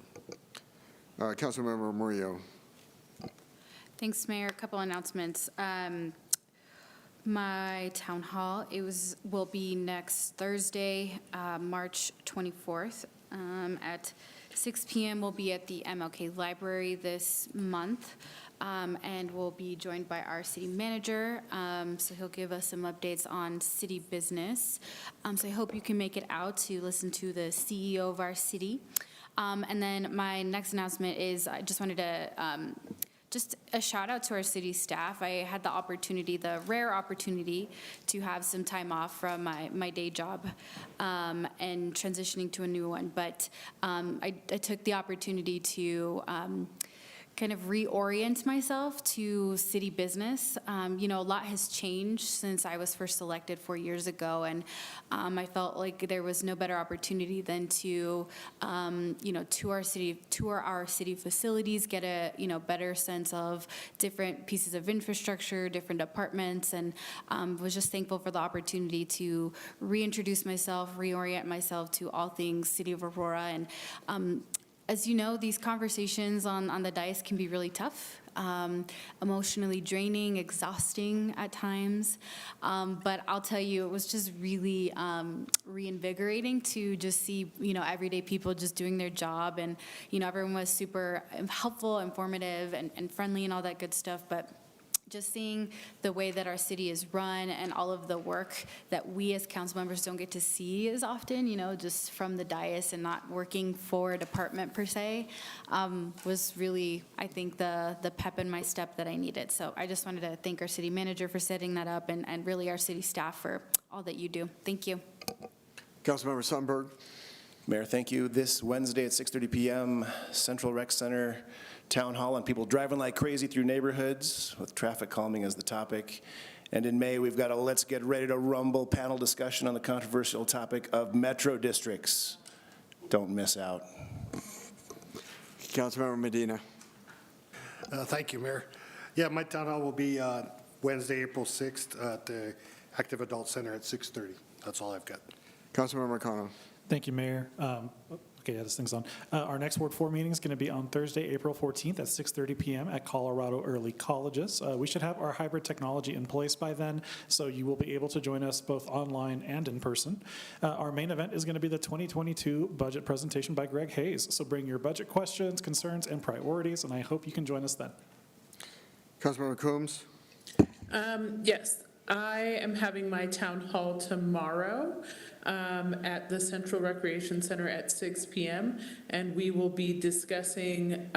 Councilmember Murillo. Thanks, Mayor. A couple announcements. My town hall, will be next Thursday, March 24th, at 6 p.m. We'll be at the MLK Library this month, and we'll be joined by our city manager, so he'll give us some updates on city business. So I hope you can make it out to listen to the CEO of our city. And then my next announcement is I just wanted to just a shout out to our city staff. I had the rare opportunity to have some time off from my day job and transitioning to a new one. But I took the opportunity to kind of reorient myself to city business. A lot has changed since I was first elected 4 years ago, and I felt like there was no better opportunity than to, tour our city facilities, get a, better sense of different pieces of infrastructure, different departments, and was just thankful for the opportunity to reintroduce myself, reorient myself to all things City of Aurora. And as you know, these conversations on the dais can be really tough, emotionally draining, exhausting at times. But I'll tell you, it was just really reinvigorating to just see, everyday people just doing their job. And, everyone was super helpful, informative, and friendly and all that good stuff. But just seeing the way that our city is run and all of the work that we as council members don't get to see as often, just from the dais and not working for a department per se, was really, I think, the pep in my step that I needed. So I just wanted to thank our city manager for setting that up and really our city staff for all that you do. Thank you. Councilmember Sundberg. Mayor, thank you. This Wednesday at 6:30 p.m., Central Rec Center Town Hall, and people driving like crazy through neighborhoods with traffic calming as the topic. And in May, we've got a Let's Get Ready to Rumble panel discussion on the controversial topic of metro districts. Don't miss out. Councilmember Medina. Thank you, Mayor. Yeah, my town hall will be Wednesday, April 6th at the Active Adult Center at 6:30. That's all I've got. Councilmember McConnell. Thank you, Mayor. Okay, yeah, this thing's on. Our next Ward 4 meeting is going to be on Thursday, April 14th at 6:30 p.m. at Colorado Early Colleges. We should have our hybrid technology in place by then, so you will be able to join us both online and in person. Our main event is going to be the 2022 budget presentation by Greg Hayes. So bring your budget questions, concerns, and priorities, and I hope you can join us then. Councilmember Coombs. Yes, I am having my town hall tomorrow at the Central Recreation Center at 6 p.m. and we will be discussing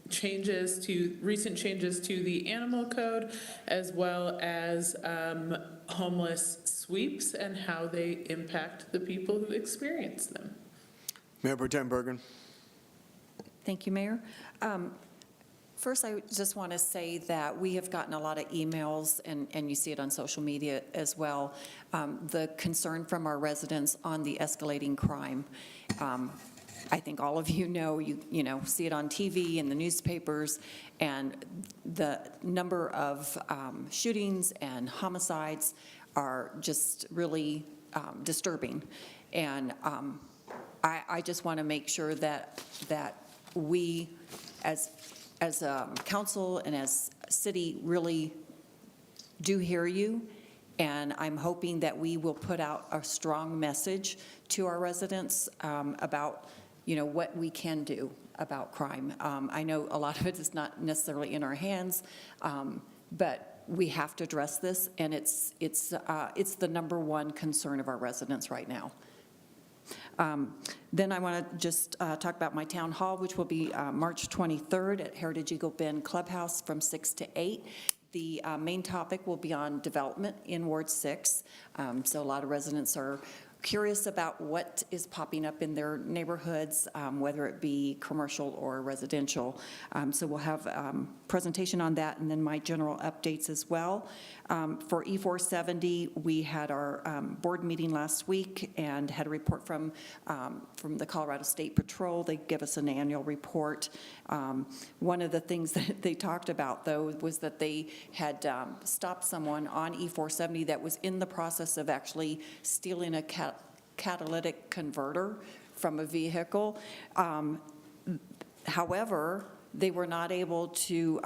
recent changes to the animal code, as well as homeless sweeps and how they impact the people who experience them. Mayor Pro Tem Bergen. Thank you, Mayor. First, I just want to say that we have gotten a lot of emails, and you see it on social media as well, the concern from our residents on the escalating crime. I think all of you know, see it on TV and the newspapers, and the number of shootings and homicides are just really disturbing. And I just want to make sure that we, as a council and as a city, really do hear you, and I'm hoping that we will put out a strong message to our residents about, what we can do about crime. I know a lot of it is not necessarily in our hands, but we have to address this, and it's the number one concern of our residents right now. Then I want to just talk about my town hall, which will be March 23rd at Heritage Eagle Bend Clubhouse from 6 to 8. The main topic will be on development in Ward 6. So a lot of residents are curious about what is popping up in their neighborhoods, whether it be commercial or residential. So we'll have a presentation on that, and then my general updates as well. For E470, we had our board meeting last week and had a report from the Colorado State Patrol. They give us an annual report. One of the things that they talked about, though, was that they had stopped someone on E470 that was in the process of actually stealing a catalytic converter from a vehicle. However, they were not able to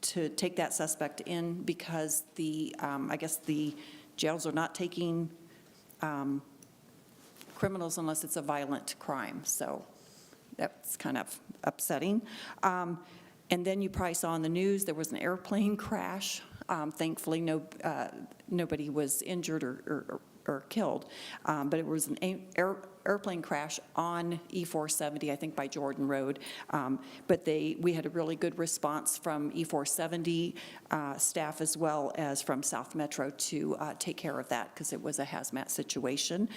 take that suspect in because I guess the jails are not taking criminals unless it's a violent crime. So that's kind of upsetting. And then you probably saw in the news there was an airplane crash. Thankfully, nobody was injured or killed, but it was an airplane crash on E470, I think by Jordan Road. But we had a really good response from E470 staff as well as from South Metro to take care of that because it was a hazmat situation.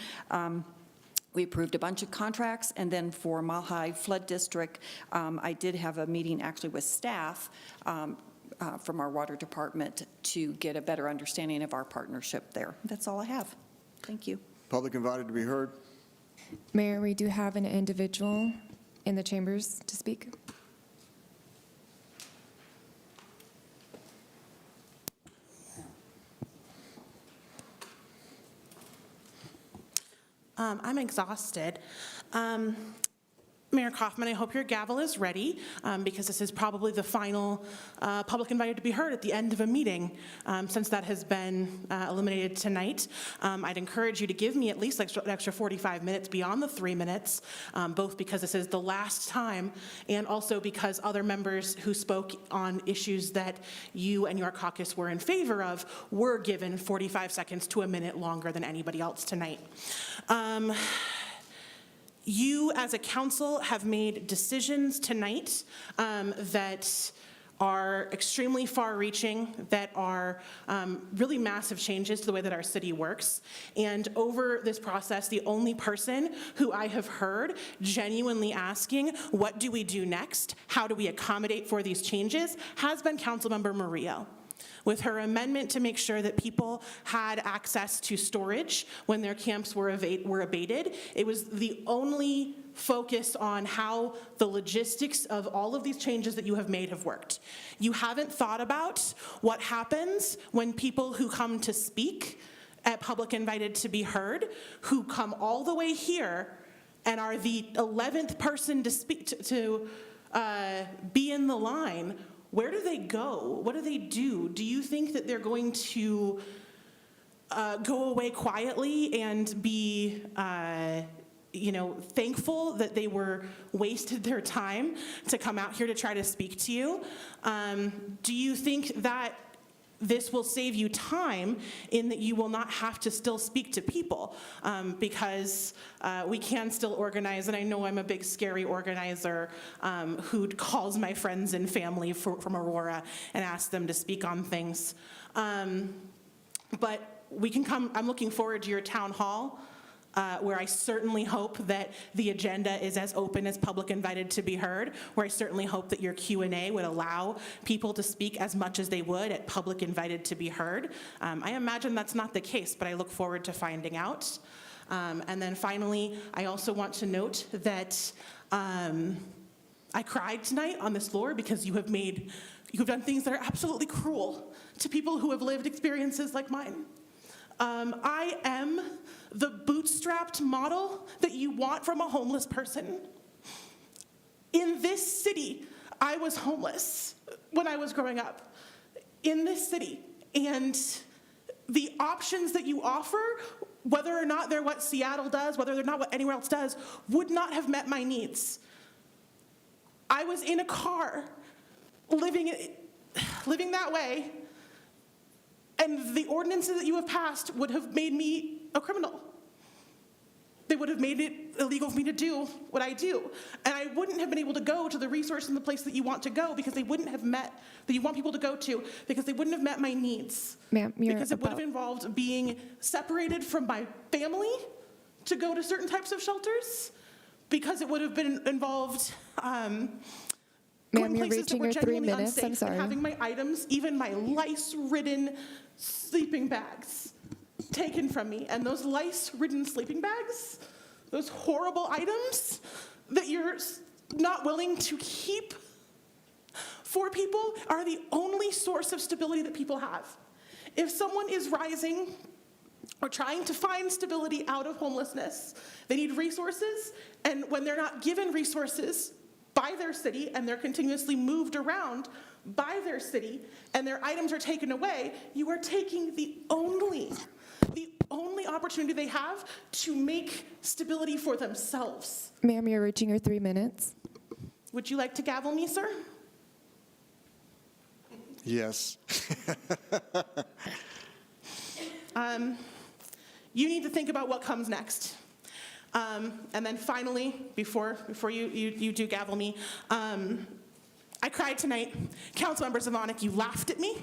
We approved a bunch of contracts, and then for Mile High Flood District, I did have a meeting actually with staff from our water department to get a better understanding of our partnership there. That's all I have. Thank you. Public invited to be heard? Mayor, we do have an individual in the chambers to speak. I'm exhausted. Mayor Kaufman, I hope your gavel is ready, because this is probably the final public invited to be heard at the end of a meeting, since that has been eliminated tonight. I'd encourage you to give me at least an extra 45 minutes beyond the 3 minutes, both because this is the last time and also because other members who spoke on issues that you and your caucus were in favor of were given 45 seconds to a minute longer than anybody else tonight. You, as a council, have made decisions tonight that are extremely far-reaching, that are really massive changes to the way that our city works. And over this process, the only person who I have heard genuinely asking, what do we do next? How do we accommodate for these changes? Has been Councilmember Murillo. With her amendment to make sure that people had access to storage when their camps were abated. It was the only focus on how the logistics of all of these changes that you have made have worked. You haven't thought about what happens when people who come to speak at Public Invited to be Heard, who come all the way here and are the 11th person to speak to be in the line. Where do they go? What do they do? Do you think that they're going to go away quietly and be, thankful that they were wasted their time to come out here to try to speak to you? Do you think that this will save you time in that you will not have to still speak to people, because we can still organize, and I know I'm a big scary organizer who calls my friends and family from Aurora and asks them to speak on things. But we can come, I'm looking forward to your town hall, where I certainly hope that the agenda is as open as Public Invited to be Heard, where I certainly hope that your Q&A would allow people to speak as much as they would at Public Invited to be Heard. I imagine that's not the case, but I look forward to finding out. And then finally, I also want to note that I cried tonight on this floor because you have done things that are absolutely cruel to people who have lived experiences like mine. I am the bootstrapped model that you want from a homeless person. In this city, I was homeless when I was growing up. In this city. And the options that you offer, whether or not they're what Seattle does, whether they're not what anywhere else does, would not have met my needs. I was in a car living that way, and the ordinances that you have passed would have made me a criminal. They would have made it illegal for me to do what I do. And I wouldn't have been able to go to the resource in the place that you want to go because they wouldn't have met, that you want people to go to, because they wouldn't have met my needs. Ma'am, because it would have involved being separated from my family to go to certain types of shelters, because it would have been involved Ma'am, you're reaching your 3 minutes. I'm sorry. and having my items, even my lice-ridden sleeping bags, taken from me. And those lice-ridden sleeping bags, those horrible items that you're not willing to keep for people, are the only source of stability that people have. If someone is rising or trying to find stability out of homelessness, they need resources, and when they're not given resources by their city and they're continuously moved around by their city and their items are taken away, you are taking the only opportunity they have to make stability for themselves. Ma'am, you're reaching your 3 minutes. Would you like to gavel me, sir? Yes. You need to think about what comes next. And then finally, before you do gavel me, I cried tonight. Councilmember Zvonek, you laughed at me.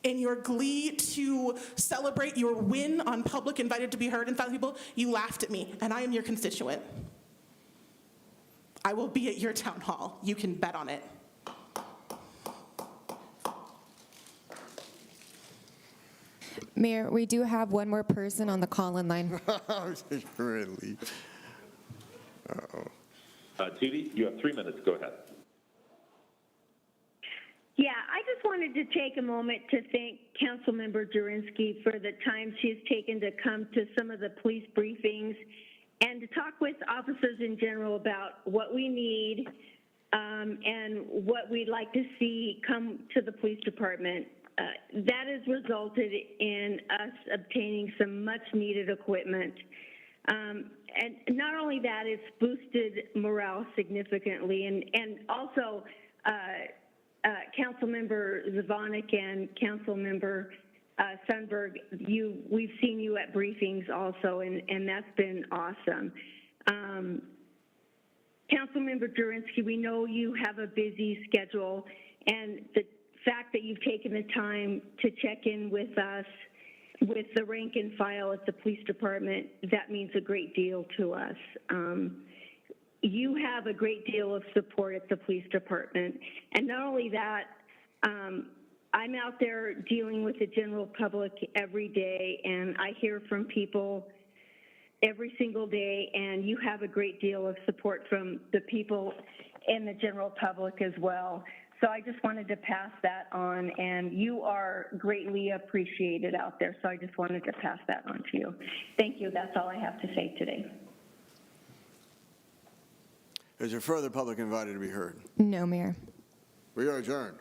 in your glee to celebrate your win on public invited to be heard in front of people, you laughed at me, and I am your constituent. I will be at your town hall. You can bet on it. Mayor, we do have one more person on the call-in line. Really? Judy, you have 3 minutes. Go ahead. Yeah, I just wanted to take a moment to thank Councilmember Jurinski for the time she's taken to come to some of the police briefings and to talk with officers in general about what we need and what we'd like to see come to the police department. That has resulted in us obtaining some much-needed equipment. And not only that, it's boosted morale significantly. And also, Councilmember Zvonek and Councilmember Sundberg, we've seen you at briefings also, and that's been awesome. Councilmember Jurinski, we know you have a busy schedule, and the fact that you've taken the time to check in with us, with the rank and file at the police department, that means a great deal to us. You have a great deal of support at the police department. And not only that, I'm out there dealing with the general public every day, and I hear from people every single day, and you have a great deal of support from the people in the general public as well. So I just wanted to pass that on, and you are greatly appreciated out there, so I just wanted to pass that on to you. Thank you. That's all I have to say today. Is there further public invited to be heard? No, Mayor. We are adjourned.